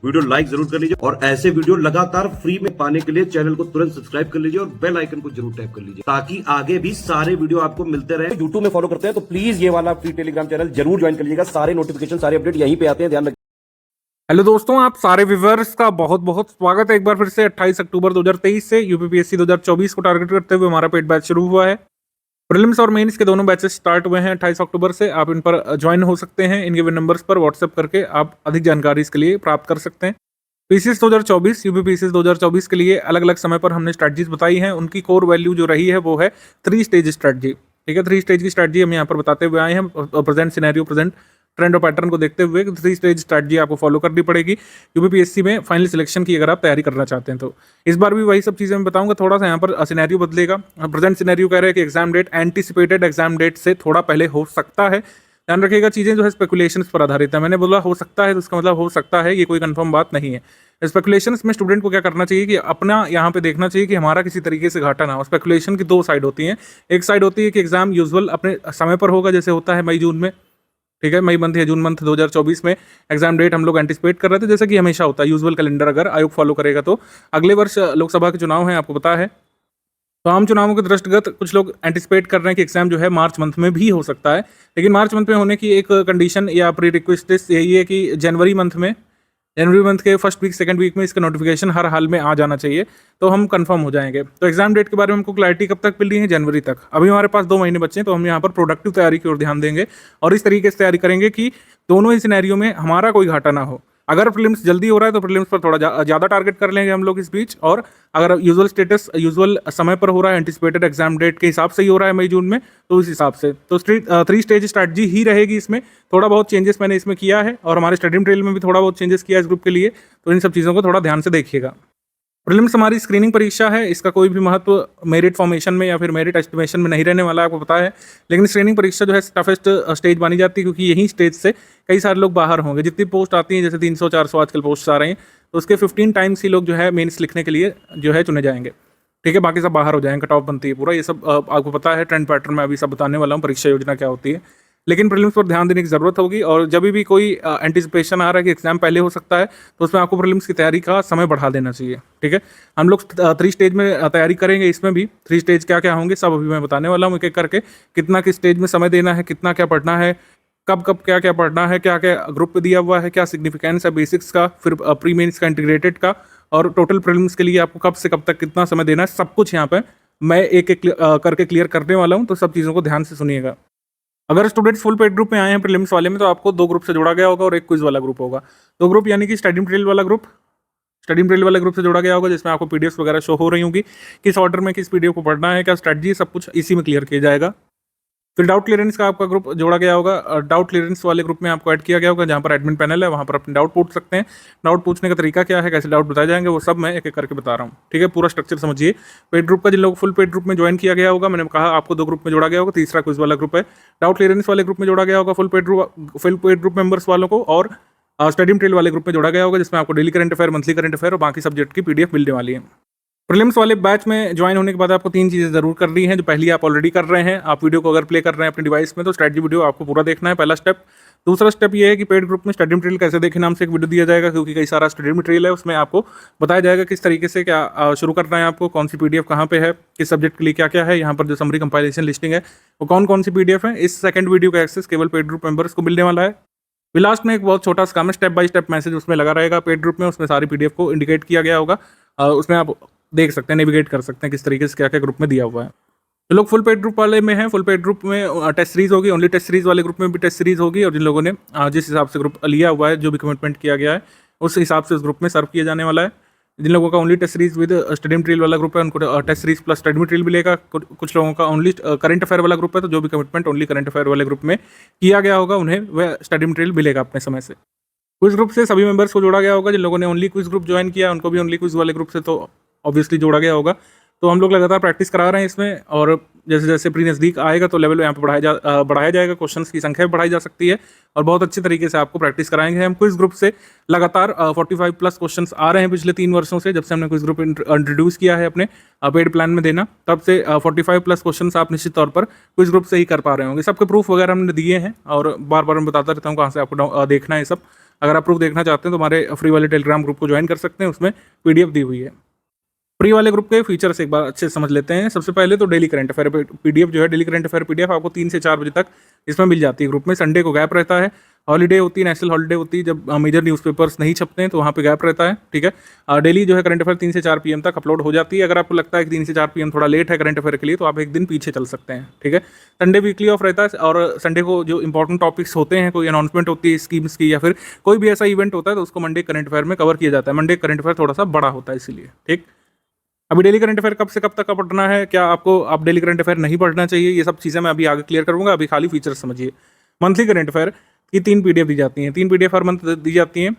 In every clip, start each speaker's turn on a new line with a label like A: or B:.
A: Video like जरूर कर लीजिए और ऐसे वीडियो लगातार फ्री में पाने के लिए चैनल को तुरंत सब्सक्राइब कर लीजिए और बेल आइकन को जरूर टैप कर लीजिए ताकि आगे भी सारे वीडियो आपको मिलते रहे। यूट्यूब में फॉलो करते हैं तो प्लीज ये वाला फ्री टेलीग्राम चैनल जरूर ज्वाइन कर लीजिएगा। सारे नोटिफिकेशन सारे अपडेट यहीं पे आते हैं, ध्यान रखिए।
B: हेलो दोस्तों, आप सारे व्यूअर्स का बहुत बहुत स्वागत है एक बार फिर से 28 अक्टूबर 2023 से यूपीपीएससी 2024 को टारगेट करते हुए हमारा पेड बैच शुरू हुआ है। प्रीलिम्स और मेंस के दोनों बैचेस स्टार्ट हुए हैं 28 अक्टूबर से। आप इन पर ज्वाइन हो सकते हैं। इन गिवन नंबर्स पर व्हाट्सएप करके आप अधिक जानकारी इसके लिए प्राप्त कर सकते हैं। पीसीएस 2024 यूपीपीएससी 2024 के लिए अलग अलग समय पर हमने स्ट्रैटेजीज बताई हैं। उनकी कोर वैल्यू जो रही है वो है 3 स्टेज स्ट्रैटेजी। ठीक है, 3 स्टेज की स्ट्रैटेजी हम यहाँ पर बताते हुए आए हैं। प्रेजेंट सिनेरियो, प्रेजेंट ट्रेंड और पैटर्न को देखते हुए 3 स्टेज स्ट्रैटेजी आपको फॉलो करनी पड़ेगी यूपीपीएससी में फाइनल सिलेक्शन की अगर आप तैयारी करना चाहते हैं तो। इस बार भी वही सब चीज़ें मैं बताऊंगा। थोड़ा सा यहाँ पर सिनेरियो बदलेगा। प्रेजेंट सिनेरियो कह रहे हैं कि exam date anticipated exam date से थोड़ा पहले हो सकता है। ध्यान रखिएगा, चीज़ें जो है स्पेकुलेशंस पर आधारित है। मैंने बोला हो सकता है तो उसका मतलब हो सकता है, ये कोई कंफर्म बात नहीं है। स्पेकुलेशंस में स्टूडेंट को क्या करना चाहिए कि अपना यहाँ पे देखना चाहिए कि हमारा किसी तरीके से घाटा ना हो। स्पेकुलेशन की 2 साइड होती हैं। एक साइड होती है कि एग्जाम यूजुअल अपने समय पर होगा, जैसे होता है मई जून में। ठीक है, मई मंथ या जून मंथ 2024 में एग्जाम डेट हम लोग एंटिसिपेट कर रहे थे, जैसे कि हमेशा होता है यूजुअल कैलेंडर अगर आयोग फॉलो करेगा तो। अगले वर्ष लोकसभा के चुनाव हैं, आपको पता है। तो आम चुनावों के दृष्टिगत कुछ लोग एंटिसिपेट कर रहे हैं कि एग्जाम जो है मार्च मंथ में भी हो सकता है। लेकिन मार्च मंथ में होने की एक कंडीशन या प्री रिक्वेस्ट यही है कि जनवरी मंथ के फर्स्ट वीक सेकंड वीक में इसका नोटिफिकेशन हर हाल में आ जाना चाहिए, तो हम कंफर्म हो जाएंगे। तो एग्जाम डेट के बारे में हमको क्लैरिटी कब तक मिल रही है? जनवरी तक। अभी हमारे पास 2 महीने बचे हैं, तो हम यहाँ पर प्रोडक्टिव तैयारी की ओर ध्यान देंगे और इस तरीके से तैयारी करेंगे कि दोनों ही सिनेरियो में हमारा कोई घाटा ना हो। अगर प्रीलिम्स जल्दी हो रहा है तो प्रीलिम्स पर थोड़ा ज़्यादा टारगेट कर लेंगे हम लोग इस बीच, और अगर यूजुअल समय पर हो रहा है, एंटिसिपेटेड एग्जाम डेट के हिसाब से ही हो रहा है मई जून में, तो उस हिसाब से तो 3 स्टेज स्ट्रैटेजी ही रहेगी इसमें। थोड़ा बहुत चेंजेस मैंने इसमें किया है और हमारे स्टडी मटेरियल में भी थोड़ा बहुत चेंजेस किया है इस ग्रुप के लिए, तो इन सब चीज़ों को थोड़ा ध्यान से देखिएगा। प्रीलिम्स हमारी स्क्रीनिंग परीक्षा है, इसका कोई भी महत्व मेरिट फॉर्मेशन में या फिर मेरिट एस्टिमेशन में नहीं रहने वाला है, आपको पता है। लेकिन स्क्रीनिंग परीक्षा जो है टफेस्ट स्टेज मानी जाती है, क्योंकि यही स्टेज से कई सारे लोग बाहर होंगे। जितनी पोस्ट आती हैं, जैसे 300-400 आजकल पोस्ट आ रही हैं, तो उसके 15 टाइम्स ही लोग जो है मेंस लिखने के लिए जो है चुने जाएंगे। ठीक है, बाकी सब बाहर हो जाएंगे, कट ऑफ बनती है पूरा। ये सब आपको पता है, ट्रेंड पैटर्न में अभी सब बताने वाला हूँ, परीक्षा योजना क्या होती है। लेकिन प्रीलिम्स पर ध्यान देने की जरूरत होगी, और जब भी कोई एंटिसिपेशन आ रहा है कि एग्जाम पहले हो सकता है, तो उसमें आपको प्रीलिम्स की तैयारी का समय बढ़ा देना चाहिए। ठीक है, हम लोग 3 स्टेज में तैयारी करेंगे। इसमें भी 3 स्टेज क्या क्या होंगे सब अभी मैं बताने वाला हूँ एक एक करके। कितना किस स्टेज में समय देना है, कितना क्या पढ़ना है, कब कब क्या क्या पढ़ना है, क्या क्या ग्रुप पे दिया हुआ है, क्या सिग्निफिकेंस है बेसिक्स का, फिर प्री मेंस का, इंटीग्रेटेड का, और टोटल प्रीलिम्स के लिए आपको कब से कब तक कितना समय देना है, सब कुछ यहाँ पे मैं एक एक करके क्लियर करने वाला हूँ। तो सब चीज़ों को ध्यान से सुनिएगा। अगर स्टूडेंट्स फुल पेड ग्रुप में आए हैं प्रीलिम्स वाले में, तो आपको 2 ग्रुप से जोड़ा गया होगा और एक क्विज वाला ग्रुप होगा। 2 ग्रुप यानी कि स्टडी मटेरियल वाला ग्रुप से जोड़ा गया होगा, जिसमें आपको पीडीएफ वगैरह शो हो रही होंगी, किस ऑर्डर में किस पीडीएफ को पढ़ना है, क्या स्ट्रैटेजी, सब कुछ इसी में क्लियर किया जाएगा। फिर डाउट क्लियरेंस का आपका ग्रुप जोड़ा गया होगा। डाउट क्लियरेंस वाले ग्रुप में आपको ऐड किया गया होगा, जहाँ पर एडमिन पैनल है, वहाँ पर अपने डाउट पूछ सकते हैं। डाउट पूछने का तरीका क्या है, कैसे डाउट बताए जाएंगे, वो सब मैं एक एक करके बता रहा हूँ। ठीक है, पूरा स्ट्रक्चर समझिए। पेड ग्रुप का जिन लोग फुल पेड ग्रुप में ज्वाइन किया गया होगा, मैंने कहा आपको 2 ग्रुप में जोड़ा गया होगा। तीसरा क्विज वाला ग्रुप है। डाउट क्लियरेंस वाले ग्रुप में जोड़ा गया होगा फुल पेड ग्रुप मेंबर्स वालों को, और स्टडी मटेरियल वाले ग्रुप में जोड़ा गया होगा, जिसमें आपको daily current affair, monthly current affair और बाकी सब्जेक्ट की पीडीएफ मिलने वाली है। प्रीलिम्स वाले बैच में ज्वाइन होने के बाद आपको 3 चीज़ें जरूर करनी है, जो पहली आप ऑलरेडी कर रहे हैं। आप वीडियो को अगर प्ले कर रहे हैं अपने डिवाइस में, तो स्ट्रैटेजी वीडियो आपको पूरा देखना है, पहला स्टेप। दूसरा स्टेप ये है कि पेड ग्रुप में स्टडी मटेरियल कैसे देखें नाम से एक वीडियो दिया जाएगा, क्योंकि कई सारा स्टडी मटेरियल है। उसमें आपको बताया जाएगा किस तरीके से क्या शुरू करना है आपको, कौन सी पीडीएफ कहाँ पे है, किस सब्जेक्ट के लिए क्या क्या है। यहाँ पर जो समरी कंपाइलेशन लिस्टिंग है, वो कौन कौन सी पीडीएफ है। इस सेकंड वीडियो का एक्सेस केवल पेड ग्रुप मेंबर्स को मिलने वाला है। फिर लास्ट में एक बहुत छोटा सा काम है, स्टेप बाय स्टेप मैसेज उसमें लगा रहेगा पेड ग्रुप में। उसमें सारी पीडीएफ को इंडिकेट किया गया होगा, उसमें आप देख सकते हैं, नेविगेट कर सकते हैं किस तरीके से क्या क्या ग्रुप में दिया हुआ है। जो लोग फुल पेड ग्रुप वाले में हैं, फुल पेड ग्रुप में टेस्ट सीरीज होगी, ओनली टेस्ट सीरीज वाले ग्रुप में भी टेस्ट सीरीज होगी, और जिन लोगों ने जिस हिसाब से ग्रुप लिया हुआ है, जो भी कमिटमेंट किया गया है, उस हिसाब से उस ग्रुप में सर्व किया जाने वाला है। जिन लोगों का only test series with study material वाला ग्रुप है, उनको test series plus study material मिलेगा। कुछ लोगों का ओनली करंट अफेयर वाला ग्रुप है, तो जो भी कमिटमेंट ओनली करंट अफेयर वाले ग्रुप में किया गया होगा, उन्हें वह स्टडी मटेरियल मिलेगा अपने समय से। क्विज ग्रुप से सभी मेंबर्स को जोड़ा गया होगा। जिन लोगों ने ओनली क्विज ग्रुप ज्वाइन किया, उनको भी ओनली क्विज वाले ग्रुप से तो ऑब्वियसली जोड़ा गया होगा। तो हम लोग लगातार प्रैक्टिस करा रहे हैं इसमें, और जैसे जैसे प्री नज़दीक आएगा तो लेवल यहाँ पे बढ़ाया जाएगा, क्वेश्चंस की संख्या बढ़ाई जा सकती है, और बहुत अच्छे तरीके से आपको प्रैक्टिस कराएंगे। हम क्विज ग्रुप से लगातार 45 प्लस क्वेश्चंस आ रहे हैं पिछले 3 वर्षों से, जब से हमने क्विज ग्रुप इंट्रोड्यूस किया है अपने पेड प्लान में देना, तब से 45 प्लस क्वेश्चंस आप निश्चित तौर पर क्विज ग्रुप से ही कर पा रहे होंगे। सबके प्रूफ वगैरह हमने दिए हैं, और बार बार मैं बताता रहता हूँ कहाँ से आपको देखना है सब। अगर आप प्रूफ देखना चाहते हैं तो हमारे फ्री वाले टेलीग्राम ग्रुप को ज्वाइन कर सकते हैं, उसमें पीडीएफ दी हुई है। फ्री वाले ग्रुप के फीचर्स एक बार अच्छे से समझ लेते हैं। सबसे पहले तो डेली करंट अफेयर पीडीएफ जो है, डेली करंट अफेयर पीडीएफ आपको 3 से 4 बजे तक इसमें मिल जाती है ग्रुप में। संडे को गैप रहता है, हॉलीडे होती है, नेशनल हॉलीडे होती है, जब मेजर न्यूज़पेपर्स नहीं छपते हैं तो वहाँ पे गैप रहता है, ठीक है। डेली जो है करंट अफेयर 3 से 4 पीएम तक अपलोड हो जाती है। अगर आपको लगता है कि 3 से 4 पीएम थोड़ा लेट है करंट अफेयर के लिए, तो आप एक दिन पीछे चल सकते हैं, ठीक है। संडे वीकली ऑफ रहता है और संडे को जो इंपॉर्टेंट टॉपिक्स होते हैं, कोई अनाउंसमेंट होती है स्कीम्स की या फिर कोई भी ऐसा इवेंट होता है, तो उसको मंडे करंट अफेयर में कवर किया जाता है। मंडे करंट अफेयर थोड़ा सा बड़ा होता है इसीलिए, ठीक। अभी डेली करंट अफेयर कब से कब तक का पढ़ना है, क्या आपको आप डेली करंट अफेयर नहीं पढ़ना चाहिए, ये सब चीज़ें मैं अभी आगे क्लियर करूंगा। अभी खाली फीचर्स समझिए। मंथली करंट अफेयर की 3 पीडीएफ दी जाती हैं, 3 पीडीएफ हर मंथ दी जाती हैं।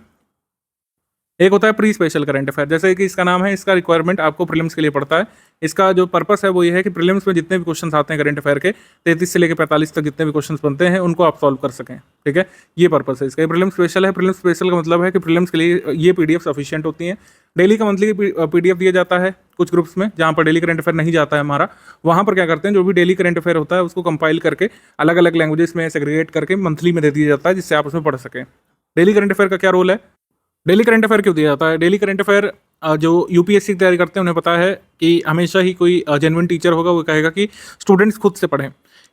B: एक होता है प्री स्पेशल करंट अफेयर, जैसे कि इसका नाम है, इसका रिक्वायरमेंट आपको प्रीलिम्स के लिए पड़ता है। इसका जो पर्पस है वो ये है कि प्रीलिम्स में जितने भी क्वेश्चंस आते हैं करंट अफेयर के 33 से लेकर 45 तक जितने भी क्वेश्चंस बनते हैं उनको आप सॉल्व कर सकें, ठीक है। ये पर्पस है इसका। प्रीलिम्स स्पेशल है। प्रीलिम्स स्पेशल का मतलब है कि प्रीलिम्स के लिए ये पीडीएफ सफिशिएंट होती हैं। डेली का मंथली पीडीएफ दिया जाता है कुछ ग्रुप्स में, जहाँ पर डेली करंट अफेयर नहीं जाता है हमारा। वहाँ पर क्या करते हैं, जो भी डेली करंट अफेयर होता है उसको कंपाइल करके अलग अलग लैंग्वेजेस में सेग्रीगेट करके मंथली में दे दिया जाता है, जिससे आप उसमें पढ़ सकें। डेली करंट अफेयर का क्या रोल है, डेली करंट अफेयर क्यों दिया जाता है? डेली करंट अफेयर जो यूपीएससी की तैयारी करते हैं उन्हें पता है कि हमेशा ही कोई जेन्युइन टीचर होगा, वो कहेगा कि स्टूडेंट्स खुद से पढ़ें।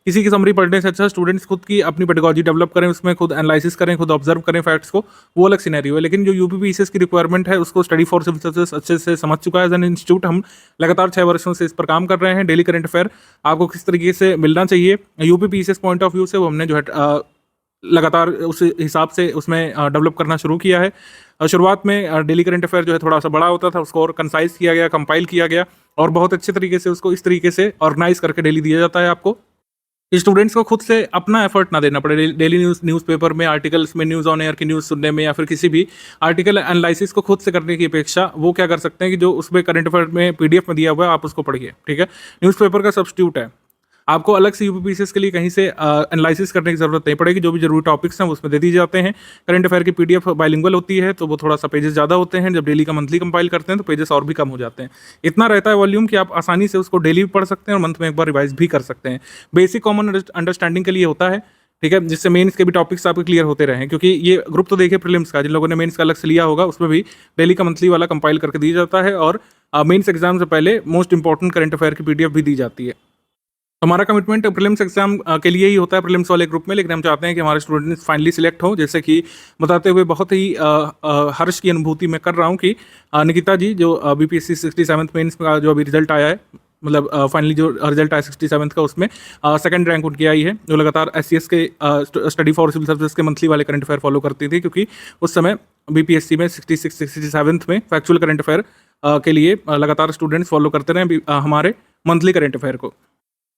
B: किसी की समरी पढ़ने से अच्छा स्टूडेंट्स खुद की अपनी पेडागोजी डेवलप करें, उसमें खुद एनालिसिस करें, खुद ऑब्जर्व करें फैक्ट्स को, वो अलग सिनेरियो है। लेकिन जो यूपीपीसीएस की रिक्वायरमेंट है उसको स्टडी फॉर सिविल सर्विसेज अच्छे से समझ चुका है एज एन इंस्टीट्यूट। हम लगातार 6 वर्षों से इस पर काम कर रहे हैं। डेली करंट अफेयर आपको किस तरीके से मिलना चाहिए यूपीपीसीएस पॉइंट ऑफ व्यू से, वो हमने जो है लगातार उस हिसाब से उसमें डेवलप करना शुरू किया है। शुरुआत में डेली करंट अफेयर जो है थोड़ा सा बड़ा होता था, उसको और कंसाइज किया गया, कंपाइल किया गया और बहुत अच्छे तरीके से उसको इस तरीके से ऑर्गेनाइज करके डेली दिया जाता है आपको, स्टूडेंट्स को खुद से अपना एफर्ट ना देना पड़े। डेली न्यूज़पेपर में, आर्टिकल्स में, न्यूज़ ऑन एयर की न्यूज़ सुनने में या फिर किसी भी आर्टिकल एनालिसिस को खुद से करने की अपेक्षा वो क्या कर सकते हैं कि जो उसमें करंट अफेयर में पीडीएफ में दिया हुआ है आप उसको पढ़िए, ठीक है। न्यूज़पेपर का सब्स्टिट्यूट है, आपको अलग से यूपीपीसीएस के लिए कहीं से एनालिसिस करने की जरूरत नहीं पड़ेगी। जो भी जरूरी टॉपिक्स हैं वो उसमें दे दिए जाते हैं। करंट अफेयर की पीडीएफ बाइलिंगुअल होती है तो वो थोड़ा सा पेजेस ज़्यादा होते हैं। जब डेली का मंथली कंपाइल करते हैं तो पेजेस और भी कम हो जाते हैं। इतना रहता है वॉल्यूम कि आप आसानी से उसको डेली भी पढ़ सकते हैं और मंथ में एक बार रिवाइज भी कर सकते हैं। बेसिक कॉमन अंडरस्टैंडिंग के लिए होता है, ठीक है, जिससे मेंस के भी टॉपिक्स आपके क्लियर होते रहें। क्योंकि ये ग्रुप तो देखिए प्रीलिम्स का, जिन लोगों ने मेंस का अलग से लिया होगा उसमें भी डेली का मंथली वाला कंपाइल करके दिया जाता है और मेंस एग्जाम से पहले मोस्ट इंपॉर्टेंट करंट अफेयर की पीडीएफ भी दी जाती है। हमारा कमिटमेंट प्रीलिम्स एग्जाम के लिए ही होता है प्रीलिम्स वाले ग्रुप में, लेकिन हम चाहते हैं कि हमारे स्टूडेंट्स फाइनली सिलेक्ट हो। जैसे कि बताते हुए बहुत ही हर्ष की अनुभूति मैं कर रहा हूँ कि निकिता जी जो बीपीएससी 67th मेंस का जो अभी रिजल्ट आया है, मतलब फाइनली जो रिजल्ट आया 67th का, उसमें सेकंड रैंक उनकी आई है। जो लगातार एससीएस के स्टडी फॉर सिविल सर्विसेज के मंथली वाले करंट अफेयर फॉलो करती थी, क्योंकि उस समय बीपीएससी में 67th में फैक्चुअल करंट अफेयर के लिए लगातार स्टूडेंट्स फॉलो करते रहे हमारे मंथली करंट अफेयर को।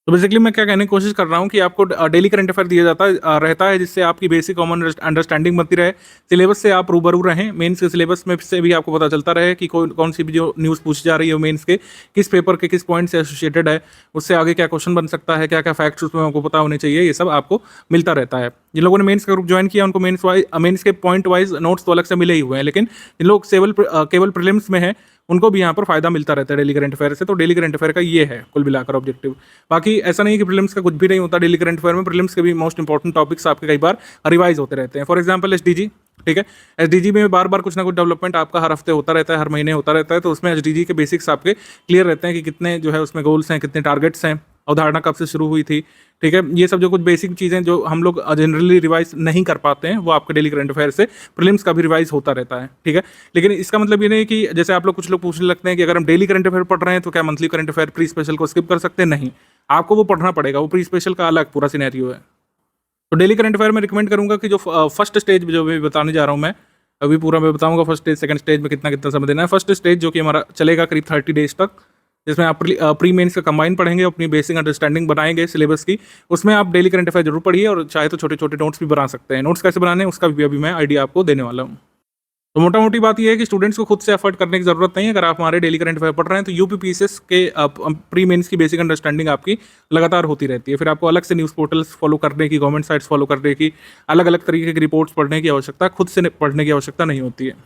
B: तो बेसिकली मैं क्या कहने की कोशिश कर रहा हूँ कि आपको डेली करंट अफेयर दिया जाता है रहता है, जिससे आपकी बेसिक कॉमन अंडरस्टैंडिंग बनती रहे, सिलेबस से आप रूबरू रहें। मेंस के सिलेबस में से भी आपको पता चलता रहे कि कौन सी भी जो न्यूज़ पूछी जा रही है मेंस के किस पेपर के किस पॉइंट से एसोसिएटेड है, उससे आगे क्या क्वेश्चन बन सकता है, क्या क्या फैक्ट्स उसमें आपको पता होने चाहिए, ये सब आपको मिलता रहता है। जिन लोगों ने मेंस का ग्रुप ज्वाइन किया उनको मेंस के पॉइंट वाइज नोट्स तो अलग से मिले ही हुए हैं, लेकिन जिन लोग केवल प्रीलिम्स में है उनको भी यहाँ पर फायदा मिलता रहता है डेली करंट अफेयर से। तो डेली करंट अफेयर का ये है कुल मिलाकर ऑब्जेक्टिव। बाकी ऐसा नहीं कि प्रीलिम्स का कुछ भी नहीं होता डेली करंट अफेयर में। प्रीलिम्स के भी मोस्ट इंपॉर्टेंट टॉपिक्स आपके कई बार रिवाइज होते रहते हैं। फॉर एग्जांपल एसडीजी, ठीक है, एसडीजी में बार बार कुछ ना कुछ डेवलपमेंट आपका हर हफ्ते होता रहता है, हर महीने होता रहता है। तो उसमें एसडीजी के बेसिक्स आपके क्लियर रहते हैं कि कितने जो है उसमें गोल्स हैं, कितने टारगेट्स हैं, अवधारणा कब से शुरू हुई थी, ठीक है। ये सब जो कुछ बेसिक चीज़ें जो हम लोग जनरली रिवाइज नहीं कर पाते हैं वो आपके डेली करंट अफेयर से प्रीलिम्स का भी रिवाइज होता रहता है, ठीक है। लेकिन इसका मतलब ये नहीं कि जैसे आप लोग कुछ लोग पूछने लगते हैं कि अगर हम डेली करंट अफेयर पढ़ रहे हैं तो क्या monthly current affair pre special को स्किप कर सकते हैं? नहीं, आपको वो पढ़ना पड़ेगा, वो प्री स्पेशल का अलग पूरा सिनेरियो है। तो डेली करंट अफेयर में रिकमेंड करूंगा कि जो फर्स्ट स्टेज जो मैं बताने जा रहा हूँ, मैं अभी पूरा मैं बताऊंगा फर्स्ट स्टेज सेकंड स्टेज में कितना कितना समय देना है। फर्स्ट स्टेज जो कि हमारा चलेगा करीब 30 डेज तक, जिसमें आप प्री मेंस का कंबाइन पढ़ेंगे, अपनी बेसिक अंडरस्टैंडिंग बनाएंगे सिलेबस की। उसमें आप डेली करंट अफेयर जरूर पढ़िए और चाहे तो छोटे छोटे नोट्स भी बना सकते हैं। नोट्स कैसे बनाने हैं उसका भी अभी मैं आइडिया आपको देने वाला हूँ। तो मोटा मोटी बात यह है कि स्टूडेंट्स को खुद से एफर्ट करने की जरूरत नहीं है। अगर आप हमारे डेली करंट अफेयर पढ़ रहे हैं तो यूपीपीसीएस के प्री मेंस की बेसिक अंडरस्टैंडिंग आपकी लगातार होती रहती है। फिर आपको अलग से न्यूज़ पोर्टल्स फॉलो करने की, गवर्नमेंट साइट्स फॉलो करने की, अलग अलग तरीके की रिपोर्ट्स पढ़ने की आवश्यकता, खुद से पढ़ने की आवश्यकता नहीं होती है।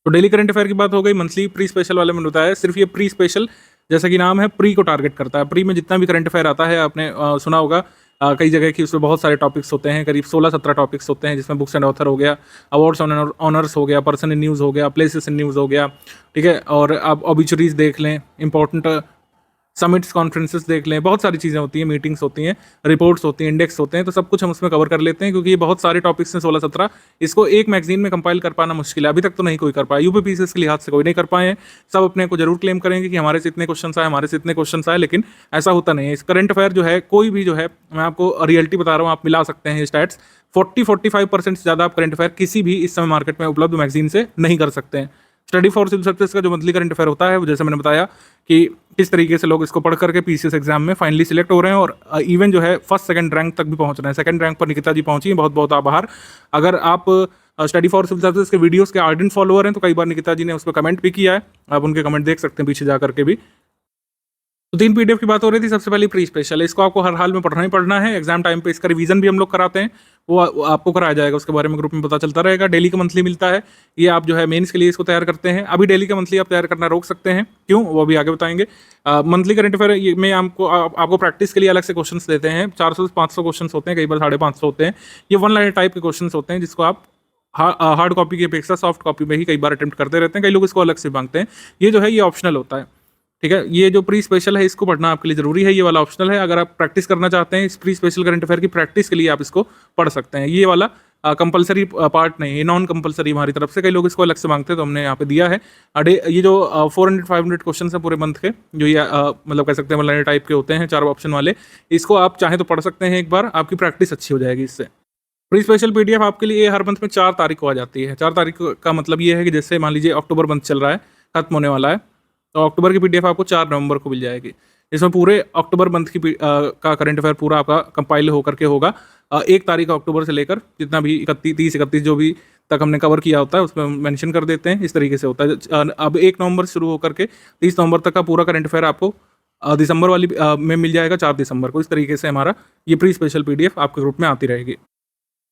B: तो डेली करंट अफेयर की बात हो गई। मंथली प्री स्पेशल वाले में बताया, सिर्फ ये प्री स्पेशल जैसा कि नाम है प्री को टारगेट करता है। प्री में जितना भी करंट अफेयर आता है, आपने सुना होगा कई जगह की उसमें बहुत सारे टॉपिक्स होते हैं, करीब 16-17 टॉपिक्स होते हैं, जिसमें बुक्स एंड ऑथर हो गया, अवार्ड्स ऑनर्स हो गया, पर्सन इन न्यूज़ हो गया, प्लेसेस इन न्यूज़ हो गया, ठीक है। और आप ऑबिचुरीज देख लें, इंपॉर्टेंट समिट्स कॉन्फ्रेंसेस देख लें, बहुत सारी चीज़ें होती हैं, मीटिंग्स होती हैं, रिपोर्ट्स होती हैं, इंडेक्स होते हैं, तो सब कुछ हम उसमें कवर कर लेते हैं, क्योंकि ये बहुत सारे टॉपिक्स हैं 16-17। इसको एक मैगजीन में कंपाइल कर पाना मुश्किल है, अभी तक तो नहीं कोई कर पाया, यूपीपीसीएस के लिहाज से कोई नहीं कर पाए हैं। सब अपने को जरूर क्लेम करेंगे कि हमारे से इतने क्वेश्चन आए, हमारे से इतने क्वेश्चन आए, लेकिन ऐसा होता नहीं है। इस करंट अफेयर जो है, कोई भी जो है, मैं आपको रियलिटी बता रहा हूँ, आप मिला सकते हैं स्टैट्स, 40-45% से ज़्यादा आप करंट अफेयर किसी भी इस समय मार्केट में उपलब्ध मैगजीन से नहीं कर सकते हैं। स्टडी फॉर सिविल सर्विसेज का जो मंथली करंट अफेयर होता है, वो जैसे मैंने बताया कि किस तरीके से लोग इसको पढ़ करके पीसीएस एग्जाम में फाइनली सिलेक्ट हो रहे हैं, और इवन जो है फर्स्ट सेकंड रैंक तक भी पहुंच रहे हैं। सेकंड रैंक पर निकिता जी पहुंची हैं, बहुत बहुत आभार। अगर आप स्टडी फॉर सिविल सर्विसेज के वीडियोस के आर्डेंट फॉलोअर हैं, तो कई बार निकिता जी ने उस पर कमेंट भी किया है, आप उनके कमेंट देख सकते हैं पीछे जा करके भी। तो 3 पीडीएफ की बात हो रही थी। सबसे पहले प्री स्पेशल, इसको आपको हर हाल में पढ़ना ही पढ़ना है। एग्जाम टाइम पे इसका रिवीजन भी हम लोग कराते हैं, वो आपको कराया जाएगा, उसके बारे में ग्रुप में पता चलता रहेगा। डेली का मंथली मिलता है, ये आप जो है मेंस के लिए इसको तैयार करते हैं। अभी डेली का मंथली आप तैयार करना रोक सकते हैं, क्यों, वो भी आगे बताएंगे। मंथली करंट अफेयर में आपको प्रैक्टिस के लिए अलग से क्वेश्चन देते हैं। 400 से 500 क्वेश्चन होते हैं, कई बार 550 होते हैं। ये वन लाइनर टाइप के क्वेश्चन होते हैं, जिसको आप हार्ड कॉपी की अपेक्षा सॉफ्ट कॉपी में ही कई बार अटेम्प्ट करते रहते हैं। कई लोग इसको अलग से मांगते हैं। ये जो है ये ऑप्शनल होता है, ठीक है। ये जो प्री स्पेशल है, इसको पढ़ना आपके लिए जरूरी है, ये वाला ऑप्शनल है। अगर आप प्रैक्टिस करना चाहते हैं इस प्री स्पेशल करंट अफेयर की प्रैक्टिस के लिए, आप इसको पढ़ सकते हैं। ये वाला कंपलसरी पार्ट नहीं है, नॉन कंपलसरी हमारी तरफ से। कई लोग इसको अलग से मांगते हैं, तो हमने यहाँ पे दिया है। ये जो 400-500 क्वेश्चन है पूरे मंथ के, जो ये मतलब कह सकते हैं वन टाइप के होते हैं, 4 ऑप्शन वाले, इसको आप चाहें तो पढ़ सकते हैं एक बार, आपकी प्रैक्टिस अच्छी हो जाएगी इससे। प्री स्पेशल पीडीएफ आपके लिए हर मंथ में 4 तारीख को आ जाती है। 4 तारीख का मतलब ये है कि जैसे मान लीजिए अक्टूबर मंथ चल रहा है, खत्म होने वाला है, तो अक्टूबर की पीडीएफ आपको 4 नवंबर को मिल जाएगी। इसमें पूरे अक्टूबर मंथ की का करंट अफेयर पूरा आपका कंपाइल होकर के होगा। 1 तारीख अक्टूबर से लेकर जितना भी 30-31 जो भी तक हमने कवर किया होता है, उसमें मेंशन कर देते हैं। इस तरीके से होता है। अब 1 नवंबर से शुरू होकर के 30 नवंबर तक का पूरा करंट अफेयर आपको दिसंबर वाली में मिल जाएगा, 4 दिसंबर को। इस तरीके से हमारा ये प्री स्पेशल पीडीएफ आपके ग्रुप में आती रहेगी।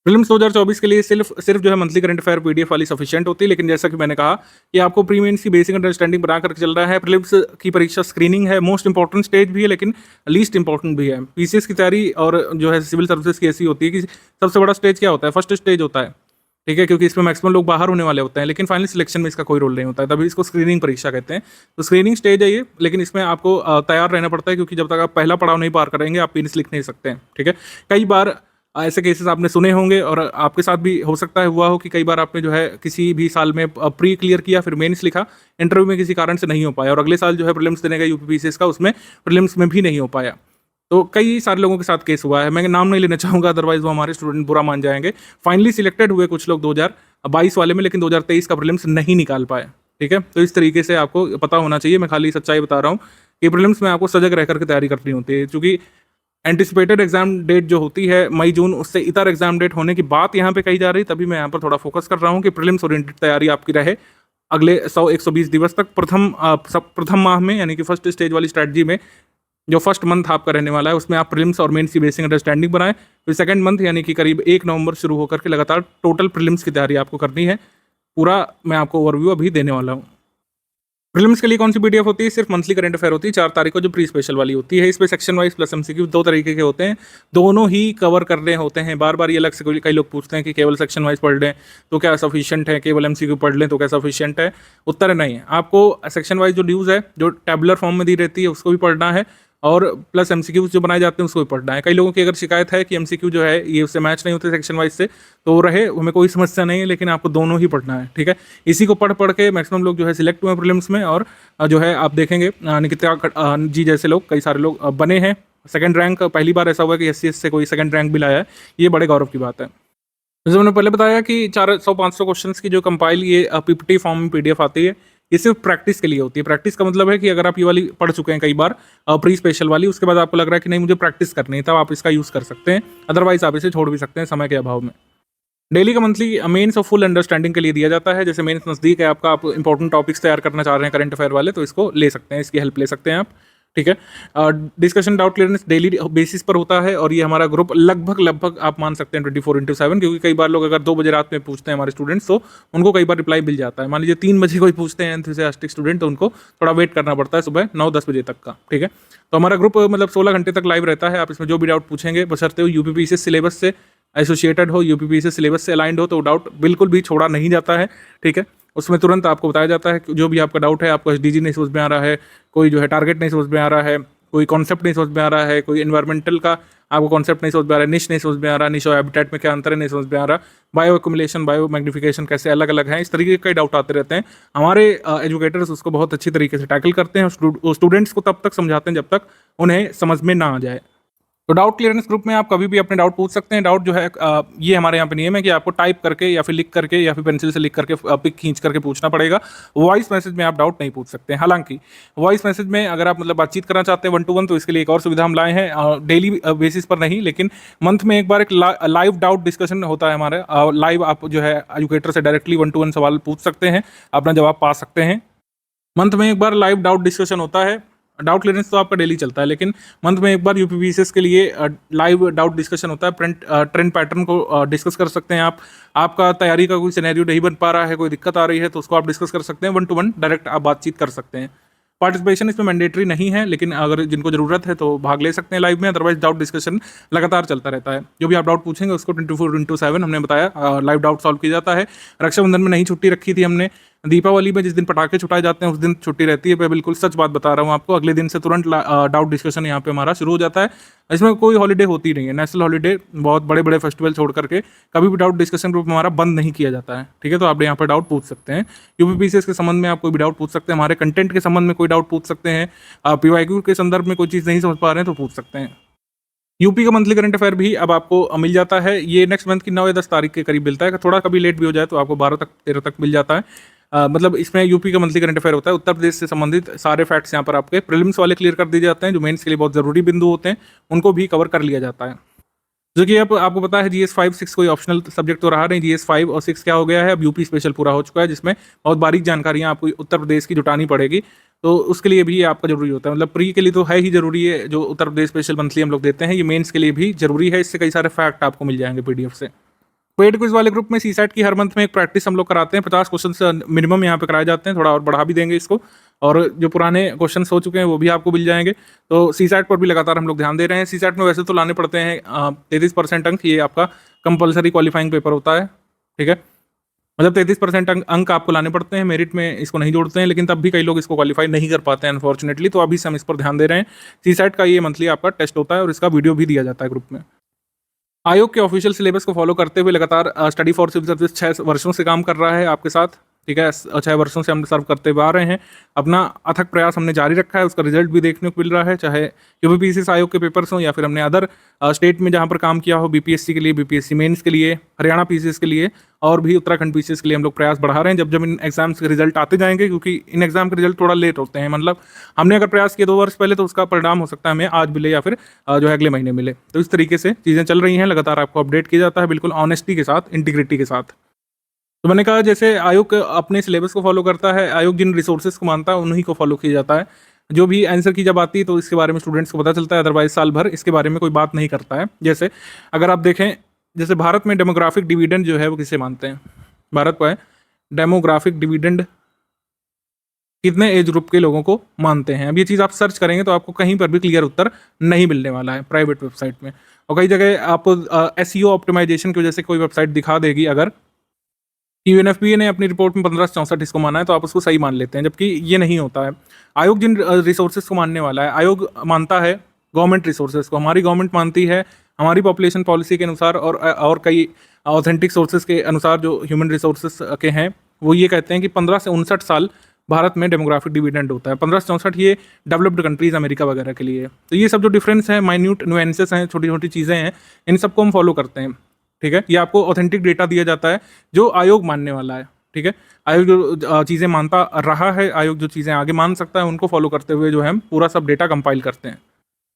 B: प्रीलिम्स 2024 के लिए सिर्फ जो है मंथली करंट अफेयर पीडीएफ वाली सफिशिएंट होती है, लेकिन जैसा कि मैंने कहा कि आपको प्री मेंस की बेसिक अंडरस्टैंडिंग बना करके चल रहा है। प्रीलिम्स की परीक्षा स्क्रीनिंग है, मोस्ट इंपॉर्टेंट स्टेज भी है, लेकिन लीस्ट इंपॉर्टेंट भी है। पीसीएस की तैयारी और जो है सिविल सर्विसेज की ऐसी होती है कि सबसे बड़ा स्टेज क्या होता है, फर्स्ट स्टेज होता है, ठीक है, क्योंकि इसमें मैक्सिमम लोग बाहर होने वाले होते हैं, लेकिन फाइनल सिलेक्शन में इसका कोई रोल नहीं होता है, तभी इसको स्क्रीनिंग परीक्षा कहते हैं। तो स्क्रीनिंग स्टेज है ये, लेकिन इसमें आपको तैयार रहना पड़ता है, क्योंकि जब तक आप पहला पड़ाव नहीं पार करेंगे, आप मेंस लिख नहीं सकते हैं, ठीक है। कई बार ऐसे केसेस आपने सुने होंगे, और आपके साथ भी हो सकता है हुआ हो कि कई बार आपने जो है किसी भी साल में प्री क्लियर किया, फिर मेंस लिखा, इंटरव्यू में किसी कारण से नहीं हो पाया, और अगले साल जो है प्रीलिम्स देने का यूपीपीसीएस का, उसमें प्रीलिम्स में भी नहीं हो पाया। तो कई सारे लोगों के साथ केस हुआ है, मैं नाम नहीं लेना चाहूँगा, अदरवाइज वो हमारे स्टूडेंट बुरा मान जाएंगे। फाइनली सिलेक्टेड हुए कुछ लोग 2022 वाले में, लेकिन 2023 का प्रीलिम्स नहीं निकाल पाए, ठीक है। तो इस तरीके से आपको पता होना चाहिए, मैं खाली सच्चाई बता रहा हूँ कि प्रीलिम्स में आपको सजग रह करके तैयारी करनी होती है, क्योंकि एंटिसिपेटेड एग्जाम डेट जो होती है मई जून, उससे इतर एग्जाम डेट होने की बात यहाँ पे कही जा रही, तभी मैं यहाँ पर थोड़ा फोकस कर रहा हूँ कि प्रीलिम्स ओरिएंटेड तैयारी आपकी रहे अगले 100-120 दिवस तक। प्रथम माह में, यानी कि फर्स्ट स्टेज वाली स्ट्रैटेजी में, जो फर्स्ट मंथ आपका रहने वाला है, उसमें आप प्रीलिम्स और मेंस की बेसिक अंडरस्टैंडिंग बनाएं। फिर सेकंड मंथ यानी कि करीब 1 नवंबर शुरू होकर के लगातार टोटल प्रीलिम्स की तैयारी आपको करनी है। पूरा मैं आपको ओवरव्यू अभी देने वाला हूँ। प्रीलिम्स के लिए कौन सी पीडीएफ होती है, सिर्फ मंथली करंट अफेयर होती है 4 तारीख को, जो प्री स्पेशल वाली होती है। इसमें सेक्शन वाइज प्लस एमसीक्यू 2 तरीके के होते हैं, दोनों ही कवर करने होते हैं। बार बार ये अलग से कई लोग पूछते हैं कि केवल सेक्शन वाइज पढ़ लें तो क्या सफिशिएंट है, केवल एमसीक्यू पढ़ लें तो क्या सफिशिएंट है। उत्तर नहीं है, आपको सेक्शन वाइज जो न्यूज़ है, जो टैबुलर फॉर्म में दी रहती है, उसको भी पढ़ना है, और प्लस एमसीक्यू जो बनाए जाते हैं उसको भी पढ़ना है। कई लोगों की अगर शिकायत है कि एमसीक्यू जो है ये उससे मैच नहीं होते सेक्शन वाइज से, तो रहे, हमें कोई समस्या नहीं है, लेकिन आपको दोनों ही पढ़ना है, ठीक है। इसी को पढ़ के मैक्सिमम लोग जो है सिलेक्ट हुए प्रीलिम्स में, और जो है आप देखेंगे निकिता जी जैसे लोग, कई सारे लोग बने हैं। सेकंड रैंक पहली बार ऐसा हुआ कि एससीएस से कोई सेकंड रैंक भी लाया है, ये बड़े गौरव की बात है। जैसे मैंने पहले बताया कि 400-500 क्वेश्चन की जो कंपाइल ये पीपीटी फॉर्म में पीडीएफ आती है, ये सिर्फ प्रैक्टिस के लिए होती है। प्रैक्टिस का मतलब है कि अगर आप ये वाली पढ़ चुके हैं कई बार प्री स्पेशल वाली, उसके बाद आपको लग रहा है कि नहीं मुझे प्रैक्टिस करनी है, तब आप इसका यूज़ कर सकते हैं, अदरवाइज आप इसे छोड़ भी सकते हैं समय के अभाव में। डेली का मंथली मेंस और फुल अंडरस्टैंडिंग के लिए दिया जाता है। जैसे मेंस नज़दीक है आपका, आप इंपॉर्टेंट टॉपिक्स तैयार करना चाह रहे हैं करंट अफेयर वाले, तो इसको ले सकते हैं, इसकी हेल्प ले सकते हैं आप। ठीक है। Discussion doubt clearance daily basis पर होता है और ये हमारा ग्रुप लगभग आप मान सकते हैं 24/7, क्योंकि कई बार लोग अगर 2 बजे रात में पूछते हैं हमारे स्टूडेंट्स, तो उनको कई बार रिप्लाई मिल जाता है। मान लीजिए 3 बजे कोई पूछते हैं एंथुसियास्टिक स्टूडेंट, तो उनको थोड़ा वेट करना पड़ता है सुबह 9-10 बजे तक का। ठीक है, तो हमारा ग्रुप मतलब 16 घंटे तक लाइव रहता है। आप इसमें जो भी डाउट पूछेंगे, बशर्ते हो यूपीपीसीएस सिलेबस से एसोसिएटेड हो, यूपीपीसीएस सिलेबस से अलाइंड हो, तो डाउट बिल्कुल भी छोड़ा नहीं जाता है। ठीक है, उसमें तुरंत आपको बताया जाता है कि जो भी आपका डाउट है, आपको एसडीजी नहीं समझ में आ रहा है, कोई जो है टारगेट नहीं समझ में आ रहा है, कोई कॉन्सेप्ट नहीं समझ में आ रहा है, कोई एनवायरमेंटल का आपको कॉन्सेप्ट नहीं समझ में आ रहा है, निश नहीं समझ में आ रहा, निश और हैबिटेट में क्या अंतर है नहीं समझ में आ रहा, बायो एक्युमुलेशन, बायो मैग्निफिकेशन कैसे अलग अलग हैं, इस तरीके के डाउट आते रहते हैं। हमारे एजुकेटर्स उसको बहुत अच्छी तरीके से टैकल करते हैं। स्टूडेंट्स को तब तक समझाते हैं जब तक उन्हें समझ में ना आ जाए। तो डाउट क्लियरेंस ग्रुप में आप कभी भी अपने डाउट पूछ सकते हैं। डाउट जो है ये हमारे यहाँ पे नियम है कि आपको टाइप करके या फिर लिख करके या फिर पेंसिल से लिख करके पिक खींच करके पूछना पड़ेगा। वॉइस मैसेज में आप डाउट नहीं पूछ सकते हैं। हालांकि वॉइस मैसेज में अगर आप मतलब बातचीत करना चाहते हैं 1-to-1, तो इसके लिए एक और सुविधा हम लाए हैं। डेली बेसिस पर नहीं, लेकिन मंथ में एक बार एक लाइव डाउट डिस्कशन होता है हमारे। लाइव आप जो है एजुकेटर से डायरेक्टली 1-to-1 सवाल पूछ सकते हैं, अपना जवाब पा सकते हैं। मंथ में एक बार लाइव डाउट डिस्कशन होता है। डाउट क्लियरेंस तो आपका डेली चलता है, लेकिन मंथ में एक बार यूपीपीसीएस के लिए लाइव डाउट डिस्कशन होता है। ट्रेंड पैटर्न को डिस्कस कर सकते हैं आप। आपका तैयारी का कोई सिनेरियो नहीं बन पा रहा है, कोई दिक्कत आ रही है, तो उसको आप डिस्कस कर सकते हैं। 1-to-1 डायरेक्ट आप बातचीत कर सकते हैं। पार्टिसिपेशन इसमें मैंडेटरी नहीं है, लेकिन अगर जिनको जरूरत है तो भाग ले सकते हैं लाइव में। अदरवाइज डाउट डिस्कशन लगातार चलता रहता है। जो भी आप डाउट पूछेंगे उसको 24/7 हमने बताया लाइव डाउट सॉल्व किया जाता है। रक्षाबंधन में नहीं छुट्टी रखी थी हमने, दीपावली में जिस दिन पटाखे छुटाए जाते हैं उस दिन छुट्टी रहती है। मैं बिल्कुल सच बात बता रहा हूँ आपको। अगले दिन से तुरंत डाउट डिस्कशन यहाँ पे हमारा शुरू हो जाता है। इसमें कोई हॉलीडे होती नहीं है, नेशनल हॉलीडे, बहुत बड़े बड़े फेस्टिवल छोड़ करके कभी भी डाउट डिस्कशन ग्रुप हमारा बंद नहीं किया जाता है। ठीक है, तो आप यहाँ पर डाउट पूछ सकते हैं। यूपीपीसीएस के संबंध में आप कोई भी डाउट पूछ सकते हैं, हमारे कंटेंट के संबंध में कोई डाउट पूछ सकते हैं, पीवाईक्यू के संदर्भ में कोई चीज़ नहीं समझ पा रहे हैं तो पूछ सकते हैं। यूपी का मंथली करंट अफेयर भी अब आपको मिल जाता है। ये नेक्स्ट मंथ की 9 या 10 तारीख के करीब मिलता है। थोड़ा कभी लेट भी हो जाए तो आपको 12-13 तक मिल जाता है। मतलब इसमें यूपी का मंथली करंट अफेयर होता है। उत्तर प्रदेश से संबंधित सारे फैक्ट्स यहाँ पर आपके प्रीलिम्स वाले क्लियर कर दिए जाते हैं। जो मेंस के लिए बहुत ज़रूरी बिंदु होते हैं उनको भी कवर कर लिया जाता है। जो कि अब आपको पता है GS 5, 6 कोई ऑप्शनल सब्जेक्ट तो रहा नहीं। GS 5 और 6 क्या हो गया है, अब यूपी स्पेशल पूरा हो चुका है, जिसमें बहुत बारीक जानकारियाँ आपको उत्तर प्रदेश की जुटानी पड़ेगी। तो उसके लिए भी ये आपका जरूरी होता है। मतलब प्री के लिए तो है ही जरूरी है, जो उत्तर प्रदेश स्पेशल मंथली हम लोग देते हैं, ये मेंस के लिए भी जरूरी है। इससे कई सारे फैक्ट आपको मिल जाएंगे PDF से। पेड क्विज वाले ग्रुप में सीसैट की हर मंथ में एक प्रैक्टिस हम लोग कराते हैं। 50 क्वेश्चन मिनिमम यहाँ पे कराए जाते हैं, थोड़ा और बढ़ा भी देंगे इसको। और जो पुराने क्वेश्चन हो चुके हैं वो भी आपको मिल जाएंगे। तो सीसैट पर भी लगातार हम लोग ध्यान दे रहे हैं। सीसैट में वैसे तो लाने पड़ते हैं 33% अंक, ये आपका कंपलसरी क्वालिफाइंग पेपर होता है। ठीक है, मतलब 33% अंक आपको लाने पड़ते हैं। मेरिट में इसको नहीं जोड़ते हैं, लेकिन तब भी कई लोग इसको क्वालिफाई नहीं कर पाते हैं अनफॉर्चुनेटली। तो अभी से हम इस पर ध्यान दे रहे हैं। सीसैट का ये मंथली आपका टेस्ट होता है और इसका वीडियो भी दिया जाता है ग्रुप में। आयोग के ऑफिशियल सिलेबस को फॉलो करते हुए लगातार स्टडी फॉर सिविल सर्विस 6 वर्षों से काम कर रहा है आपके साथ। ठीक है, 6 वर्षों से हम सर्व करते हुए आ रहे हैं। अपना अथक प्रयास हमने जारी रखा है, उसका रिजल्ट भी देखने को मिल रहा है, चाहे यूपीपीसीएस आयोग के पेपर्स हों या फिर हमने अदर स्टेट में जहाँ पर काम किया हो, BPSC के लिए, BPSC मेंस के लिए, हरियाणा PCS के लिए और भी उत्तराखंड PCS के लिए हम लोग प्रयास बढ़ा रहे हैं। जब इन एग्जाम्स के रिजल्ट आते जाएंगे, क्योंकि इन एग्जाम के रिजल्ट थोड़ा लेट होते हैं, मतलब हमने अगर प्रयास किया 2 वर्ष पहले तो उसका परिणाम हो सकता है हमें आज मिले या फिर जो है अगले महीने मिले। तो इस तरीके से चीज़ें चल रही हैं, लगातार आपको अपडेट किया जाता है, बिल्कुल ऑनेस्टी के साथ, इंटीग्रिटी के साथ। तो मैंने कहा जैसे आयोग अपने सिलेबस को फॉलो करता है, आयोग जिन रिसोर्सेज को मानता है उन्हीं को फॉलो किया जाता है। जो भी आंसर की जब आती है तो इसके बारे में स्टूडेंट्स को पता चलता है, अदरवाइज साल भर इसके बारे में कोई बात नहीं करता है। जैसे अगर आप देखें, जैसे भारत में डेमोग्राफिक डिविडेंड जो है वो किसे मानते हैं, भारत को है डेमोग्राफिक डिविडेंड कितने एज ग्रुप के लोगों को मानते हैं। अब ये चीज़ आप सर्च करेंगे तो आपको कहीं पर भी क्लियर उत्तर नहीं मिलने वाला है प्राइवेट वेबसाइट में। और कई जगह आपको SEO ऑप्टिमाइजेशन की वजह से कोई वेबसाइट दिखा देगी अगर UNFPA ने अपनी रिपोर्ट में 1564 इसको माना है तो आप उसको सही मान लेते हैं, जबकि ये नहीं होता है। आयोग जिन रिसोर्सेज को मानने वाला है, आयोग मानता है गवर्नमेंट रिसोर्सेज को। हमारी गवर्नमेंट मानती है हमारी पॉपुलेशन पॉलिसी के अनुसार और कई ऑथेंटिक सोर्सेज के अनुसार जो ह्यूमन रिसोर्सेज के हैं, वो ये कहते हैं कि 15 से 59 साल भारत में डेमोग्राफिक डिविडेंड होता है। 15 से 64 ये डेवलप्ड कंट्रीज अमेरिका वगैरह के लिए। तो ये सब जो डिफरेंस है, माइन्यूट नुएंसेस हैं, छोटी छोटी चीज़ें हैं, इन सबको हम फॉलो करते हैं। ठीक है, ये आपको ऑथेंटिक डेटा दिया जाता है जो आयोग मानने वाला है। ठीक है, आयोग जो चीज़ें मानता रहा है, आयोग जो चीज़ें आगे मान सकता है, उनको फॉलो करते हुए जो है हम पूरा सब डेटा कंपाइल करते हैं।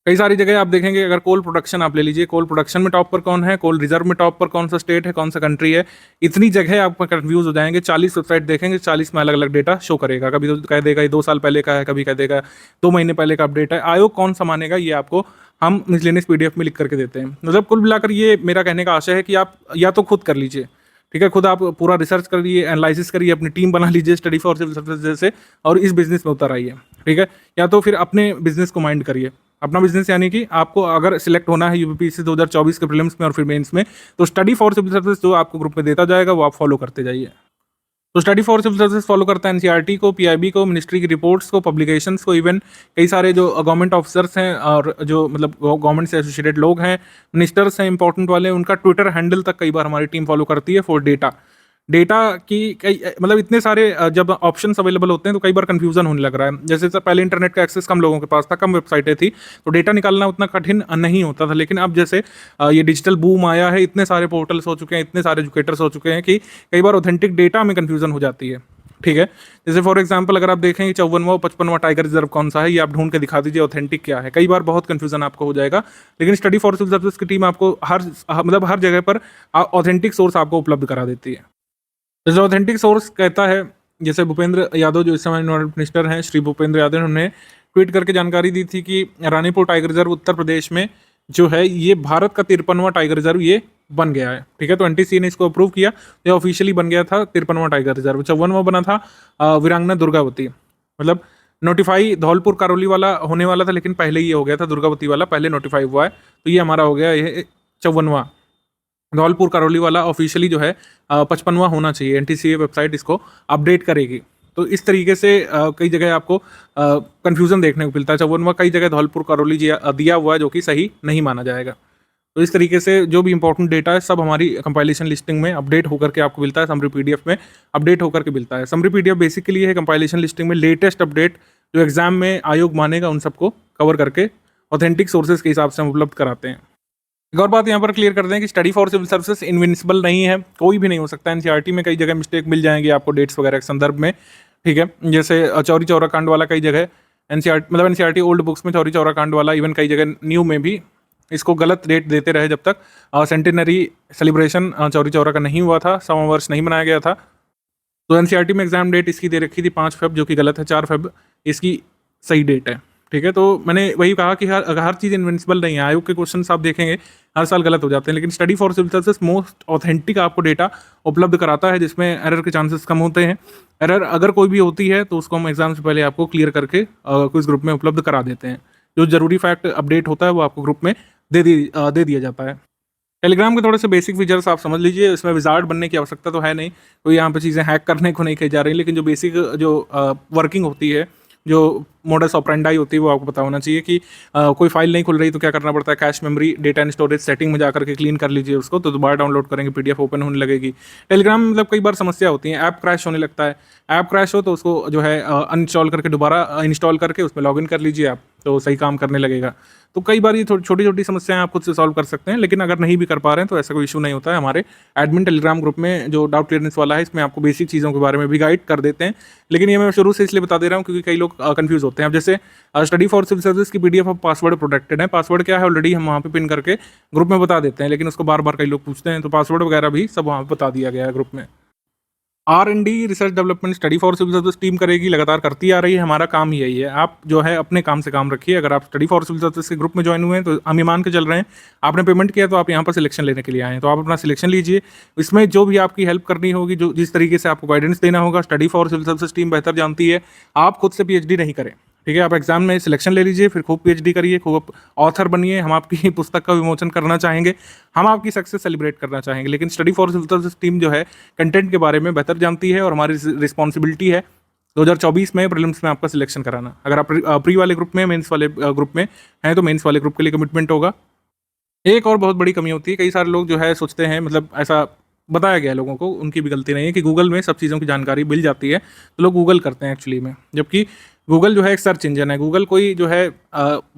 B: कई सारी जगह आप देखेंगे, अगर कोल प्रोडक्शन आप ले लीजिए, कोल प्रोडक्शन में टॉप पर कौन है, कोल रिजर्व में टॉप पर कौन सा स्टेट है, कौन सा कंट्री है, इतनी जगह आप कंफ्यूज हो जाएंगे। 40 वेबसाइट देखेंगे, 40 में अलग अलग डेटा शो करेगा। कभी तो कह देगा ये 2 साल पहले का है, कभी कह देगा 2 महीने पहले का अपडेट है। आयोग कौन सा मानेगा, ये आपको हम मिसलेनियस PDF में लिख करके देते हैं। मतलब कुल मिलाकर ये मेरा कहने का आशय है कि आप या तो खुद कर लीजिए, ठीक है, खुद आप पूरा रिसर्च करिए, एनालिसिस करिए, अपनी टीम बना लीजिए स्टडी फॉर सिविल सर्विसेज जैसे, और इस बिजनेस में उतर आइए, ठीक है। या तो फिर अपने बिजनेस को माइंड करिए, अपना बिजनेस, यानी कि आपको अगर सिलेक्ट होना है यूपीपीएससी 2024 के प्रीलिम्स में और फिर मेंस में, तो स्टडी फॉर सिविल सर्विसेज जो आपको ग्रुप में देता जाएगा वो आप फॉलो करते जाइए। तो study for civil services follow करता है एनसीईआरटी को, पीआईबी को, मिनिस्ट्री की रिपोर्ट्स को, पब्लिकेशंस को, इवन कई सारे जो गवर्नमेंट ऑफिसर्स हैं और जो मतलब गवर्नमेंट से एसोसिएटेड लोग हैं, मिनिस्टर्स हैं इंपॉर्टेंट वाले, उनका ट्विटर हैंडल तक कई बार हमारी टीम फॉलो करती है फॉर डेटा की कई मतलब इतने सारे जब ऑप्शंस अवेलेबल होते हैं तो कई बार कंफ्यूजन होने लग रहा है। जैसे तो पहले इंटरनेट का एक्सेस कम लोगों के पास था, कम वेबसाइटें थी, तो डेटा निकालना उतना कठिन नहीं होता था। लेकिन अब जैसे ये डिजिटल बूम आया है, इतने सारे पोर्टल्स हो चुके हैं, इतने सारे एजुकेटर्स हो चुके हैं कि कई बार ऑथेंटिक डेटा में कंफ्यूजन हो जाती है, ठीक है। जैसे फॉर एग्जांपल अगर आप देखें 54वां 55वां टाइगर रिजर्व कौन सा है, ये आप ढूंढ के दिखा दीजिए ऑथेंटिक क्या है, कई बार बहुत कंफ्यूजन आपको हो जाएगा। लेकिन स्टडी फॉर सिविल सर्विसेज की टीम आपको हर जगह पर ऑथेंटिक सोर्स आपको उपलब्ध करा देती है। जो ऑथेंटिक सोर्स कहता है, जैसे भूपेंद्र यादव जो इस समय इन्वायरमेंट मिनिस्टर हैं, श्री भूपेंद्र यादव, उन्होंने ट्वीट करके जानकारी दी थी कि रानीपुर टाइगर रिजर्व उत्तर प्रदेश में जो है ये भारत का 53वां टाइगर रिजर्व ये बन गया है, ठीक है। तो NTC ने इसको अप्रूव किया, ये ऑफिशियली बन गया था 53वां टाइगर रिजर्व। 54वां बना था वीरांगना दुर्गावती, मतलब नोटिफाई धौलपुर करौली वाला होने वाला था, लेकिन पहले ही हो गया था, दुर्गावती वाला पहले नोटिफाई हुआ है, तो ये हमारा हो गया ये 54वां। धौलपुर करौली वाला ऑफिशियली जो है 55वां होना चाहिए, NTCA वेबसाइट इसको अपडेट करेगी। तो इस तरीके से कई जगह आपको कंफ्यूजन देखने को मिलता है। 54वां कई जगह धौलपुर करौली दिया हुआ है, जो कि सही नहीं माना जाएगा। तो इस तरीके से जो भी इंपॉर्टेंट डेटा है सब हमारी कंपाइलेशन लिस्टिंग में अपडेट होकर के आपको मिलता है, समरी PDF में अपडेट होकर के मिलता है। समरी PDF बेसिकली है कंपाइलेशन लिस्टिंग में लेटेस्ट अपडेट जो एग्जाम में आयोग मानेगा उन सबको कवर करके ऑथेंटिक सोर्सेज के हिसाब से हम उपलब्ध कराते हैं। एक और बात यहाँ पर क्लियर कर दें कि study for civil services invincible नहीं है, कोई भी नहीं हो सकता। NCERT में कई जगह मिस्टेक मिल जाएंगी आपको डेट्स वगैरह के संदर्भ में, ठीक है। जैसे चौरी चौरा कांड वाला कई जगह NCERT ओल्ड बुक्स में चौरी चौरा कांड वाला, इवन कई जगह न्यू में भी इसको गलत डेट देते रहे जब तक सेंटेनरी सेलिब्रेशन चौरी चौरा का नहीं हुआ था, 100वां वर्ष नहीं मनाया गया था। तो NCERT में एग्जाम डेट इसकी दे रखी थी 5 फ़रवरी, जो कि गलत है, 4 फ़रवरी इसकी सही डेट है, ठीक है। तो मैंने वही कहा कि हर चीज़ इनविंसिबल नहीं है। आयोग के क्वेश्चन आप देखेंगे हर साल गलत हो जाते हैं, लेकिन study for civil services most authentic आपको डेटा उपलब्ध कराता है, जिसमें एरर के चांसेस कम होते हैं। एरर अगर कोई भी होती है तो उसको हम एग्जाम से पहले आपको क्लियर करके क्विज ग्रुप में उपलब्ध करा देते हैं। जो जरूरी फैक्ट अपडेट होता है वो आपको ग्रुप में दे दिया जाता है। टेलीग्राम के थोड़े से बेसिक फीचर्स आप समझ लीजिए, इसमें विजार्ड बनने की आवश्यकता तो है नहीं, कोई यहाँ पे चीज़ें हैक करने को नहीं कही जा रही, लेकिन जो बेसिक जो वर्किंग होती है, जो मोडस ऑपरेंडाई होती है, वो आपको पता होना चाहिए कि कोई फाइल नहीं खुल रही तो क्या करना पड़ता है, cache memory data and storage setting में जाकर के क्लीन कर लीजिए उसको, तो दोबारा डाउनलोड करेंगे PDF ओपन होने लगेगी। टेलीग्राम में मतलब कई बार समस्या होती है, ऐप क्रैश होने लगता है। ऐप क्रैश हो तो उसको जो है अनइंस्टॉल करके दोबारा इंस्टॉल करके उसमें लॉगिन कर लीजिए आप, तो सही काम करने लगेगा। तो कई बार ये छोटी छोटी समस्याएं आप खुद से सॉल्व कर सकते हैं, लेकिन अगर नहीं भी कर पा रहे हैं तो ऐसा कोई इशू नहीं होता है। हमारे एडमिन टेलीग्राम ग्रुप में जो डाउट क्लियरेंस वाला है, इसमें आपको बेसिक चीज़ों के बारे में भी गाइड कर देते हैं। लेकिन ये मैं शुरू से इसलिए बता दे रहा हूँ क्योंकि कई लोग कंफ्यूज होते हैं। अब जैसे स्टडी फॉर सिविल सर्विस की PDF अब पासवर्ड प्रोटेक्टेड है, पासवर्ड क्या है ऑलरेडी हम वहाँ पे पिन करके ग्रुप में बता देते हैं, लेकिन उसको बार बार कई लोग पूछते हैं, तो पासवर्ड वगैरह भी सब वहाँ पे बता दिया गया है ग्रुप में। R&D research development study for civil service team करेगी, लगातार करती आ रही है, हमारा काम ही यही है। आप जो है अपने काम से काम रखिए। अगर आप स्टडी फॉर सिविल सर्विस के ग्रुप में ज्वाइन हुए हैं तो हम ये मान के चल रहे हैं आपने पेमेंट किया तो आप यहाँ पर सिलेक्शन लेने के लिए आए हैं, तो आप अपना सिलेक्शन लीजिए। इसमें जो भी आपकी हेल्प करनी होगी, जो जिस तरीके से आपको गाइडेंस देना होगा, study for civil service team बेहतर जानती है। आप खुद से PhD नहीं करें, ठीक है। आप एग्जाम में सिलेक्शन ले लीजिए, फिर खूब PhD करिए, खूब ऑथर बनिए। हम आपकी पुस्तक का विमोचन करना चाहेंगे, हम आपकी सक्सेस सेलिब्रेट करना चाहेंगे। लेकिन study for civil service team जो है कंटेंट के बारे में बेहतर जानती है और हमारी रिस्पॉन्सिबिलिटी है 2024 में प्रीलिम्स में आपका सिलेक्शन कराना। अगर आप प्री वाले ग्रुप में, मेंस वाले ग्रुप में हैं तो मेंस वाले ग्रुप के लिए कमिटमेंट होगा। एक और बहुत बड़ी कमी होती है, कई सारे लोग जो है सोचते हैं, मतलब ऐसा बताया गया है लोगों को, उनकी भी गलती नहीं है, कि गूगल में सब चीज़ों की जानकारी मिल जाती है तो लोग गूगल करते हैं एक्चुअली में। जबकि गूगल जो है एक सर्च इंजन है, गूगल कोई जो है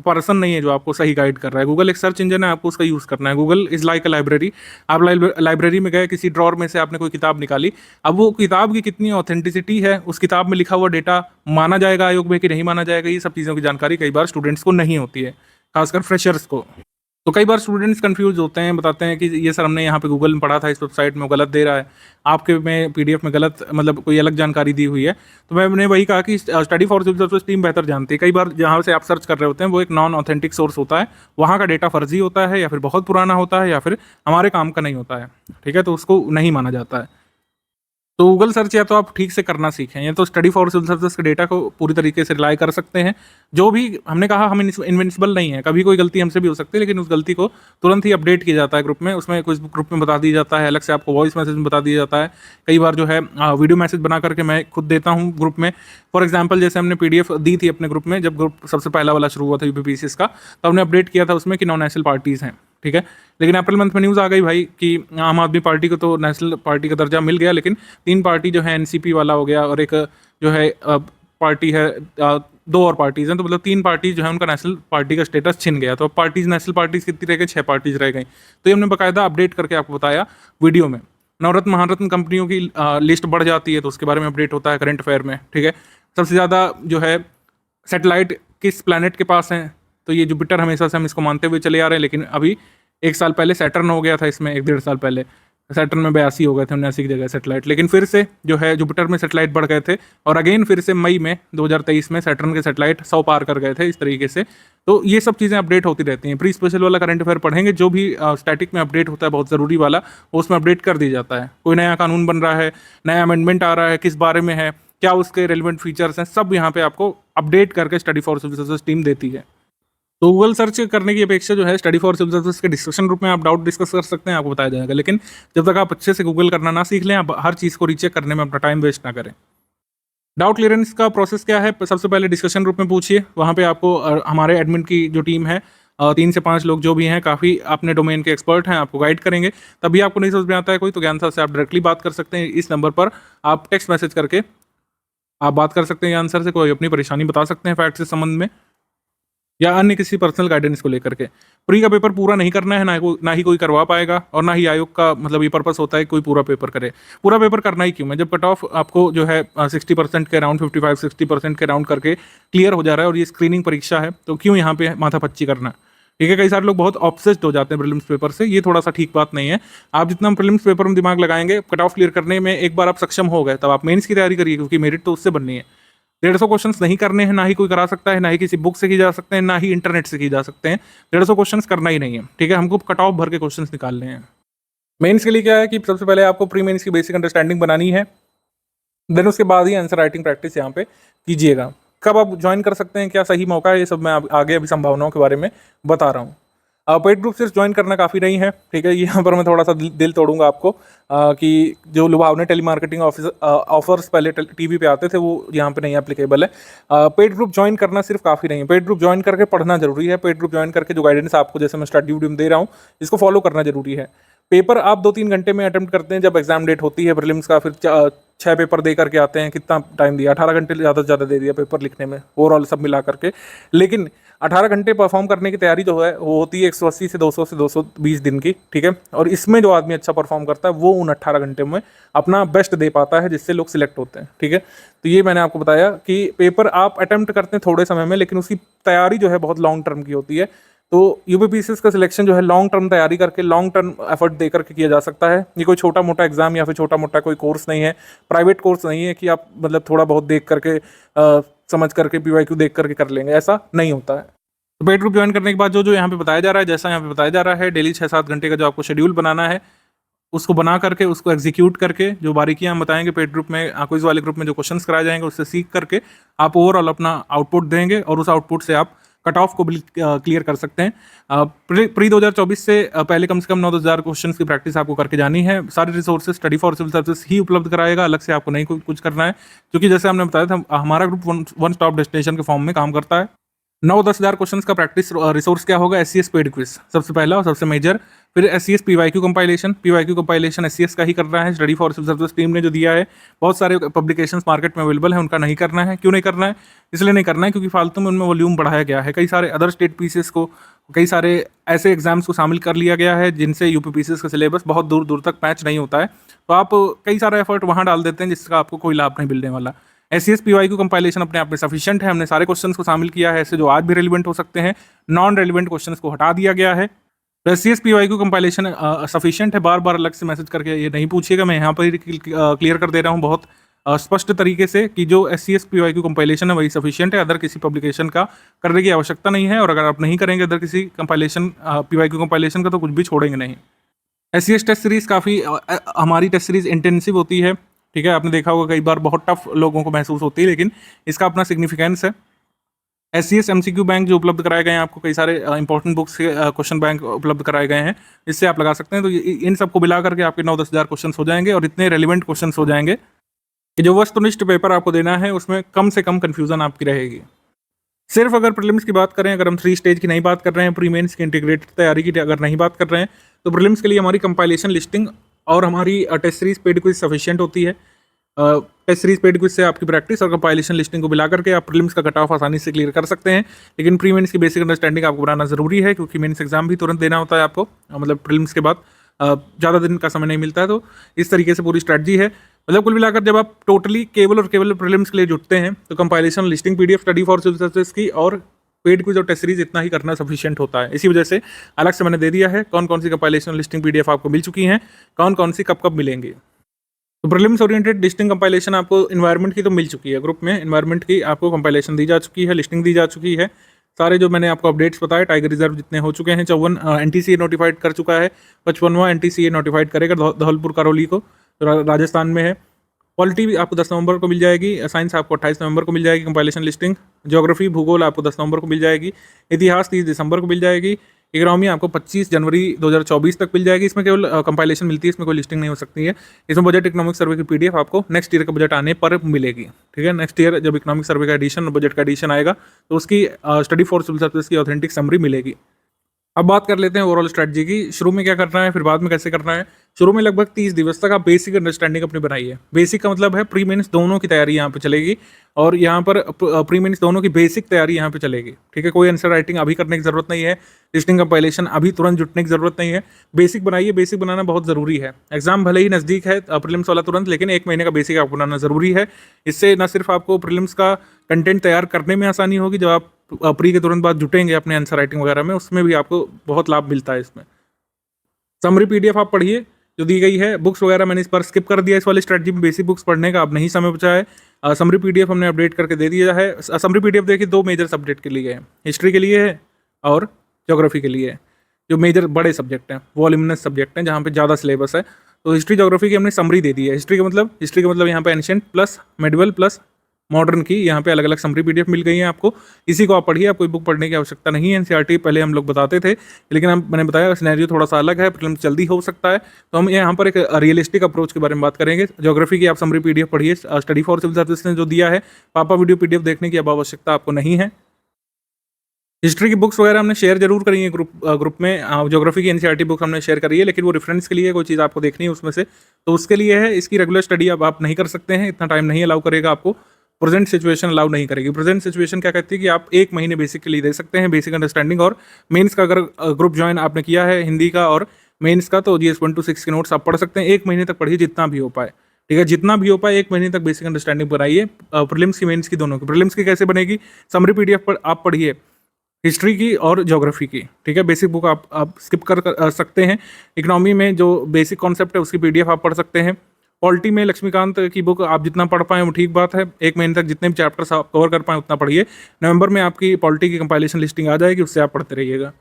B: पर्सन नहीं है जो आपको सही गाइड कर रहा है। गूगल एक सर्च इंजन है, आपको उसका यूज़ करना है। Google is like a library. आप लाइब्रेरी में गए, किसी ड्रॉर में से आपने कोई किताब निकाली, अब वो किताब की कितनी ऑथेंटिसिटी है, उस किताब में लिखा हुआ डेटा माना जाएगा आयोग में कि नहीं माना जाएगा, ये सब चीज़ों की जानकारी कई बार स्टूडेंट्स को नहीं होती है। खासकर फ्रेशर्स को। तो कई बार स्टूडेंट्स कंफ्यूज होते हैं, बताते हैं कि ये सर हमने यहाँ पे गूगल में पढ़ा था, इस वेबसाइट में वो गलत दे रहा है, आपके में पीडीएफ में गलत मतलब कोई अलग जानकारी दी हुई है। तो मैंने वही कहा कि study for civil service team बेहतर जानती है। कई बार जहाँ से आप सर्च कर रहे होते हैं वो एक नॉन ऑथेंटिक सोर्स होता है, वहाँ का डेटा फर्जी होता है या फिर बहुत पुराना होता है या फिर हमारे काम का नहीं होता है, ठीक है, तो उसको नहीं माना जाता है। तो गूगल सर्च या तो आप ठीक से करना सीखें, या तो स्टडी फॉर सिविल सर्विसेज के डेटा को पूरी तरीके से रिलाई कर सकते हैं। जो भी हमने कहा, हम इनविंसिबल नहीं है, कभी कोई गलती हमसे भी हो सकती है, लेकिन उस गलती को तुरंत ही अपडेट किया जाता है ग्रुप में, उसमें कुछ ग्रुप में बता दिया जाता है, अलग से आपको वॉइस मैसेज में बता दिया जाता है। कई बार जो है वीडियो मैसेज बना करके मैं खुद देता हूँ ग्रुप में। फॉर एग्जाम्पल जैसे हमने पीडीएफ दी थी अपने ग्रुप में, जब ग्रुप सबसे पहला वाला शुरू हुआ था यूपीपीसीएस का, तो हमने अपडेट किया था उसमें कि नॉन नेशनल पार्टीज़ हैं, ठीक है। लेकिन अप्रैल मंथ में न्यूज़ आ गई भाई कि आम आदमी पार्टी को तो नेशनल पार्टी का दर्जा मिल गया, लेकिन 3 पार्टी जो है, एनसीपी वाला हो गया और एक जो है पार्टी है, 2 और पार्टीज़ हैं, तो मतलब 3 पार्टी जो है उनका नेशनल पार्टी का स्टेटस छिन गया। तो अब पार्टीज़, नेशनल पार्टीज़ कितनी रह गई? 6 पार्टीज़ रह गई। तो ये हमने बाकायदा अपडेट करके आपको बताया वीडियो में। नवरत्न महारत्न कंपनियों की लिस्ट बढ़ जाती है तो उसके बारे में अपडेट होता है करंट अफेयर में, ठीक है। सबसे ज़्यादा जो है सैटेलाइट किस प्लैनेट के पास हैं, तो ये जुपिटर हमेशा से हम इसको मानते हुए चले आ रहे हैं, लेकिन अभी 1 साल पहले सैटर्न हो गया था, इसमें 1 डेढ़ साल पहले सैटर्न में 82 हो गए थे, 79 की जगह सैटेलाइट। लेकिन फिर से जो है जुपिटर में सैटेलाइट बढ़ गए थे, और अगेन फिर से मई में 2023 में सैटर्न के सैटेलाइट 100 पार कर गए थे, इस तरीके से। तो ये सब चीज़ें अपडेट होती रहती हैं। प्री स्पेशल वाला करंट अफेयर पढ़ेंगे, जो भी स्टैटिक में अपडेट होता है बहुत ज़रूरी वाला, उसमें अपडेट कर दिया जाता है। कोई नया कानून बन रहा है, नया अमेंडमेंट आ रहा है, किस बारे में है, क्या उसके रेलिवेंट फीचर्स हैं, सब यहाँ पे आपको अपडेट करके study for civil services team देती है। तो गूगल सर्च करने की अपेक्षा जो है स्टडी फॉर सिविल सर्विसेज के डिस्कशन ग्रुप में आप डाउट डिस्कस कर सकते हैं, आपको बताया जाएगा। लेकिन जब तक आप अच्छे से गूगल करना ना सीख लें, आप हर चीज़ को रीचेक करने में अपना टाइम वेस्ट ना करें। डाउट क्लियरेंस का प्रोसेस क्या है? सबसे पहले डिस्कशन ग्रुप में पूछिए, वहाँ पे आपको हमारे एडमिन की जो टीम है, 3 से 5 लोग जो भी हैं, काफ़ी अपने डोमेन के एक्सपर्ट हैं, आपको गाइड करेंगे। तभी आपको नहीं समझ में आता है कोई, तो ज्ञान सर से आप डायरेक्टली बात कर सकते हैं। इस नंबर पर आप टेक्स्ट मैसेज करके आप बात कर सकते हैं ज्ञान सर से, कोई अपनी परेशानी बता सकते हैं फैक्ट से संबंध में या अन्य किसी पर्सनल गाइडेंस को लेकर के। प्री का पेपर पूरा नहीं करना है, ना ही कोई करवा पाएगा, और ना ही आयोग का मतलब ये पर्पस होता है कि कोई पूरा पेपर करे। पूरा पेपर करना ही क्यों है? जब कट ऑफ आपको जो है 60% के अराउंड, 55-60% के अराउंड करके क्लियर हो जा रहा है, और ये स्क्रीनिंग परीक्षा है, तो क्यों यहाँ पे माथापच्ची करना? ठीक है, कई सारे लोग बहुत ऑब्सेस्ड हो जाते हैं प्रीलिम्स पेपर से, ये थोड़ा सा ठीक बात नहीं है। आप जितना प्रीलिम्स पेपर में दिमाग लगाएंगे, कट ऑफ क्लियर करने में एक बार आप सक्षम हो गए, तब आप मेंस की तैयारी करिए, क्योंकि मेरिट तो उससे बननी है। 150 क्वेश्चंस नहीं करने हैं, ना ही कोई करा सकता है, ना ही किसी बुक से की जा सकते हैं, ना ही इंटरनेट से की जा सकते हैं। 150 क्वेश्चंस करना ही नहीं है, ठीक है। हमको कट ऑफ भर के क्वेश्चंस निकालने हैं। मेंस के लिए क्या है कि सबसे पहले आपको प्री मेंस की बेसिक अंडरस्टैंडिंग बनानी है, देन उसके बाद ही आंसर राइटिंग प्रैक्टिस यहाँ पे कीजिएगा। कब आप ज्वाइन कर सकते हैं, क्या सही मौका है, ये सब मैं आगे अभी संभावनाओं के बारे में बता रहा हूँ। पेड ग्रुप सिर्फ ज्वाइन करना काफ़ी नहीं है, ठीक है। यहाँ पर मैं थोड़ा सा दिल तोड़ूंगा आपको कि जो लुभावने टेलीमार्केटिंग ऑफर्स पहले टीवी पे आते थे, वो यहाँ पे नहीं एप्लीकेबल है। पेड ग्रुप ज्वाइन करना सिर्फ काफ़ी नहीं है, पेड ग्रुप ज्वाइन करके पढ़ना जरूरी है। पेड ग्रुप ज्वाइन करके जो गाइडेंस आपको, जैसे मैं स्टडी वीडियो में दे रहा हूँ, इसको फॉलो करना जरूरी है। पेपर आप 2-3 घंटे में अटेम्प्ट करते हैं जब एग्जाम डेट होती है प्रीलिम्स का, फिर 6 पेपर दे करके आते हैं। कितना टाइम दिया? 18 घंटे ज़्यादा से ज़्यादा दे दिया पेपर लिखने में, ओवरऑल सब मिला करके। लेकिन 18 घंटे परफॉर्म करने की तैयारी जो है वो होती है 180 से 200 से 220 दिन की, ठीक है। और इसमें जो आदमी अच्छा परफॉर्म करता है वो उन 18 घंटे में अपना बेस्ट दे पाता है, जिससे लोग सिलेक्ट होते हैं, ठीक है। तो ये मैंने आपको बताया कि पेपर आप अटेम्प्ट करते हैं थोड़े समय में, लेकिन उसकी तैयारी जो है बहुत लॉन्ग टर्म की होती है। तो यूपीपीसीएस का सिलेक्शन जो है लॉन्ग टर्म तैयारी करके, लॉन्ग टर्म एफर्ट दे करके किया जा सकता है। ये कोई छोटा मोटा एग्जाम या फिर छोटा मोटा कोई कोर्स नहीं है, प्राइवेट कोर्स नहीं है कि आप मतलब थोड़ा बहुत देख करके समझ करके पीवाईक्यू देख करके कर लेंगे, ऐसा नहीं होता है। तो पेड ग्रुप ज्वाइन करने के बाद जो यहाँ पे बताया जा रहा है, जैसा यहाँ पे बताया जा रहा है, डेली 6-7 घंटे का जो आपको शेड्यूल बनाना है, उसको बना करके उसको एग्जीक्यूट करके, जो बारीकियां हम बताएंगे पेड ग्रुप में, क्विज वाले ग्रुप में जो क्वेश्चंस कराए जाएंगे उससे सीख करके आप ओवरऑल अपना आउटपुट देंगे, और उस आउटपुट से आप कट ऑफ को भी क्लियर कर सकते हैं। प्री 2024 से पहले कम से कम 9-10 क्वेश्चन की प्रैक्टिस आपको करके जानी है। सारे resources study for civil services ही उपलब्ध कराएगा, अलग से आपको नहीं कुछ करना है, क्योंकि जैसे हमने बताया था हमारा ग्रुप वन स्टॉप डेस्टिनेशन के फॉर्म में काम करता है। 9-10 हज़ार क्वेश्चन का प्रैक्टिस रिसोर्स क्या होगा? SCS पेड क्विज सबसे पहला और सबसे मेजर, फिर SCS PYQ कंपाइलेशन SCS का ही करना है। Study for civil services team ने जो दिया है, बहुत सारे पब्लिकेशंस मार्केट में अवेलेबल है, उनका नहीं करना है। क्यों नहीं करना है? इसलिए नहीं करना है क्योंकि फालतू में उनमें वॉल्यूम बढ़ाया गया है। कई सारे अदर स्टेट पीसेस को, कई सारे ऐसे एग्जाम्स को शामिल कर लिया गया है जिनसे यूपीपीसीएस का सिलेबस बहुत दूर दूर तक मैच नहीं होता है। तो आप कई सारा एफर्ट वहाँ डाल देते हैं जिसका आपको कोई लाभ नहीं मिलने वाला। SCS PYQ कंपाइलेशन अपने आप में सफिशिएंट है, हमने सारे क्वेश्चंस को शामिल किया है, ऐसे जो आज भी रेलिवेंट हो सकते हैं, नॉन रेलिवेंट क्वेश्चंस को हटा दिया गया है। तो SCS PYQ कंपाइलेशन सफिशिएंट है, बार बार अलग से मैसेज करके ये नहीं पूछिएगा, मैं यहाँ पर ही क्लियर कर दे रहा हूँ बहुत स्पष्ट तरीके से कि जो SCS PYQ कंपाइलेशन है वही सफिशिएंट है, अदर किसी पब्लिकेशन का करने की आवश्यकता नहीं है। और अगर आप नहीं करेंगे अदर किसी कंपाइलेशन PYQ कंपाइलेशन का तो कुछ भी छोड़ेंगे नहीं। SCS टेस्ट सीरीज काफ़ी हमारी टेस्ट सीरीज इंटेंसिव होती है, ठीक है, आपने देखा होगा कई बार बहुत टफ लोगों को महसूस होती है, लेकिन इसका अपना सिग्निफिकेंस है। SCS MCQ बैंक जो उपलब्ध कराए गए हैं आपको, कई सारे इंपॉर्टेंट बुक्स के क्वेश्चन बैंक उपलब्ध कराए गए हैं, इससे आप लगा सकते हैं। तो इन सबको मिला करके आपके 9-10 हज़ार क्वेश्चन हो जाएंगे और इतने रेलिवेंट क्वेश्चन हो जाएंगे कि जो वस्तुनिष्ठ पेपर आपको देना है उसमें कम से कम कन्फ्यूजन आपकी रहेगी। सिर्फ अगर प्रीलिम्स की बात करें, अगर हम 3 स्टेज की नहीं बात कर रहे हैं, प्री मेंस की इंटीग्रेटेड तैयारी की अगर नहीं बात कर रहे हैं, तो प्रीलिम्स के लिए हमारी कंपाइलेशन लिस्टिंग और हमारी test series paid quiz sufficient होती है। टेस्ट सीरीज पेड क्विज से आपकी प्रैक्टिस और कंपाइलेशन लिस्टिंग को मिला करके आप प्रीलिम्स का कट ऑफ आसानी से क्लियर कर सकते हैं। लेकिन प्री मेंस की बेसिक अंडरस्टैंडिंग आपको बनाना जरूरी है, क्योंकि मेंस एग्जाम भी तुरंत देना होता है आपको, मतलब प्रीलिम्स के बाद ज़्यादा दिन का समय नहीं मिलता है। तो इस तरीके से पूरी स्ट्रैटेजी है। मतलब कुल मिलाकर जब आप टोटली केवल और केवल प्रीलिम्स के लिए जुटते हैं तो compilation listing PDF study for civil services की और पेड क्विज और टेस्ट सीरीज इतना ही करना सफिशिएंट होता है। इसी वजह से अलग से मैंने दे दिया है कौन कौन सी कंपाइलेशन लिस्टिंग PDF आपको मिल चुकी हैं, कौन कौन सी कब कब मिलेंगी। तो प्रीलिम्स ओरिएंटेड लिस्टिंग कंपाइलेशन आपको एनवायरनमेंट की तो मिल चुकी है, ग्रुप में एनवायरनमेंट की आपको कंपाइलेशन दी जा चुकी है, लिस्टिंग दी जा चुकी है। सारे जो मैंने आपको अपडेट्स बताए, टाइगर रिजर्व जितने हो चुके हैं, 54 NTCA नोटिफाइड कर चुका है, 55वां NTCA नोटिफाइड करेगा धौलपुर करौली को, जो राजस्थान में है। पॉलिटी भी आपको 10 नवंबर को मिल जाएगी, साइंस आपको 28 नवंबर को मिल जाएगी कंपाइलेशन लिस्टिंग, ज्योग्राफी भूगोल आपको 10 नवंबर को मिल जाएगी, इतिहास 30 दिसंबर को मिल जाएगी, इकोनॉमी आपको 25 जनवरी 2024 तक मिल जाएगी। इसमें केवल कंपाइलेशन मिलती है, इसमें कोई लिस्टिंग नहीं हो सकती है। इसमें बजट इकोनॉमिक सर्वे की PDF आपको नेक्स्ट ईयर का बजट आने पर मिलेगी, ठीक है। नेक्स्ट ईयर जब इकोनॉमिक सर्वे का एडिशन और बजट का एडिशन आएगा तो उसकी स्टडी फॉर सिविल सर्विसेज की ऑथेंटिक समरी मिलेगी। अब बात कर लेते हैं ओवरऑल स्ट्रेटजी की। शुरू में क्या करना है, फिर बाद में कैसे करना है। शुरू में लगभग 30 दिवस तक आप बेसिक अंडरस्टैंडिंग अपनी बनाइए। बेसिक का मतलब है प्री मेंस दोनों की तैयारी यहाँ पे चलेगी, और यहाँ पर प्री मेंस दोनों की बेसिक तैयारी यहाँ पे चलेगी, ठीक है। कोई आंसर राइटिंग अभी करने की जरूरत नहीं है, लिस्टिंग कंपाइलेशन अभी तुरंत जुटने की जरूरत नहीं है। बेसिक बनाइए, बेसिक बनाना बहुत जरूरी है। एग्जाम भले ही नजदीक है प्रीलिम्स वाला तुरंत, लेकिन 1 महीने का बेसिक आपको बनाना जरूरी है। इससे न सिर्फ आपको प्रीलिम्स का कंटेंट तैयार करने में आसानी होगी, जब आप प्री के तुरंत बाद जुटेंगे अपने आंसर राइटिंग वगैरह में, उसमें भी आपको बहुत लाभ मिलता है। इसमें समरी PDF आप पढ़िए जो दी गई है। बुक्स वगैरह मैंने इस पर स्किप कर दिया, इस वाली स्ट्रेटजी में बेसिक बुक्स पढ़ने का अब नहीं समय बचा है। समरी PDF हमने अपडेट करके दे दिया है। समरी PDF देखिए 2 मेजर सब्जेक्ट के लिए है, हिस्ट्री के लिए है और ज्योग्राफी के लिए है, जो मेजर बड़े सब्जेक्ट हैं, वॉल्यूमिनस सब्जेक्ट हैं, जहाँ पे ज़्यादा सिलेबस है। तो हिस्ट्री ज्योग्राफी की हमने समरी दे दी है। हिस्ट्री का मतलब यहाँ पे ancient plus medieval plus modern की यहाँ पे अलग अलग समरी PDF मिल गई है आपको। इसी को आप पढ़िए, आपको बुक पढ़ने की आवश्यकता नहीं है। NCERT पहले हम लोग बताते थे, लेकिन अब मैंने बताया सिनेरियो थोड़ा सा अलग है, प्रीलिम्स जल्दी हो सकता है, तो हम यहाँ पर एक रियलिस्टिक अप्रोच के बारे में बात करेंगे। ज्योग्राफी की आप समरी PDF पढ़िए, स्टडी फॉर सिविल सर्विसेज ने जो दिया है, पापा वीडियो PDF देखने की अब आवश्यकता आपको नहीं है। हिस्ट्री की बुक्स वगैरह हमने शेयर जरूर करी है ग्रुप में। ज्योग्राफी की NCERT बुक हमने शेयर करी है, लेकिन वो रेफरेंस के लिए कोई चीज़ आपको देखनी है उसमें से, तो उसके लिए है। इसकी रेगुलर स्टडी अब आप नहीं कर सकते हैं, इतना टाइम नहीं अलाउ करेगा आपको, प्रेजेंट सिचुएशन अलाउ नहीं करेगी। प्रेजेंट सिचुएशन क्या कहती है कि आप 1 महीने बेसिक के लिए दे सकते हैं, बेसिक अंडरस्टैंडिंग। और मेंस का अगर ग्रुप ज्वाइन आपने किया है हिंदी का और मेंस का, तो GS 1 to 6 के नोट्स आप पढ़ सकते हैं। 1 महीने तक पढ़िए, जितना भी हो पाए, ठीक है, जितना भी हो पाए 1 महीने तक बेसिक अंडरस्टैंडिंग बनाइए, प्रीलिम्स की मेंस की दोनों की। प्रीलिम्स की कैसे बनेगी, समरी PDF पर आप पढ़िए हिस्ट्री की और ज्योग्राफी की, ठीक है। बेसिक बुक आप स्किप कर सकते हैं। इकोनॉमी में जो बेसिक कॉन्सेप्ट है उसकी PDF आप पढ़ सकते हैं। पॉलिटी में लक्ष्मीकांत की बुक आप जितना पढ़ पाएँ वो ठीक बात है। 1 महीने तक जितने भी चैप्टर्स आप कवर कर पाएँ उतना पढ़िए। नवंबर में आपकी पॉलिटी की कंपाइलेशन लिस्टिंग आ जाएगी, उससे आप पढ़ते रहिएगा।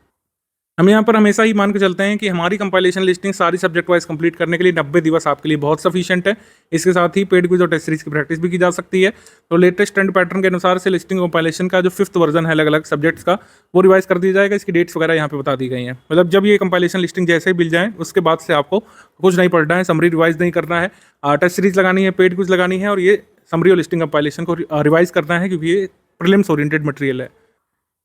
B: हम यहाँ पर हमेशा ही मान के चलते हैं कि हमारी कंपाइलेशन लिस्टिंग सारी सब्जेक्ट वाइज कंप्लीट करने के लिए 90 दिवस आपके लिए बहुत सफिशिएंट है। इसके साथ ही पेड क्विज और टेस्ट सीरीज की प्रैक्टिस भी की जा सकती है। तो लेटेस्ट ट्रेंड पैटर्न के अनुसार से लिस्टिंग कंपाइलेशन का जो 5th वर्जन है अलग अलग सब्जेक्ट्स का, वो रिवाइज कर दिया जाएगा। इसकी डेट्स वगैरह यहाँ पे बता दी गई हैं। मतलब जब ये कंपाइलेशन लिस्टिंग जैसे ही मिल जाए उसके बाद से आपको कुछ नहीं पढ़ना है, समरी रिवाइज नहीं करना है, टेस्ट सीरीज लगानी है, पेड क्विज लगानी है, और ये समरी और लिस्टिंग कंपाइलेशन को रिवाइज करना है, क्योंकि ये प्रीलिम्स ओरिएंटेड मटेरियल है।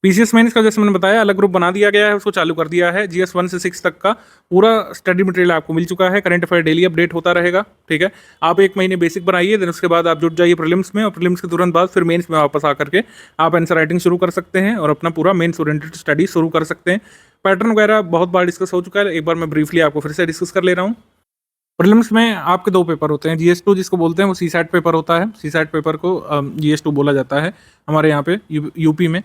B: PCS मेंस का जैसे मैंने बताया अलग ग्रुप बना दिया गया है, उसको चालू कर दिया है। GS 1 से 6 तक का पूरा स्टडी मटेरियल आपको मिल चुका है। करंट अफेयर डेली अपडेट होता रहेगा, ठीक है। आप 1 महीने बेसिक बनाइए, देन उसके बाद आप जुट जाइए प्रीलिम्स में, और प्रीलिम्स के तुरंत बाद फिर मेंस में वापस आकर के आप आंसर राइटिंग शुरू कर सकते हैं और अपना पूरा मेंस ओरिएंटेड स्टडी शुरू कर सकते हैं। पैटर्न वगैरह बहुत बार डिस्कस हो चुका है, एक बार मैं ब्रीफली आपको फिर से डिस्कस कर ले रहा हूँ। प्रीलिम्स में आपके 2 पेपर होते हैं, जीएस 2 जिसको बोलते हैं वो सीसैट पेपर होता है, सीसैट पेपर को जीएस 2 बोला जाता है हमारे यहाँ पे यूपी में।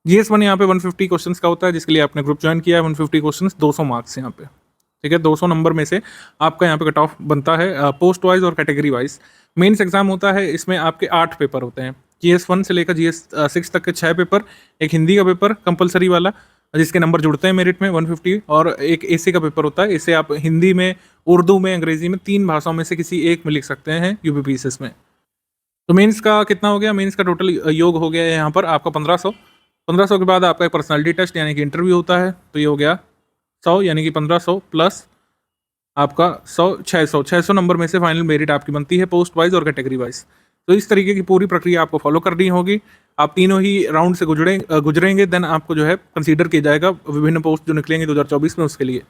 B: जीएस 1 यहाँ पे 150 क्वेश्चंस का होता है, जिसके लिए आपने ग्रुप ज्वाइन किया है। 150 क्वेश्चंस 200 मार्क्स यहाँ पे, ठीक है। 200 नंबर में से आपका यहाँ पे कट ऑफ बनता है पोस्ट वाइज और कैटेगरी वाइज। मेंस एग्जाम होता है, इसमें आपके 8 पेपर होते हैं, जीएस 1 से लेकर जीएस 6 तक के 6 पेपर, एक हिंदी का पेपर कंपलसरी वाला जिसके नंबर जुड़ते हैं मेरिट में 150, और एक एसे का पेपर होता है। इसे आप हिंदी में, उर्दू में, अंग्रेजी में 3 भाषाओं में से किसी एक में लिख सकते हैं यूपीपीएसएस में। तो मेंस का कितना हो गया? मेंस का टोटल योग हो गया है यहाँ पर आपका 1500। 1500 के बाद आपका एक पर्सनालिटी टेस्ट यानी कि इंटरव्यू होता है, तो ये हो गया 100 यानी कि 1500 प्लस आपका 600 नंबर में से फाइनल मेरिट आपकी बनती है पोस्ट वाइज और कैटेगरी वाइज। तो इस तरीके की पूरी प्रक्रिया आपको फॉलो करनी होगी। आप तीनों ही राउंड से गुजरेंगे देन आपको जो है कंसीडर किया जाएगा विभिन्न पोस्ट जो निकलेंगे 2024 में उसके लिए।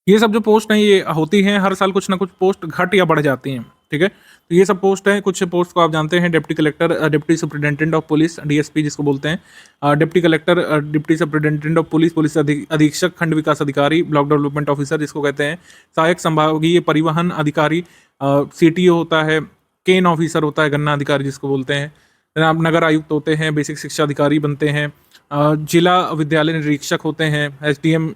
B: ये सब जो पोस्ट हैं ये होती हैं हर साल, कुछ ना कुछ पोस्ट घट या बढ़ जाती हैं, ठीक है। तो ये सब पोस्ट हैं, कुछ पोस्ट को आप जानते हैं, deputy collector, deputy superintendent of police, DSP जिसको बोलते हैं, deputy collector, deputy superintendent of police, police अधीक्षक, खंड विकास अधिकारी, ब्लॉक डेवलपमेंट ऑफिसर जिसको कहते हैं, सहायक संभागीय परिवहन अधिकारी, सीटीओ होता है, केन ऑफिसर होता है, गन्ना अधिकारी जिसको बोलते हैं, जनाब नगर आयुक्त होते हैं, बेसिक शिक्षा अधिकारी बनते हैं, जिला विद्यालय निरीक्षक होते हैं, एसडीएम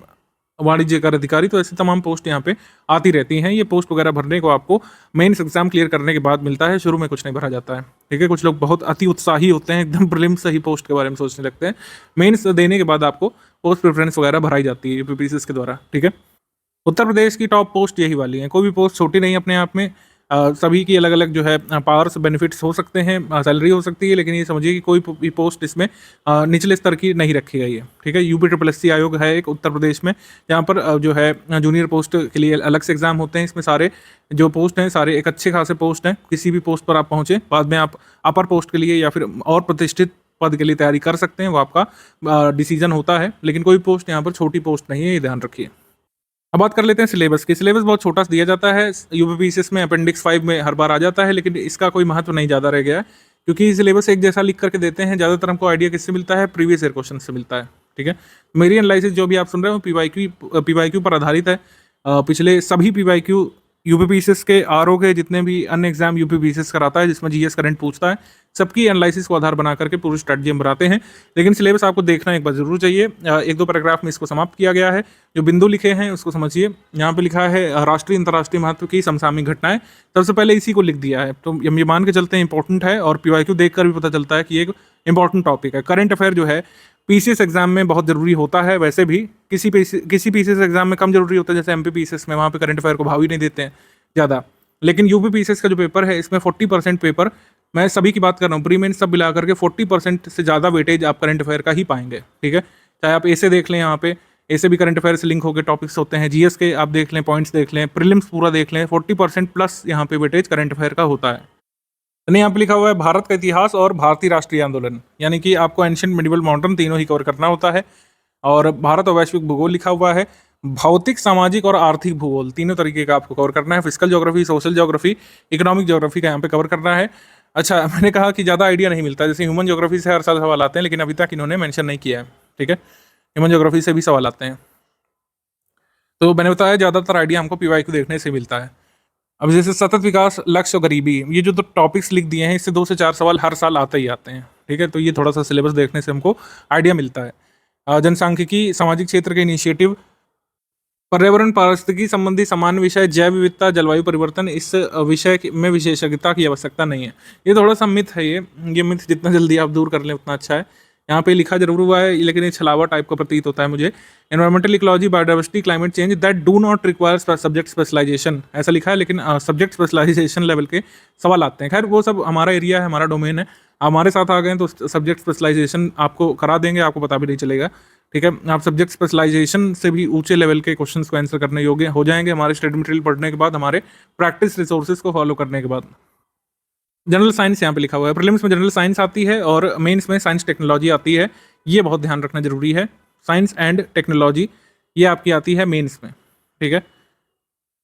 B: वाणिज्य कर अधिकारी। तो ऐसी तमाम पोस्ट यहाँ पे आती रहती हैं। ये पोस्ट वगैरह भरने को आपको मेंस एग्जाम क्लियर करने के बाद मिलता है, शुरू में कुछ नहीं भरा जाता है, ठीक है। कुछ लोग बहुत अति उत्साही होते हैं, एकदम प्रीलिम्स से ही पोस्ट के बारे में सोचने लगते हैं। मेंस देने के बाद आपको पोस्ट प्रेफरेंस वगैरह भराई जाती है यूपीपीएससी के द्वारा, ठीक है। उत्तर प्रदेश की टॉप पोस्ट यही वाली है, कोई भी पोस्ट छोटी नहीं अपने आप में। सभी की अलग अलग जो है पावर्स बेनिफिट्स हो सकते हैं, सैलरी हो सकती है, लेकिन ये समझिए कि कोई भी पोस्ट इसमें निचले स्तर की नहीं रखी गई है, ठीक है। यूपी आयोग है एक उत्तर प्रदेश में, जहाँ पर जो है जूनियर पोस्ट के लिए अलग से एग्जाम होते हैं। इसमें सारे जो पोस्ट हैं सारे एक अच्छे खासे पोस्ट हैं, किसी भी पोस्ट पर आप पहुँचे, बाद में आप अपर पोस्ट के लिए या फिर और प्रतिष्ठित पद के लिए तैयारी कर सकते हैं, वो आपका डिसीजन होता है। लेकिन कोई पोस्ट यहाँ पर छोटी पोस्ट नहीं है, ये ध्यान रखिए। अब बात कर लेते हैं सिलेबस की। सिलेबस बहुत छोटा सा दिया जाता है यूपीपीएससी में, अपेंडिक्स 5 में हर बार आ जाता है, लेकिन इसका कोई महत्व नहीं ज़्यादा रह गया है, क्योंकि सिलेबस एक जैसा लिख करके देते हैं। ज़्यादातर हमको आइडिया किससे मिलता है? प्रीवियस ईयर क्वेश्चन से मिलता है, ठीक है। मेरी एनालिसिस जो भी आप सुन रहे हो पीवाईक्यू पर आधारित है। पिछले सभी पीवाईक्यू यूपीपीएससी के आरओ के जितने भी अन्य एग्जाम यूपीपीएससी कराता है जिसमें जीएस करंट पूछता है, सबकी एनालिसिस को आधार बना करके पूरी स्ट्रेटजी हम बनाते हैं। लेकिन सिलेबस आपको देखना एक बार जरूर चाहिए। एक दो पैराग्राफ में इसको समाप्त किया गया है, जो बिंदु लिखे हैं उसको समझिए। यहाँ पे लिखा है राष्ट्रीय अंतर्राष्ट्रीय महत्व की समसामयिक घटनाएं, सबसे पहले इसी को लिख दिया है, तो हम ये मान के चलते हैं इंपॉर्टेंट है, और पीवाईक्यू देखकर भी पता चलता है कि एक इंपॉर्टेंट टॉपिक है। करंट अफेयर जो है पीसीएस एग्जाम में बहुत जरूरी होता है, वैसे भी किसी पीसीएस एग्जाम में कम जरूरी होता है, जैसे एमपीपीएससी में, वहाँ पे करंट अफेयर को भाव ही नहीं देते हैं ज़्यादा। लेकिन यूपीपीएससी का जो पेपर है इसमें 40% पेपर, मैं सभी की बात कर रहा हूँ, प्री मेंस सब मिला करके 40% से ज़्यादा वेटेज आप करंट अफेयर का ही पाएंगे, ठीक है। चाहे आप ऐसे देख लें, यहाँ पे ऐसे भी करंट अफेयर से लिंक होकर टॉपिक्स होते हैं, जीएस के आप देख लें, पॉइंट्स देख लें, प्रीलिम्स पूरा देख लें, 40% प्लस यहाँ पे वेटेज करंट अफेयर का होता है। यानी यहाँ पे लिखा हुआ है भारत का इतिहास और भारतीय राष्ट्रीय आंदोलन, यानी कि आपको एंशिएंट, मिडिवल, मॉडर्न तीनों ही कवर करना होता है। और भारत और वैश्विक भूगोल लिखा हुआ है, भौतिक, सामाजिक और आर्थिक भूगोल तीनों तरीके का आपको कवर करना है। Physical geography, social geography, economic geography का यहाँ पे कवर करना है। अच्छा, मैंने कहा कि ज़्यादा आइडिया नहीं मिलता, जैसे ह्यूमन ज्योग्राफी से हर साल सवाल आते हैं, लेकिन अभी तक इन्होंने मेंशन नहीं किया है, ठीक है। ह्यूमन ज्योग्राफी से भी सवाल आते हैं, तो मैंने बताया ज़्यादातर आइडिया हमको पीवाईक्यू देखने से मिलता है। अब जैसे सतत विकास, लक्ष्य और गरीबी, ये जो तो टॉपिक्स लिख दिए हैं, इससे 2 से 4 सवाल हर साल आते ही आते हैं, ठीक है। तो ये थोड़ा सा सिलेबस देखने से हमको आइडिया मिलता है। जनसांख्यिकी, सामाजिक क्षेत्र के इनिशिएटिव, पर्यावरण पारिस्थितिकी संबंधी सामान्य विषय, जैव विविधता, जलवायु परिवर्तन, इस विषय में विशेषज्ञता की आवश्यकता नहीं है। ये थोड़ा सा मिथ है, ये मिथ जितना जल्दी आप दूर कर लें उतना अच्छा है। यहाँ पे लिखा जरूर हुआ है, लेकिन ये छलावा टाइप का प्रतीत होता है मुझे। Environmental ecology, biodiversity, climate change that do not require subject specialisation, ऐसा लिखा है, लेकिन सब्जेक्ट स्पेशलाइजेशन लेवल के सवाल आते हैं। खैर वो सब हमारा एरिया है, हमारा डोमेन है, हमारे साथ आ गए तो सब्जेक्ट स्पेशलाइजेशन आपको करा देंगे, आपको पता भी नहीं चलेगा, ठीक है। आप सब्जेक्ट स्पेशलाइजेशन से भी ऊंचे लेवल के क्वेश्चंस को आंसर करने योग्य हो जाएंगे हमारे स्टडी मटेरियल पढ़ने के बाद, हमारे प्रैक्टिस रिसोर्सेज को फॉलो करने के बाद। जनरल साइंस यहाँ पे लिखा हुआ है, प्रीलिम्स में जनरल साइंस आती है और मेंस में साइंस टेक्नोलॉजी आती है, ये बहुत ध्यान रखना जरूरी है। साइंस एंड टेक्नोलॉजी ये आपकी आती है मेंस में, ठीक है।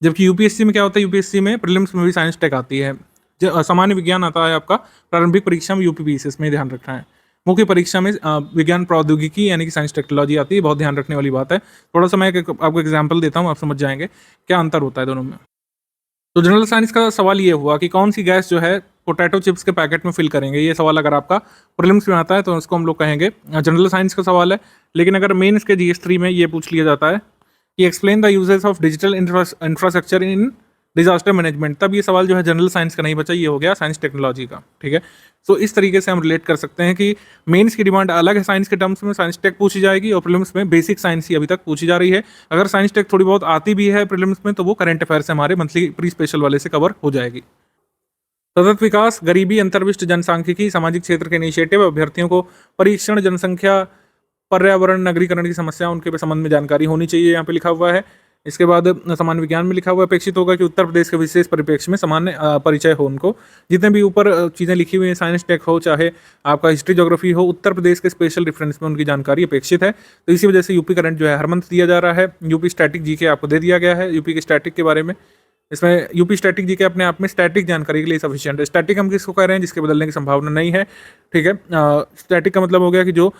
B: जबकि यूपीएससी में क्या होता है, यूपीएससी में प्रीलिम्स में भी साइंस टेक आती है। सामान्य विज्ञान आता है आपका प्रारंभिक परीक्षा में, यूपीपीएससी में ध्यान रखना है। मुख्य परीक्षा में विज्ञान प्रौद्योगिकी यानी कि साइंस टेक्नोलॉजी आती है, बहुत ध्यान रखने वाली बात है। थोड़ा सा मैं आपको एग्जाम्पल देता हूँ, आप समझ जाएंगे क्या अंतर होता है दोनों में। तो जनरल साइंस का सवाल ये हुआ कि कौन सी गैस जो है पोटैटो चिप्स के पैकेट में फिल करेंगे। ये सवाल अगर आपका प्रीलिम्स में आता है तो इसको हम लोग कहेंगे जनरल साइंस का सवाल है। लेकिन अगर मेंस के GS3 में ये पूछ लिया जाता है कि explain the uses of digital infrastructure in disaster management, तब ये सवाल जो है जनरल साइंस का नहीं बचा, ये हो गया साइंस टेक्नोलॉजी का। ठीक है, तो इस तरीके से हम रिलेट कर सकते हैं कि मेंस की डिमांड अलग है साइंस के टर्म्स में, साइंस टेक पूछी जाएगी और प्रीलिम्स में बेसिक साइंस ही अभी तक पूछी जा रही है। अगर साइंस टेक थोड़ी बहुत आती भी है प्रीलिम्स में तो वो करंट अफेयर से हमारे मंथली प्री स्पेशल वाले से कवर हो जाएगी। सतत विकास, गरीबी, अंतर्विष्ट जनसांख्यिकी, सामाजिक क्षेत्र के इनिशिएटिव, अभ्यर्थियों को परीक्षण, जनसंख्या, पर्यावरण, नगरीकरण की समस्या, उनके संबंध में जानकारी होनी चाहिए, यहाँ पे लिखा हुआ है। इसके बाद सामान्य विज्ञान में लिखा हुआ अपेक्षित होगा कि उत्तर प्रदेश के विशेष परिप्रेक्ष्य में सामान्य परिचय हो उनको। जितने भी ऊपर चीज़ें लिखी हुई हैं, साइंस टेक हो चाहे आपका हिस्ट्री ज्योग्राफी हो, उत्तर प्रदेश के स्पेशल रेफरेंस में उनकी जानकारी अपेक्षित है। तो इसी वजह से यूपी करंट जो है हर मंथ दिया जा रहा है। यूपी स्टैटिक जीके आपको दे दिया गया है यूपी के स्टैटिक के बारे में। इसमें यूपी स्टैटिक जीके अपने आप में स्टैटिक जानकारी के लिए सफिशिएंट है। स्टैटिक हम किसको कह रहे हैं? जिसके बदलने की संभावना नहीं है। ठीक है, स्टैटिक का मतलब हो गया कि जो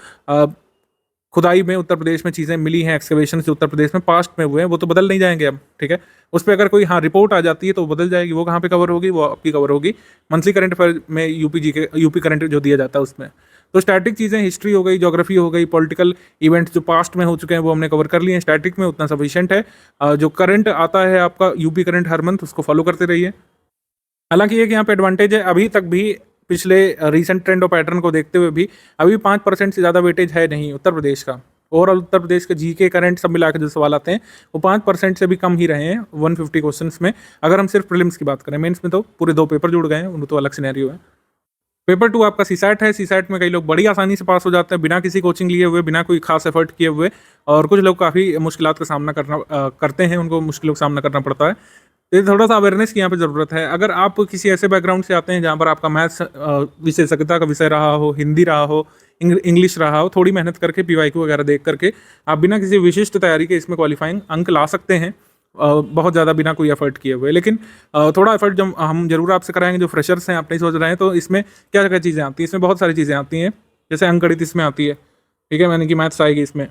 B: खुदाई में उत्तर प्रदेश में चीज़ें मिली हैं, एक्सकवेशन से उत्तर प्रदेश में पास्ट में हुए हैं, वो तो बदल नहीं जाएंगे अब। ठीक है, उस पर अगर कोई रिपोर्ट आ जाती है तो वो बदल जाएगी। वो कहाँ पे कवर होगी? वो आपकी कवर होगी मंथली करंट अफेयर में, यूपी करंट जो दिया जाता है उसमें। तो स्टैटिक चीज़ें हिस्ट्री हो गई, ज्योग्राफी हो गई, पॉलिटिकल इवेंट्स जो पास्ट में हो चुके हैं वो हमने कवर कर लिए हैं। स्टैटिक में उतना सफिशिएंट है। जो करंट आता है आपका यूपी करंट हर मंथ, उसको फॉलो करते रहिए। हालांकि एक यहाँ पे एडवांटेज है, अभी तक भी पिछले रीसेंट ट्रेंड और पैटर्न को देखते हुए भी अभी 5% से ज़्यादा वेटेज है नहीं उत्तर प्रदेश का। ओवरऑल उत्तर प्रदेश के जीके करंट सब मिला के जो सवाल आते हैं वो 5% से भी कम ही रहे हैं 150 क्वेश्चंस में, अगर हम सिर्फ प्रीलिम्स की बात करें। मेंस में तो पूरे 2 पेपर जुड़ गए हैं, उन तो अलग सिनेरियो है। पेपर 2 आपका सीसैट है। सीसैट में कई लोग बड़ी आसानी से पास हो जाते हैं बिना किसी कोचिंग लिए हुए, बिना कोई खास एफर्ट किए हुए, और कुछ लोग काफ़ी मुश्किलात का सामना करते हैं, उनको मुश्किलों का सामना करना पड़ता है। तो ये थोड़ा सा अवेयरनेस की यहाँ पे ज़रूरत है। अगर आप किसी ऐसे बैकग्राउंड से आते हैं जहाँ पर आपका मैथ्स विशेषज्ञता का विषय रहा हो, हिंदी रहा हो, इंग्लिश रहा हो, थोड़ी मेहनत करके PYQ वगैरह देख करके आप बिना किसी विशिष्ट तैयारी के इसमें क्वालिफाइंग अंक ला सकते हैं, बहुत ज़्यादा बिना कोई एफर्ट किए हुए। लेकिन थोड़ा एफर्ट जब हम जरूर आपसे कराएंगे, जो फ्रेशर्स हैं आप नहीं सोच रहे हैं, तो इसमें क्या क्या चीज़ें आती हैं? इसमें बहुत सारी चीज़ें आती हैं, जैसे अंकगणित इसमें आती है। ठीक है, मैंने कि मैथ्स आएगी इसमें,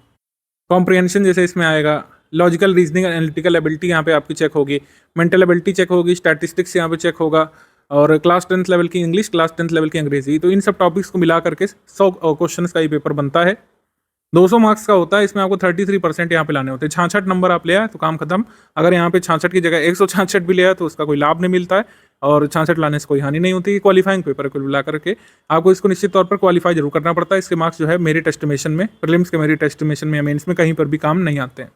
B: कॉम्प्रिहेंशन जैसे इसमें आएगा, लॉजिकल रीजनिंग, एनालिटिकल एबिलिटी यहाँ पे आपकी चेक होगी, मेंटल एबिलिटी चेक होगी, स्टैटिस्टिक्स यहाँ पे चेक होगा, और क्लास 10th लेवल की इंग्लिश, क्लास 10th लेवल की अंग्रेजी। तो इन सब टॉपिक्स को मिला करके 100 क्वेश्चन का ये पेपर बनता है। 200 मार्क्स का होता है। इसमें आपको 33% यहाँ पे लाने होते हैं। 66 नंबर आप ले आए तो काम खत्म। अगर यहाँ पे 66 की जगह 166 भी ले आए तो उसका कोई लाभ नहीं मिलता है, और 66 लाने से कोई हानि नहीं होती। क्वालिफाइंग पेपर को मिला करके आपको इसको निश्चित तौर पर क्वालिफाई जरूर करना पड़ता है। इसके मार्क्स जो है मेरिट एस्टिमेशन में, प्रीलिम्स के मेरिट एस्टिमेशन में या मेंस में कहीं पर भी काम नहीं आते हैं।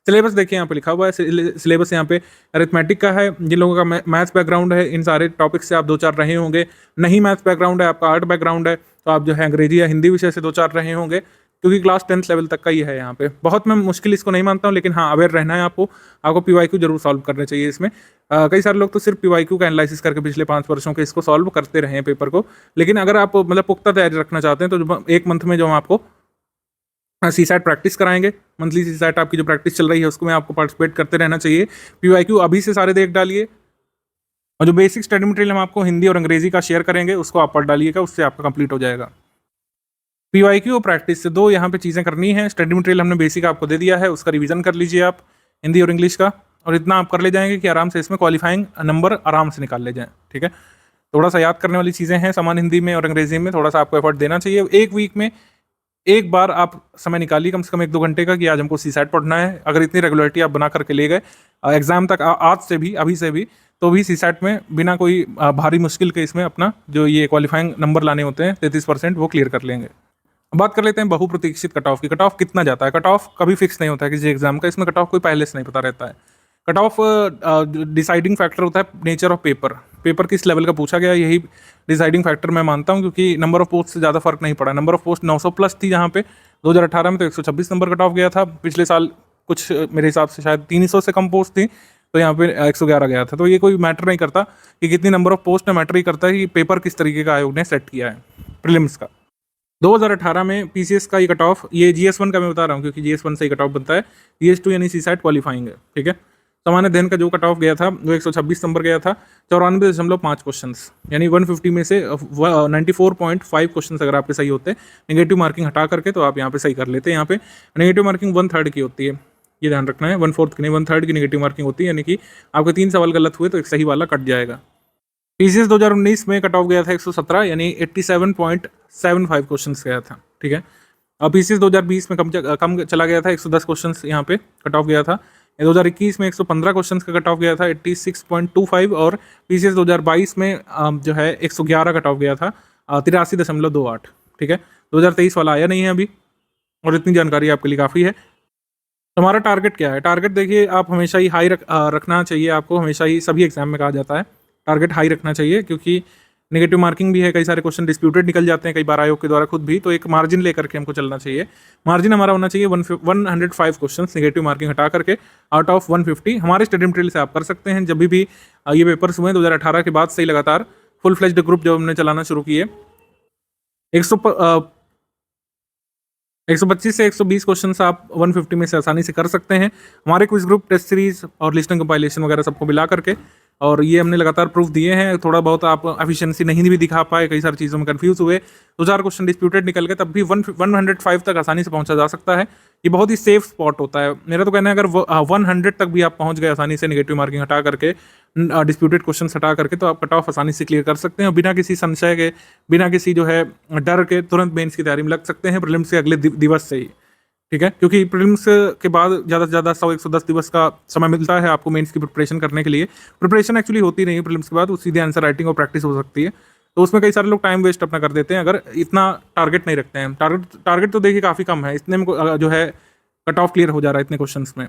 B: सिलेबस देखिए यहाँ पे लिखा हुआ है। सिलेबस यहाँ पे अरिथमेटिक का है। जिन लोगों का मैथ्स बैकग्राउंड है, इन सारे टॉपिक से आप 2-4 रहे होंगे। नहीं मैथ्स बैकग्राउंड है, आपका आर्ट बैकग्राउंड है, तो आप जो है अंग्रेजी या हिंदी विषय से 2-4 रहे होंगे, क्योंकि क्लास 10th लेवल तक का ही है यहाँ पे। बहुत मैं मुश्किल इसको नहीं मानता हूँ, लेकिन हाँ अवेयर रहना है आपको PYQ जरूर सॉल्व करना चाहिए इसमें। कई सारे लोग तो सिर्फ PYQ का एनालिसिस करके पिछले 5 वर्षों के इसको सॉल्व करते रहे हैं पेपर को। लेकिन अगर आप मतलब पुख्ता तैयारी रखना चाहते हैं तो एक मंथ में जो हम आपको सीसैट प्रैक्टिस कराएंगे, मंथली सीसैट आपकी जो प्रैक्टिस चल रही है उसको में आपको पार्टिसिपेट करते रहना चाहिए। PYQ अभी से सारे देख डालिए, और जो बेसिक स्टडी मटेरियल हम आपको हिंदी और अंग्रेजी का शेयर करेंगे उसको आप पढ़ डालिएगा, उससे आपका कंप्लीट हो जाएगा। PYQ और प्रैक्टिस से 2 यहाँ पे चीज़ें करनी है। स्टडी मटेरियल हमने बेसिक आपको दे दिया है, उसका रिवीजन कर लीजिए आप हिंदी और इंग्लिश का, और इतना आप कर ले जाएंगे कि आराम से इसमें क्वालिफाइंग नंबर आराम से निकाल ले जाएं। ठीक है, थोड़ा सा याद करने वाली चीज़ें हैं, सामान्य हिंदी में और अंग्रेजी में थोड़ा सा आपको एफर्ट देना चाहिए। एक वीक में एक बार आप समय निकालिए कम से कम 1-2 घंटे का, कि आज हमको सीसैट पढ़ना है। अगर इतनी रेगुलरिटी आप बना करके ले गए एग्जाम तक आज से भी, अभी से भी, तो भी सीसैट में बिना कोई भारी मुश्किल के इसमें अपना जो ये क्वालिफाइंग नंबर लाने होते हैं 33% वो क्लियर कर लेंगे। बात कर लेते हैं बहुप्रतीक्षित कट ऑफ की। कट ऑफ कितना जाता है? कट ऑफ कभी फिक्स नहीं होता है किसी एग्जाम का, इसमें कट ऑफ कोई पहले से नहीं पता रहता है। कट ऑफ डिसाइडिंग फैक्टर होता है नेचर ऑफ पेपर किस लेवल का पूछा गया, यही डिसाइडिंग फैक्टर मैं मानता हूँ, क्योंकि नंबर ऑफ पोस्ट से ज़्यादा फर्क नहीं पड़ा। नंबर ऑफ पोस्ट 900 प्लस थी जहाँ पे 2018 में, तो 126 नंबर कट ऑफ गया था। पिछले साल कुछ मेरे हिसाब से शायद 300 से कम पोस्ट थी, तो यहाँ पे 111 गया था। तो ये कोई मैटर नहीं करता कि कितनी नंबर ऑफ पोस्ट में, मैटर ही करता है कि पेपर किस तरीके का आयोग ने सेट किया है प्रीलिम्स का। 2018 में PCS का ये कट ऑफ, ये GS1 का मैं बता रहा हूँ क्योंकि GS1 से ही कट ऑफ बनता है। GS2 यानी सीसैट क्वालिफाइंग है। ठीक है, सामान्य अध्ययन का जो कट ऑफ गया था वो 126 नंबर गया था। 94.5 क्वेश्चन, यानी 150 में से 94.5 क्वेश्चन अगर आपके सही होते हैं, नेगेटिव मार्किंग हटा करके, तो आप यहाँ पे सही कर लेते हैं। यहाँ पे नेगेटिव मार्किंग 1/3 की होती है। ये ध्यान रखना है। 1/4 की नहीं 1/3 की नेगेटिव मार्किंग होती है, यानी कि आपके 3 सवाल गलत हुए तो एक सही वाला कट जाएगा। पीसीएस 2019 में कट ऑफ गया था 117, यानी 87.75 क्वेश्चन गया था, ठीक है। अब पीसीएस 2020 में कम चला गया था, 110 क्वेश्चन यहाँ पे कट ऑफ गया था। 2021 में 115 क्वेश्चन का कट ऑफ गया था, 86.25, और पीसीएस 2022 में जो है 111 कट ऑफ गया था, 83.28, ठीक है। 2023 वाला आया नहीं है अभी, और इतनी जानकारी आपके लिए काफ़ी है। तो हमारा टारगेट क्या है? टारगेट देखिए, आप हमेशा ही हाई रखना चाहिए आपको, हमेशा ही सभी एग्जाम में कहा जाता है टारगेट हाई रखना चाहिए, क्योंकि नेगेटिव मार्किंग भी है, कई सारे क्वेश्चन डिस्प्यूटेड निकल जाते हैं कई बार आयोग के द्वारा खुद भी, तो एक मार्जिन लेकर के हमको चलना चाहिए। मार्जिन हमारा होना चाहिए 105 क्वेश्चन नेगेटिव मार्किंग हटा करके आउट ऑफ 150। हमारे स्टडी मटेरियल से आप कर सकते हैं, जब भी ये पेपर्स हुए 2018 के बाद से ही लगातार फुल फ्लेज्ड ग्रुप जब हमने चलाना शुरू किए, 125 से 120 क्वेश्चन आप 150 में से आसानी से कर सकते हैं। हमारे क्विज ग्रुप, टेस्ट सीरीज और लिस्टिंग कंपाइलेशन वगैरह सबको मिला करके, और ये हमने लगातार प्रूफ दिए हैं। थोड़ा बहुत आप एफिशिएंसी नहीं भी दिखा पाए, कई सारी चीज़ों में कंफ्यूज हुए, 2-4 क्वेश्चन डिस्प्यूटेड निकल गए, तब भी 105 तक आसानी से पहुंचा जा सकता है। ये बहुत ही सेफ स्पॉट होता है। मेरा तो कहना है, अगर 100 तक भी आप पहुंच गए आसानी से नेगेटिव मार्किंग हटा करके, डिस्प्यूटेड क्वेश्चन हटा करके, तो आप कट ऑफ आसानी से क्लियर कर सकते हैं, बिना किसी संशय के, बिना किसी जो है डर के तुरंत मेंस की तैयारी में लग सकते हैं प्रीलिम्स के अगले दिवस से ही, ठीक है। क्योंकि प्रीलिम्स के बाद ज़्यादा से ज़्यादा 100-110 दिवस का समय मिलता है आपको मेंस की प्रिपरेशन करने के लिए। प्रिपरेशन एक्चुअली होती नहीं है प्रीलिम्स के बाद, वो सीधे आंसर राइटिंग और प्रैक्टिस हो सकती है, तो उसमें कई सारे लोग टाइम वेस्ट अपना कर देते हैं अगर इतना टारगेट नहीं रखते हैं। टारगेट तो देखिए काफ़ी कम है, इतने में जो है कट ऑफ क्लियर हो जा रहा है इतने क्वेश्चन में।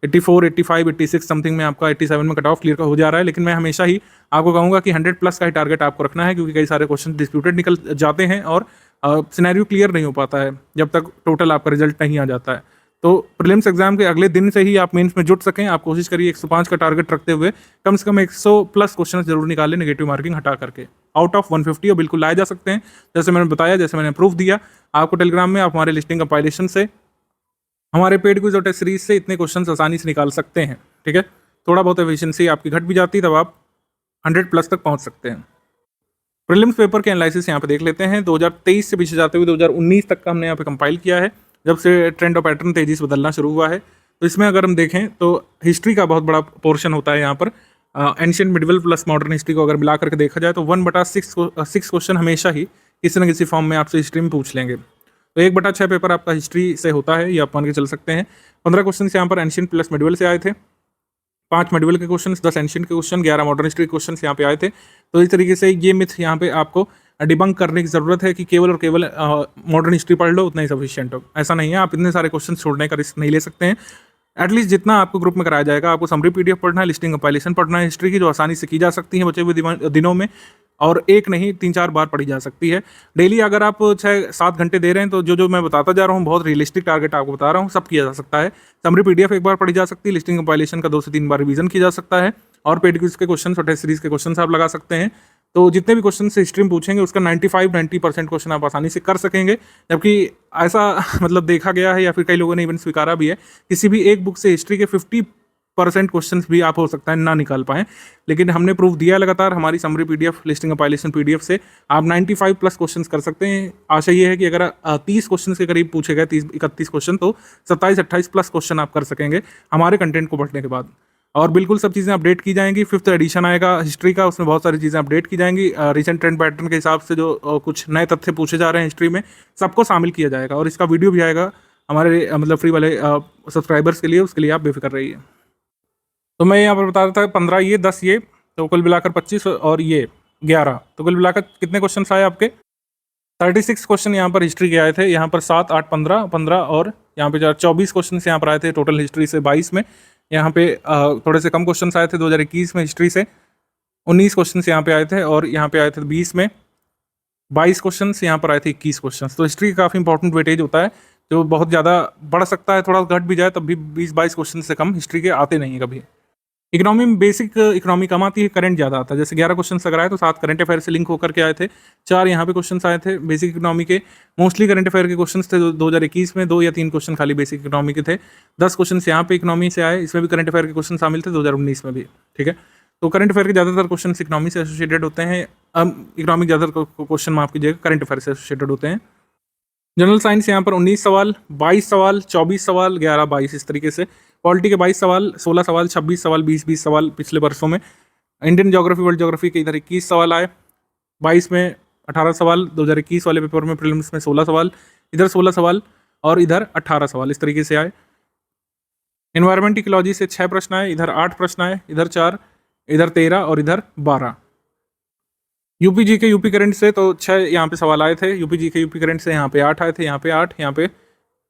B: 84, 85, 86 समथिंग में आपका 87 में कट ऑफ क्लियर हो जा रहा है, लेकिन मैं हमेशा ही आपको कहूँगा कि 100+ का ही टारगेट आपको रखना है, क्योंकि कई सारे क्वेश्चन डिस्प्यूटेड निकल जाते हैं और सिनेरियो क्लियर नहीं हो पाता है जब तक टोटल आपका रिजल्ट नहीं आ जाता है। तो प्रीलिम्स एग्जाम के अगले दिन से ही आप मेंस में जुट सकें, आप कोशिश करिए 105 का टारगेट रखते हुए कम से कम 100+ क्वेश्चन जरूर निकालें नेगेटिव मार्किंग हटा करके, आउट ऑफ 150, और बिल्कुल लाए जा सकते हैं। जैसे मैंने बताया, जैसे मैंने प्रूफ दिया आपको टेलीग्राम में, आप हमारे लिस्टिंग कंपाइलेशन से, हमारे पेड क्विज और टेस्ट सीरीज से इतने क्वेश्चन आसानी से निकाल सकते हैं, ठीक है। थोड़ा बहुत एफिशिएंसी आपकी घट भी जाती, तब आप 100+ तक पहुंच सकते हैं। प्रीलिम्स पेपर के एनालिसिस यहाँ पे देख लेते हैं। 2023 से पीछे जाते हुए 2019 तक का हमने यहाँ पे कंपाइल किया है, जब से ट्रेंड और पैटर्न तेजी से बदलना शुरू हुआ है। तो इसमें अगर हम देखें तो हिस्ट्री का बहुत बड़ा पोर्शन होता है यहाँ पर। Ancient, medieval plus modern history को अगर मिला करके देखा जाए तो 1/6 क्वेश्चन हमेशा ही किसी न किसी फॉर्म में आपसे हिस्ट्री में पूछ लेंगे। तो 1/6 पेपर आपका हिस्ट्री से होता है, ये आप मान के चल सकते हैं। 15 क्वेश्चन यहाँ पर एंशिएंट प्लस मिडिवल से आए थे, 5 मिडिवल के क्वेश्चन, 10 एंशिएंट के क्वेश्चन, 11 मॉडर्न हिस्ट्री क्वेश्चन यहाँ पे आए थे। तो इस तरीके से ये मिथ यहाँ पे आपको डिबंक करने की ज़रूरत है कि केवल और केवल मॉडर्न हिस्ट्री पढ़ लो उतना ही सफिशिएंट हो। ऐसा नहीं है, आप इतने सारे क्वेश्चन छोड़ने का रिस्क नहीं ले सकते हैं। एटलीस्ट जितना आपको ग्रुप में कराया जाएगा, आपको समरी पीडीएफ पढ़ना है, लिस्टिंग कंपाइलेशन पढ़ना है हिस्ट्री की, जो आसानी से की जा सकती है बचे हुए दिनों में, और एक नहीं 3-4 बार पढ़ी जा सकती है। डेली अगर आप 6-7 घंटे दे रहे हैं तो जो मैं बताता जा रहा हूँ बहुत रियलिस्टिक टारगेट आपको बता रहा हूँ, सब किया जा सकता है। समरी पीडीएफ एक बार पढ़ी जा सकती है, लिस्टिंग कंपाइलेशन का 2 से 3 बार रिवीजन किया जा सकता है, और पेड क्विज के क्वेश्चन और टेस्ट सीरीज के क्वेश्चन आप लगा सकते हैं। तो जितने भी क्वेश्चन से हिस्ट्री में पूछेंगे उसका 95-90% क्वेश्चन आप आसानी से कर सकेंगे। जबकि ऐसा मतलब देखा गया है, या फिर कई लोगों ने इवन स्वीकारा भी है, किसी भी एक बुक से हिस्ट्री के 50% क्वेश्चन भी आप हो सकता है ना निकाल पाएं, लेकिन हमने प्रूफ दिया लगातार हमारी summary PDF, listing compilation PDF से आप 95+ क्वेश्चन कर सकते हैं। आशा ये है कि अगर 30 क्वेश्चन के करीब पूछे गए, 30-31 क्वेश्चन, तो 27-28+ क्वेश्चन आप कर सकेंगे हमारे कंटेंट को पढ़ने के बाद। और बिल्कुल सब चीज़ें अपडेट की जाएंगी। 5th एडिशन आएगा हिस्ट्री का, उसमें बहुत सारी चीज़ें अपडेट की जाएंगी। रिसेंट ट्रेंड पैटर्न के हिसाब से जो कुछ नए तथ्य पूछे जा रहे हैं हिस्ट्री में, सबको शामिल किया जाएगा, और इसका वीडियो भी आएगा हमारे मतलब फ्री वाले सब्सक्राइबर्स के लिए, उसके लिए आप बेफिक्र रहिए। तो मैं यहाँ पर बता रहा था 15 ये, 10 ये, तो कुल मिलाकर 25, और ये 11, तो कुल मिलाकर कितने क्वेश्चन आए आपके? 36 क्वेश्चन यहाँ पर हिस्ट्री के आए थे। यहाँ पर 7, 8, 15, और यहाँ पे 24 क्वेश्चन यहाँ पर आए थे टोटल हिस्ट्री से 22 में। यहाँ पे थोड़े से कम क्वेश्चन आए थे 2021 में हिस्ट्री से, 19 क्वेश्चन यहाँ पे आए थे, और यहाँ पे आए थे 20 में 22 क्वेश्चन, यहाँ पर आए थे 21 क्वेश्चन। तो हिस्ट्री का काफ़ी इंपॉर्टेंट वेटेज होता है, जो बहुत ज़्यादा बढ़ सकता है, थोड़ा घट भी जाए तब भी 20-22 क्वेश्चन से कम हिस्ट्री के आते नहीं है कभी। इकोनॉमी में बेसिक इकोनॉमी कम आती है, करंट ज़्यादा आता है। जैसे 11 क्वेश्चन अगर आए तो 7 करंट अफेयर से लिंक होकर के आए थे, 4 यहाँ पे क्वेश्चन आए थे बेसिक इकोनॉमी के। मोस्टली करंट अफेयर के क्वेश्चन थे 2021 में, 2 या 3 क्वेश्चन खाली बेसिक इकोनॉमी के थे। 10 क्वेश्चन यहाँ पे इकोनॉमी से आए, इसमें भी करंट अफेयर के क्वेश्चन शामिल थे 2019 में भी, ठीक है। तो करंट अफेयर के ज़्यादातर क्वेश्चन इकोनॉमी से एसोसिएटेड होते हैं, इकोनॉमिक ज़्यादातर क्वेश्चन माफ कीजिएगा करंट अफेयर से एसोसिएटेड होते हैं। जनरल साइंस यहाँ पर 19 सवाल, 22 सवाल, 24 सवाल, 11, 22 इस तरीके से पॉलिटी के 22 सवाल, 16 सवाल, 26 सवाल, 20-20 सवाल पिछले वर्षों में। इंडियन ज्योग्राफी, वर्ल्ड ज्योग्राफी के इधर 21 सवाल आए, 22 में 18 सवाल, 2021 वाले पेपर में प्रीलिम्स में 16 सवाल, इधर 16 सवाल और इधर 18 सवाल, इस तरीके से आए। एनवायरमेंट इकोलॉजी से 6 प्रश्न आए, इधर 8 प्रश्न आए, इधर 4, इधर 13 और इधर 12। यूपी जी के यूपी करंट से तो 6 यहाँ पे सवाल आए थे, यूपी जी के यूपी करंट से यहाँ पे 8 आए थे, यहाँ पे 8, यहाँ पे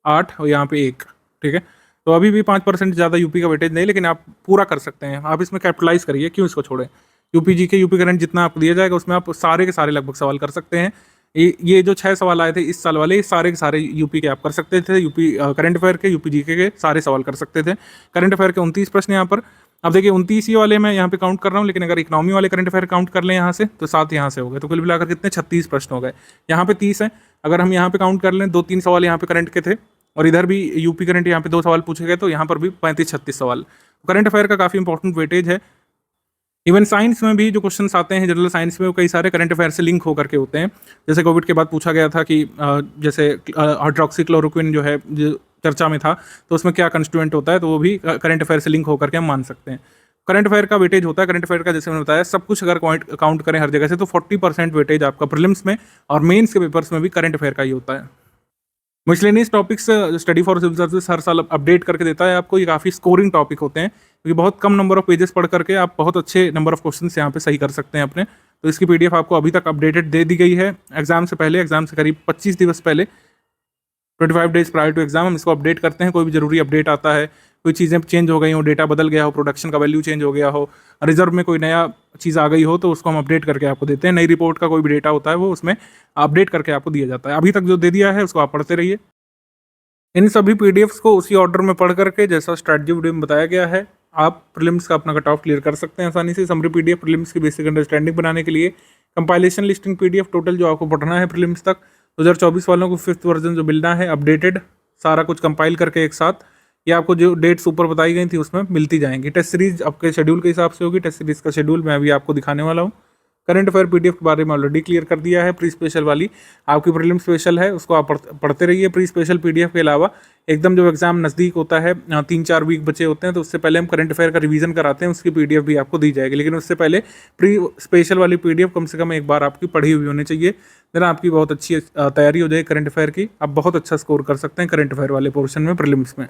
B: 8 और यहाँ पे 1। ठीक है, तो अभी भी 5% ज़्यादा यूपी का वेटेज नहीं, लेकिन आप पूरा कर सकते हैं, आप इसमें कैपिटलाइज करिए, क्यों इसको छोड़ें। यूपी जी के यूपी करंट जितना आपको दिया जाएगा उसमें आप सारे के सारे लगभग सवाल कर सकते हैं। ये जो 6 सवाल आए थे इस साल वाले, सारे के सारे यूपी के आप कर सकते थे, यूपी करंट अफेयर के, यूपी जीके के सारे सवाल कर सकते थे। करंट अफेयर के 29 प्रश्न यहाँ पर, अब देखिए 29 ही वाले मैं यहाँ पे काउंट कर रहा हूँ, लेकिन अगर इकोनॉमी वाले करंट अफेयर काउंट कर लें यहाँ से तो 7 यहाँ से हो गए, तो कुल मिलाकर कितने 36 प्रश्न हो गए। यहाँ पे 30 है, अगर हम यहाँ पे काउंट कर लें 2-3 सवाल यहाँ पे करंट के थे और इधर भी यूपी करंट यहाँ पे 2 सवाल पूछे गए, तो यहाँ पर भी 35-36 सवाल। करंट अफेयर का काफ़ी इंपॉर्टेंट वेटेज है। इवन साइंस में भी जो क्वेश्चंस आते हैं जनरल साइंस में, वो कई सारे करंट अफेयर से लिंक होकर के होते हैं। जैसे कोविड के बाद पूछा गया था कि जैसे हाइड्रोक्सीक्लोरोक्विन जो है जो चर्चा में था, तो उसमें क्या कंस्टिट्यूएंट होता है, तो वो भी करंट अफेयर से लिंक होकर के हम मान सकते हैं। करंट अफेयर का वेटेज होता है, करंट अफेयर का जैसे मैंने बताया सब कुछ अगर काउंट करें हर जगह से, तो 40% वेटेज आपका प्रीलिम्स में और मेंस के पेपर्स में भी करंट अफेयर का ही होता है। Miscellaneous topics study for civil service हर साल अपडेट करके देता है आपको। ये काफ़ी स्कोरिंग टॉपिक होते हैं, क्योंकि बहुत कम नंबर ऑफ पेजेस पढ़ करके आप बहुत अच्छे नंबर ऑफ क्वेश्चंस यहाँ पे सही कर सकते हैं अपने। तो इसकी पीडीएफ आपको अभी तक अपडेटेड दे दी गई है एग्जाम से पहले, एग्जाम से करीब 25 दिवस पहले, 25 डेज प्रायर टू एग्जाम हम इसको अपडेट करते हैं। कोई भी जरूरी अपडेट आता है, कोई चीज़ें चेंज हो गई हो, डेटा बदल गया हो, प्रोडक्शन का वैल्यू चेंज हो गया हो, रिजर्व में कोई नया चीज़ आ गई हो, तो उसको हम अपडेट करके आपको देते हैं। नई रिपोर्ट का कोई भी डेटा होता है वो उसमें अपडेट करके आपको दिया जाता है। अभी तक जो दे दिया है उसको आप पढ़ते रहिए। इन सभी पीडीएफ्स को उसी ऑर्डर में पढ़ करके जैसा स्ट्रैटेजी वीडियो में बताया गया है, आप प्रीलिम्स का अपना कट ऑफ क्लियर कर सकते हैं आसानी से। समरी पीडीएफ प्रीलिम्स की बेसिक अंडरस्टैंडिंग बनाने के लिए, कंपाइलेशन लिस्टिंग पीडीएफ टोटल जो आपको पढ़ना है प्रीलिम्स तक, 2024 वालों को 5th वर्जन जो मिलना है अपडेटेड, सारा कुछ कंपाइल करके एक साथ, ये आपको जो डेट्स ऊपर बताई गई थी उसमें मिलती जाएंगी। टेस्ट सीरीज आपके शेड्यूल के हिसाब से होगी, टेस्ट सीरीज का शेड्यूल मैं अभी आपको दिखाने वाला हूँ। करंट अफेयर पीडीएफ के बारे में ऑलरेडी क्लियर कर दिया है। प्री स्पेशल वाली आपकी प्रीलिम स्पेशल है, उसको आप पढ़ते रहिए। प्री स्पेशल पीडीएफ के अलावा एकदम जो एग्जाम नज़दीक होता है, 3-4 वीक बचे होते हैं, तो उससे पहले हम करंट अफेयर का रिवीजन कराते हैं, उसकी पीडीएफ भी आपको दी जाएगी। लेकिन उससे पहले प्री स्पेशल वाली पीडीएफ कम से कम एक बार आपकी पढ़ी हुई होनी चाहिए, देन आपकी बहुत अच्छी तैयारी हो जाएगी करंट अफेयर की। आप बहुत अच्छा स्कोर कर सकते हैं करंट अफेयर वाले पोर्शन में प्रीलिम्स में।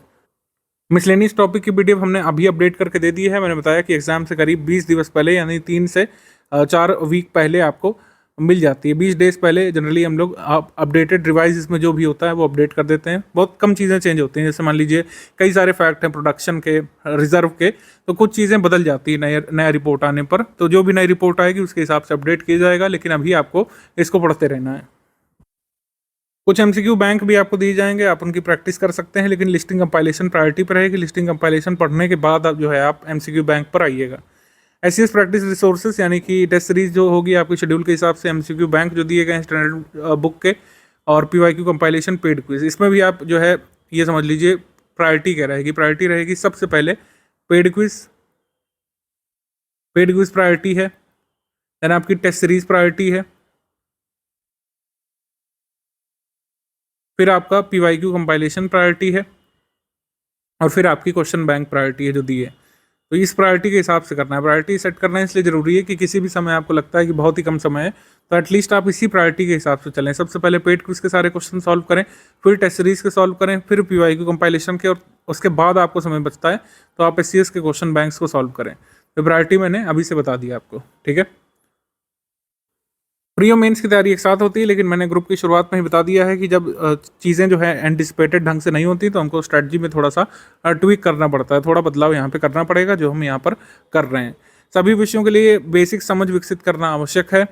B: मिसलेनियस टॉपिक की पीडीएफ हमने अभी अपडेट करके दे दी है। मैंने बताया कि एग्जाम से करीब 20 दिवस पहले, यानी 3 से 4 वीक पहले आपको मिल जाती है। 20 डेज पहले जनरली हम लोग अपडेटेड रिवाइज इसमें जो भी होता है वो अपडेट कर देते हैं। बहुत कम चीज़ें चेंज होती हैं, जैसे मान लीजिए कई सारे फैक्ट हैं प्रोडक्शन के, रिजर्व के, तो कुछ चीज़ें बदल जाती है नया रिपोर्ट आने पर। तो जो भी नई रिपोर्ट आएगी उसके हिसाब से अपडेट किया जाएगा, लेकिन अभी आपको इसको पढ़ते रहना है। कुछ एमसीक्यू बैंक भी आपको दिए जाएंगे, आप उनकी प्रैक्टिस कर सकते हैं, लेकिन लिस्टिंग कंपाइलेशन प्रायोरिटी पर रहेगी। लिस्टिंग कंपाइलेशन पढ़ने के बाद आप जो है आप एमसीक्यू बैंक पर आइएगा। एससीएस प्रैक्टिस रिसोर्सेज यानी कि टेस्ट सीरीज जो होगी आपके शेड्यूल के हिसाब से, एमसीक्यू बैंक जो दिए गए हैं स्टैंडर्ड बुक के, और पीवाईक्यू कंपाइलेशन पेड क्विज, इसमें भी आप जो है ये समझ लीजिए प्रायोरिटी क्या रहेगी। प्रायोरिटी रहेगी सबसे पहले पेड क्विज प्रायोरिटी है, देन आपकी टेस्ट सीरीज प्रायोरिटी है, फिर आपका पीवाईक्यू कंपाइलेशन प्रायोरिटी है, और फिर आपकी क्वेश्चन बैंक प्रायोरिटी है जो दी है। तो इस प्रायोरिटी के हिसाब से करना है। प्रायोरिटी सेट करना इसलिए ज़रूरी है कि किसी भी समय आपको लगता है कि बहुत ही कम समय है, तो एटलीस्ट आप इसी प्रायोरिटी के हिसाब से चलें। सबसे पहले पेड क्विज के सारे क्वेश्चन सॉल्व करें, फिर टेस्ट सीरीज के सॉल्व करें, फिर पीवाईक्यू कंपाइलेशन के, और उसके बाद आपको समय बचता है तो आप एससीएस के क्वेश्चन बैंक्स को सॉल्व करें। तो प्रायोरिटी मैंने अभी से बता दिया आपको, ठीक है। प्री और मेंस की तैयारी एक साथ होती है, लेकिन मैंने ग्रुप की शुरुआत में ही बता दिया है कि जब चीज़ें जो है एंटिसिपेटेड ढंग से नहीं होती तो हमको स्ट्रैटेजी में थोड़ा सा ट्विक करना पड़ता है, थोड़ा बदलाव यहाँ पे करना पड़ेगा, जो हम यहाँ पर कर रहे हैं। सभी विषयों के लिए बेसिक समझ विकसित करना आवश्यक है।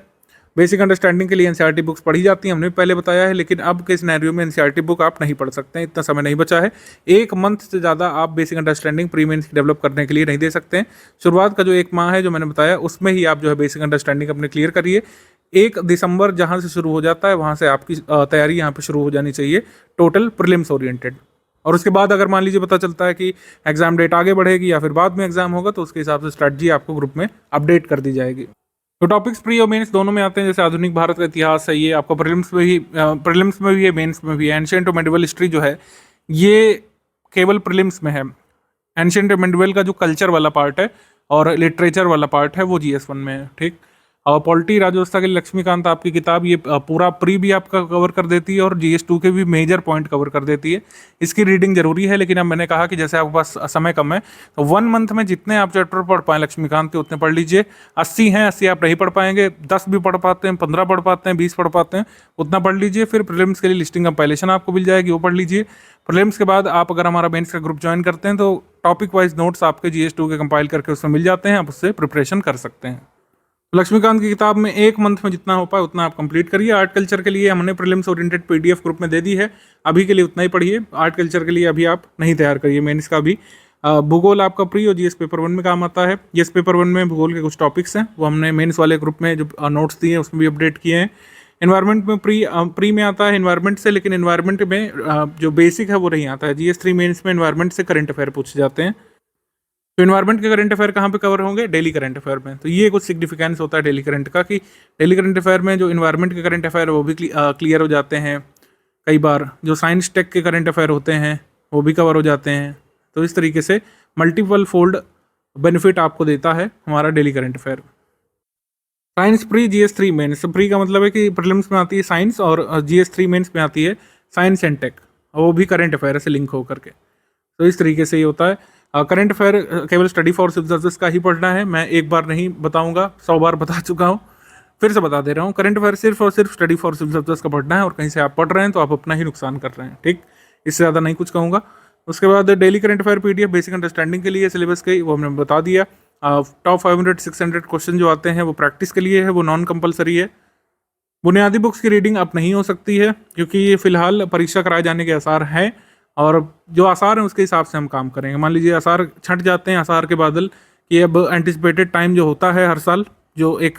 B: बेसिक अंडरस्टैंडिंग के लिए एनसीईआरटी बुक्स पढ़ी जाती हैं, हमने पहले बताया है, लेकिन अब के सिनेरियो में एनसीईआरटी बुक आप नहीं पढ़ सकते हैं, इतना समय नहीं बचा है। 1 मंथ से ज़्यादा आप बेसिक अंडरस्टैंडिंग प्री मेंस की डेवलप करने के लिए नहीं दे सकते हैं। शुरुआत का जो 1 माह है जो मैंने बताया, उसमें ही आप जो है बेसिक अंडरस्टैंडिंग अपने क्लियर करिए। 1 दिसंबर जहाँ से शुरू हो जाता है वहाँ से आपकी तैयारी यहाँ पर शुरू हो जानी चाहिए, टोटल प्रीलिम्स ओरिएंटेड। और उसके बाद अगर मान लीजिए पता चलता है कि एग्जाम डेट आगे बढ़ेगी या फिर बाद में एग्जाम होगा, तो उसके हिसाब से स्ट्रैटेजी आपको ग्रुप में अपडेट कर दी जाएगी। तो टॉपिक्स प्री और मेंस दोनों में आते हैं। जैसे आधुनिक भारत का इतिहास है, ये आपका प्रीलिम्स में भी है, मेंस में भी है। एंशिएंट और मेडिवल हिस्ट्री जो है ये केवल प्रीलिम्स में है, एंशिएंट मेडुअल का जो कल्चर वाला पार्ट है और लिटरेचर वाला पार्ट है वो GS1 में है। ठीक, और पॉलिटी राजव्यवस्था के लिए लक्ष्मीकांत आपकी किताब ये पूरा प्री भी आपका कवर कर देती है और GS2 के भी मेजर पॉइंट कवर कर देती है। इसकी रीडिंग जरूरी है, लेकिन अब मैंने कहा कि जैसे आपके पास समय कम है तो 1 मंथ में जितने आप चैप्टर पढ़ पाएं लक्ष्मीकांत के उतने पढ़ लीजिए। 80 हैं, 80 आप नहीं पढ़ पाएंगे, 10 भी पढ़ पाते हैं, 15 पढ़ पाते हैं, 20 पढ़ पाते हैं, उतना पढ़ लीजिए। फिर प्रीलिम्स के लिए लिस्टिंग कंपाइलेशन आपको मिल जाएगी, वो पढ़ लीजिए। प्रीलिम्स के बाद आप अगर हमारा मेंस का ग्रुप ज्वाइन करते हैं तो टॉपिक वाइज नोट्स आपके GS2 के कंपाइल करके उसमें मिल जाते हैं, आप उससे प्रिपरेशन कर सकते हैं। लक्ष्मीकांत की किताब में 1 मंथ में जितना हो पाए उतना आप कंप्लीट करिए। आर्ट कल्चर के लिए हमने प्रीलिम्स ओरिएंटेड PDF ग्रुप में दे दी है, अभी के लिए उतना ही पढ़िए। आर्ट कल्चर के लिए अभी आप नहीं तैयार करिए मेंस का भी। भूगोल आपका प्री और GS पेपर 1 में काम आता है। GS पेपर 1 में भूगोल के कुछ टॉपिक्स हैं, वो हमने मेंस वाले ग्रुप में जो नोट्स दिए हैं उसमें भी अपडेट किए हैं। एनवायरनमेंट में प्री में आता है एनवायरनमेंट से, लेकिन एनवायरनमेंट में जो बेसिक है वो नहीं आता है। GS3 मेंस में एनवायरनमेंट से करंट अफेयर पूछे जाते हैं। तो एनवायरनमेंट के करंट अफेयर कहाँ पे कवर होंगे? डेली करंट अफेयर में। तो ये कुछ सिग्निफिकेंस होता है डेली करंट का कि डेली करंट अफेयर में जो एनवायरनमेंट के करंट अफेयर वो भी क्लियर हो जाते हैं। कई बार जो साइंस टेक के करंट अफेयर होते हैं वो भी कवर हो जाते हैं। तो इस तरीके से मल्टीपल फोल्ड बेनिफिट आपको देता है हमारा daily current affair. Science pre GS3 mains, pre का मतलब है कि प्रीलिम्स में आती है साइंस और GS3 मेंस में आती है साइंस एंड टेक, वो भी करंट अफेयर से लिंक हो करके। तो इस तरीके से ये होता है। करंट अफेयर केवल स्टडी फॉर सिविल सर्विस का ही पढ़ना है, मैं एक बार नहीं बताऊंगा, 100 बार बता चुका हूँ, फिर से बता दे रहा हूँ। करंट अफेयर सिर्फ और सिर्फ स्टडी फॉर सिविल सर्विस का पढ़ना है, और कहीं से आप पढ़ रहे हैं तो आप अपना ही नुकसान कर रहे हैं। ठीक, इससे ज़्यादा नहीं कुछ कहूँगा। उसके बाद daily current affair PDF basic understanding के लिए सिलेबस के, वो हमने बता दिया। टॉप 500-600 क्वेश्चन जो आते हैं वो प्रैक्टिस के लिए है, वो नॉन कंपलसरी है। बुनियादी बुक्स की रीडिंग अब नहीं हो सकती है क्योंकि ये फिलहाल परीक्षा कराए जाने के आसार हैं, और जो आसार हैं उसके हिसाब से हम काम करेंगे। मान लीजिए आसार छंट जाते हैं, आसार के बादल, कि अब एंटिसिपेटेड टाइम जो होता है हर साल, जो एक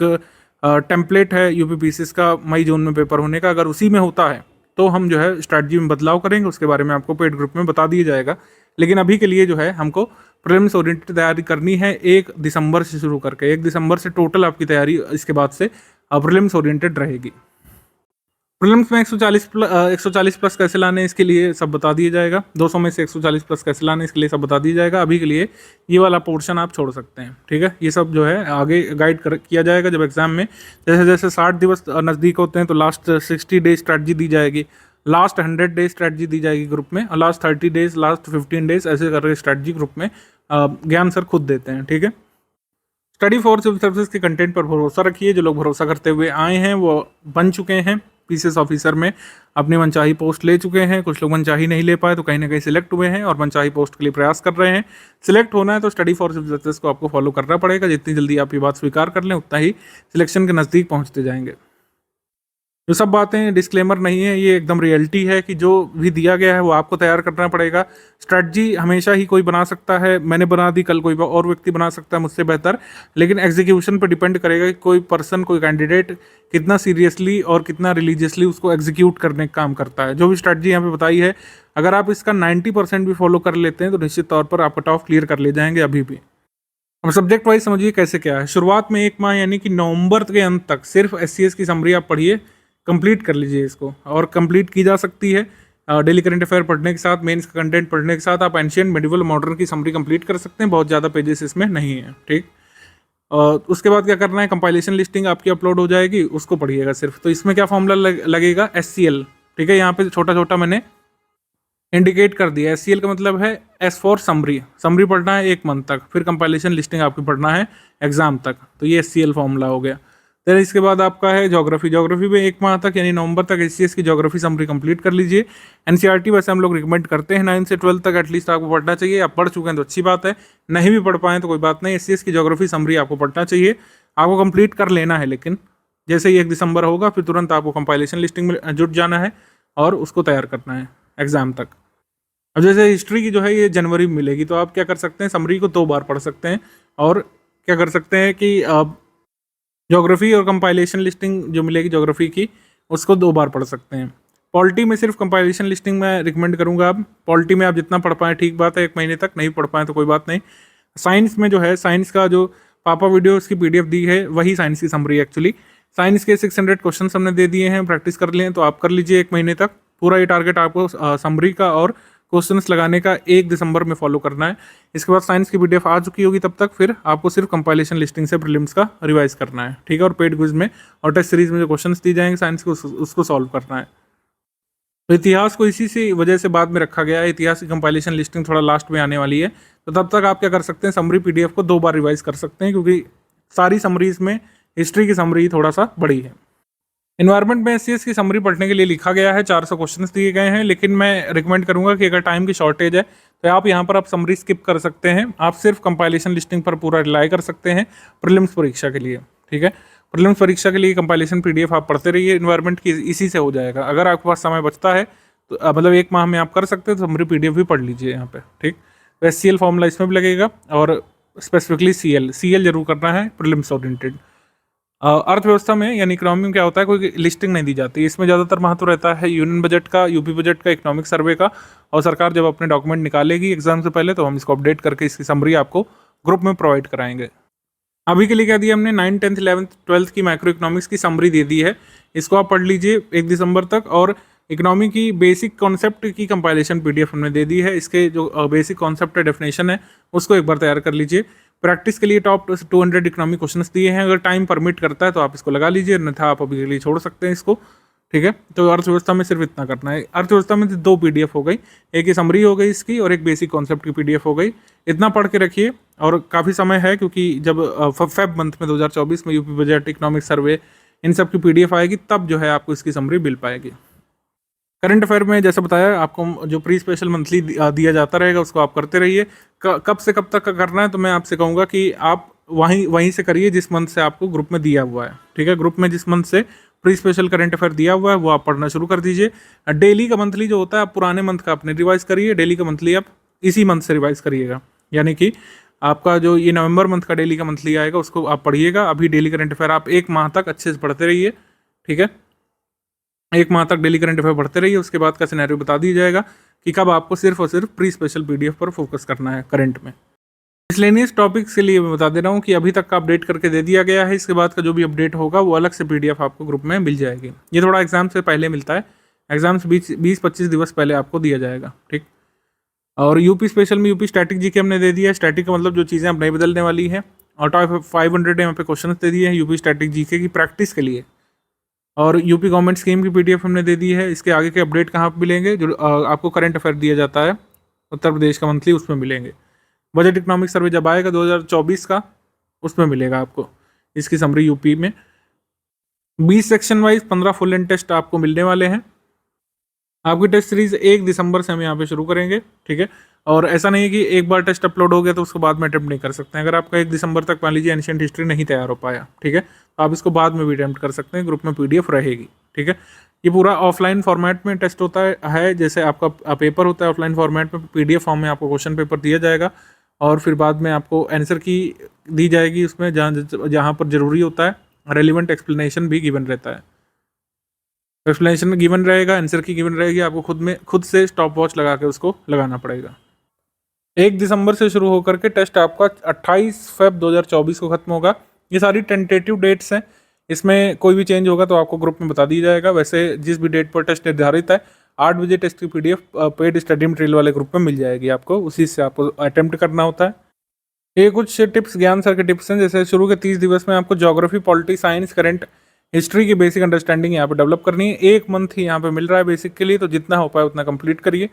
B: टेम्पलेट है UPPCS का मई जून में पेपर होने का, अगर उसी में होता है तो हम जो है स्ट्रैटेजी में बदलाव करेंगे, उसके बारे में आपको पेड ग्रुप में बता दिया जाएगा। लेकिन अभी के लिए जो है हमको प्रीलिम्स ओरिएंटेड तैयारी करनी है 1 दिसंबर से शुरू करके। 1 दिसंबर से टोटल आपकी तैयारी इसके बाद से प्रीलिम्स ओरिएंटेड रहेगी। प्रीलिम्स में 140 प्लस कैसे लाने इसके लिए सब बता दिया जाएगा। 200 में से 140 प्लस कैसे लाने इसके लिए सब बता दिया जाएगा। अभी के लिए ये वाला पोर्शन आप छोड़ सकते हैं, ठीक है। ये सब जो है आगे गाइड किया जाएगा जब एग्जाम में जैसे जैसे 60 दिवस नज़दीक होते हैं तो लास्ट 60 डेज स्ट्रैटेजी दी जाएगी, लास्ट 100 डेज स्ट्रैटेजी दी जाएगी ग्रुप में, और लास्ट 30 डेज, लास्ट 15 डेज, ऐसे करके स्ट्रैटेजी ग्रुप में ज्ञान सर खुद देते हैं, ठीक है। स्टडी फॉर सिविल सर्विसेज के कंटेंट पर भरोसा रखिए। जो लोग भरोसा करते हुए आए हैं वो बन चुके हैं PCS ऑफिसर में, अपनी मनचाही पोस्ट ले चुके हैं। कुछ लोग मनचाही नहीं ले पाए तो कहीं ना कहीं सिलेक्ट हुए हैं और मनचाही पोस्ट के लिए प्रयास कर रहे हैं। सिलेक्ट होना है तो स्टडी फॉर सिविल सर्विसेज को आपको फॉलो करना पड़ेगा। जितनी जल्दी आप ये बात स्वीकार कर लें उतना ही सिलेक्शन के नज़दीक पहुँचते जाएंगे। जो सब बातें डिस्क्लेमर नहीं है, ये एकदम रियलिटी है कि जो भी दिया गया है वो आपको तैयार करना पड़ेगा। स्ट्रैटेजी हमेशा ही कोई बना सकता है, मैंने बना दी, कल कोई और व्यक्ति बना सकता है मुझसे बेहतर, लेकिन एग्जीक्यूशन पर डिपेंड करेगा कि कोई पर्सन, कोई कैंडिडेट कितना सीरियसली और कितना रिलीजियसली उसको एग्जीक्यूट करने का काम करता है। जो भी स्ट्रैटेजी यहाँ पे बताई है, अगर आप इसका 90% भी फॉलो कर लेते हैं तो निश्चित तौर पर आप कट ऑफ क्लियर कर ले जाएंगे अभी भी। अब सब्जेक्ट वाइज समझिए कैसे क्या है। शुरुआत में 1 माह यानी कि नवंबर के अंत तक सिर्फ SCS की समरी आप पढ़िए, कंप्लीट कर लीजिए इसको, और कंप्लीट की जा सकती है डेली करंट अफेयर पढ़ने के साथ, मेंस का कंटेंट पढ़ने के साथ आप एंशिएंट, मेडिवल, मॉडर्न की समरी कंप्लीट कर सकते हैं। बहुत ज़्यादा पेजेस इसमें नहीं है, ठीक। उसके बाद क्या करना है, कंपाइलेशन लिस्टिंग आपकी अपलोड हो जाएगी, उसको पढ़िएगा सिर्फ। तो इसमें क्या फॉर्मूला लगेगा, SCL, ठीक है। यहाँ पे छोटा छोटा मैंने इंडिकेट कर दिया। SCL का मतलब है S फॉर समरी, समरी पढ़ना है 1 मंथ तक, फिर कंपाइलेशन लिस्टिंग आपकी पढ़ना है एग्जाम तक, तो ये SCL फॉर्मूला हो गया। फिर इसके बाद आपका है ज्योग्राफी। ज्योग्राफी में 1 माह तक यानी नवंबर तक SCS की ज्योग्राफी समरी कंप्लीट कर लीजिए। NCERT वैसे हम लोग रिकमेंड करते हैं 9 से 12 तक एटलीस्ट आपको पढ़ना चाहिए। आप पढ़ चुके हैं तो अच्छी बात है, नहीं भी पढ़ पाएँ तो कोई बात नहीं, SCS की ज्योग्राफी समरी आपको पढ़ना चाहिए, आपको कंप्लीट कर लेना है। लेकिन जैसे ही 1 दिसंबर होगा फिर तुरंत आपको कंपाइलेशन लिस्टिंग में जुट जाना है और उसको तैयार करना है एग्जाम तक। अब जैसे हिस्ट्री की जो है ये जनवरी में मिलेगी, तो आप क्या कर सकते हैं, समरी को 2 बार पढ़ सकते हैं, और क्या कर सकते हैं कि ज्योग्राफी और कंपाइलेशन लिस्टिंग जो मिलेगी ज्योग्राफी की, उसको 2 बार पढ़ सकते हैं। पॉलिटी में सिर्फ कंपाइलेशन लिस्टिंग मैं रिकमेंड करूंगा। आप पॉलिटी में आप जितना पढ़ पाएँ ठीक बात है, 1 महीने तक नहीं पढ़ पाएँ तो कोई बात नहीं। साइंस में जो है, साइंस का जो पापा वीडियो उसकी PDF दी है वही साइंस की समरी है एक्चुअली। साइंस के 600 क्वेश्चन हमने दे दिए हैं, प्रैक्टिस कर लें तो आप कर लीजिए 1 महीने तक। पूरा ये टारगेट आपको समरी का और क्वेश्चंस लगाने का 1 दिसंबर में फॉलो करना है। इसके बाद साइंस की पीडीएफ आ चुकी होगी, तब तक फिर आपको सिर्फ कंपाइलेशन लिस्टिंग से प्रीलिम्स का रिवाइज करना है, ठीक है। और पेड क्विज में और टेस्ट सीरीज में जो क्वेश्चंस दी जाएंगे साइंस के उसको सॉल्व करना है। तो इतिहास को इसी से वजह से बाद में रखा गया है, इतिहास की कंपाइलेशन लिस्टिंग थोड़ा लास्ट में आने वाली है, तो तब तक आप क्या कर सकते हैं, समरी पीडीएफ को 2 बार रिवाइज कर सकते हैं, क्योंकि सारी समरीज में हिस्ट्री की समरी थोड़ा सा बड़ी है। इन्वायरमेंट में एससीएस की समरी पढ़ने के लिए लिखा गया है, 400 क्वेश्चंस दिए गए हैं, लेकिन मैं रिकमेंड करूंगा कि अगर टाइम की शॉर्टेज है तो आप यहाँ पर समरी स्किप कर सकते हैं, आप सिर्फ कंपाइलेशन लिस्टिंग पर पूरा रिलाई कर सकते हैं प्रीलिम्स परीक्षा के लिए, ठीक है। प्रीलिम्स परीक्षा के लिए कंपाइलेशन पीडीएफ आप पढ़ते रहिए, इन्वायरमेंट की इसी से हो जाएगा। अगर आपके पास समय बचता है तो मतलब 1 माह में आप कर सकते हैं, तो समरी पीडीएफ भी पढ़ लीजिए यहाँ पे, ठीक। तो एससीएल फॉर्मूला इसमें भी लगेगा और स्पेसिफिकली सीएल जरूर करना है प्रीलिम्स ओरिएंटेड। अर्थव्यवस्था में यानी इकोनॉमी में क्या होता है, कोई लिस्टिंग नहीं दी जाती, इसमें ज़्यादातर महत्व रहता है यूनियन बजट का, यूपी बजट का, इकोनॉमिक सर्वे का, और सरकार जब अपने डॉक्यूमेंट निकालेगी एग्जाम से पहले तो हम इसको अपडेट करके इसकी समरी आपको ग्रुप में प्रोवाइड कराएंगे। अभी के लिए क्या दिया हमने, 9th 10th 11th 12th की मैक्रो इकोनॉमिक्स की समरी दे दी है, इसको आप पढ़ लीजिए 1 दिसंबर तक। और इकोनॉमी की बेसिक कॉन्सेप्ट की कंपाइलेशन पीडीएफ हमने दे दी है, इसके जो बेसिक कॉन्सेप्ट है, डेफिनेशन है, उसको एक बार तैयार कर लीजिए। प्रैक्टिस के लिए टॉप 200 इकोनॉमिक क्वेश्चंस दिए हैं, अगर टाइम परमिट करता है तो आप इसको लगा लीजिए, अन्यथा आप अभी के लिए छोड़ सकते हैं इसको, ठीक है। तो अर्थव्यवस्था में सिर्फ इतना करना है। अर्थव्यवस्था में 2 पीडीएफ हो गई, एक ही समरी हो गई इसकी और एक बेसिक कॉन्सेप्ट की पीडीएफ हो गई। इतना पढ़ के रखिए, और काफ़ी समय है क्योंकि जब फेब मंथ में 2024 में यूपी बजट, इकोनॉमिक सर्वे, इन सब की पीडीएफ आएगी, तब जो है आपको इसकी समरी मिल पाएगी। करंट अफेयर में जैसा बताया आपको, जो प्री स्पेशल मंथली दिया जाता रहेगा उसको आप करते रहिए। कब से कब तक का करना है, तो मैं आपसे कहूँगा कि आप वहीं से करिए जिस मंथ से आपको ग्रुप में दिया हुआ है, ठीक है। ग्रुप में जिस मंथ से प्री स्पेशल करंट अफेयर दिया हुआ है वो आप पढ़ना शुरू कर दीजिए। डेली का मंथली जो होता है, आप पुराने मंथ का अपने रिवाइज करिए, डेली का मंथली आप इसी मंथ से रिवाइज करिएगा, यानी कि आपका जो ये नवंबर मंथ का डेली का मंथली आएगा उसको आप पढ़िएगा। अभी डेली करंट अफेयर आप 1 माह तक अच्छे से पढ़ते रहिए, ठीक है। 1 माह तक डेली करंट अफेयर पढ़ते रहिए, उसके बाद का सिनेरियो बता दिया जाएगा कि कब आपको सिर्फ और सिर्फ प्री स्पेशल पीडीएफ पर फोकस करना है करंट में। मिसलेनियस टॉपिक्स के लिए मैं बता दे रहा हूँ कि अभी तक का अपडेट करके दे दिया गया है, इसके बाद का जो भी अपडेट होगा वो अलग से पीडीएफ आपको ग्रुप में मिल जाएगी। ये थोड़ा एग्जाम से पहले मिलता है, एग्जाम से 20-25 दिवस पहले आपको दिया जाएगा, ठीक। और यूपी स्पेशल में यूपी स्टैटिक जी के हमने दे दिया है, स्टैटिक का मतलब जो चीज़ें अब नहीं बदलने वाली है, और टॉप 500 यहाँ पे क्वेश्चन दे दिए हैं यूपी स्टैटिक जीके की प्रैक्टिस के लिए। और यूपी गवर्नमेंट स्कीम की पीडीएफ हमने दे दी है, इसके आगे के अपडेट कहाँ पर मिलेंगे, जो आपको करंट अफेयर दिया जाता है उत्तर प्रदेश का मंथली, उसमें मिलेंगे। बजट इकोनॉमिक सर्वे जब आएगा 2024 का, उसमें मिलेगा आपको इसकी समरी यूपी में। 20 section wise 15 full and test आपको मिलने वाले हैं। आपकी टेस्ट सीरीज 1 दिसंबर से हम यहाँ पे शुरू करेंगे, ठीक है। और ऐसा नहीं है कि एक बार टेस्ट अपलोड हो गया तो उसको बाद में अटेम्प्ट नहीं कर सकते हैं। अगर आपका 1 दिसंबर तक मान लीजिए एंशिएंट हिस्ट्री नहीं तैयार हो पाया, ठीक है, तो आप इसको बाद में भी अटेम्प्ट कर सकते हैं, ग्रुप में पीडीएफ रहेगी, ठीक है। ये पूरा ऑफलाइन फॉर्मेट में टेस्ट होता है, जैसे आपका पेपर होता है ऑफलाइन फॉर्मेट में, पीडीएफ फॉर्म में आपको क्वेश्चन पेपर दिया जाएगा और फिर बाद में आपको आंसर की दी जाएगी उसमें, जहाँ पर ज़रूरी होता है। रेलिवेंट एक्सप्लेनेशन भी गिवन रहता है, एक्सप्लेनेशन गिवन रहेगा, आंसर की गिवन रहेगी, आपको खुद से स्टॉप वॉच लगा के उसको लगाना पड़ेगा। 1 दिसंबर से शुरू होकर के टेस्ट आपका 28 फेब 2024 को खत्म होगा। ये सारी टेंटेटिव डेट्स हैं, इसमें कोई भी चेंज होगा तो आपको ग्रुप में बता दिया जाएगा। वैसे जिस भी डेट पर टेस्ट निर्धारित है 8 बजे टेस्ट की पीडीएफ पेड स्टडी मटेरियल वाले ग्रुप में मिल जाएगी आपको, उसी से आपको अटेम्प्ट करना होता है। ये कुछ टिप्स ज्ञान सर के टिप्स हैं, जैसे शुरू के 30 दिवस में आपको geography, polity, science, current, history की बेसिक अंडरस्टैंडिंग यहाँ पे डेवलप करनी है। 1 मंथ ही यहाँ पे मिल रहा है बेसिक के लिए, तो जितना हो पाए उतना कंप्लीट करिए।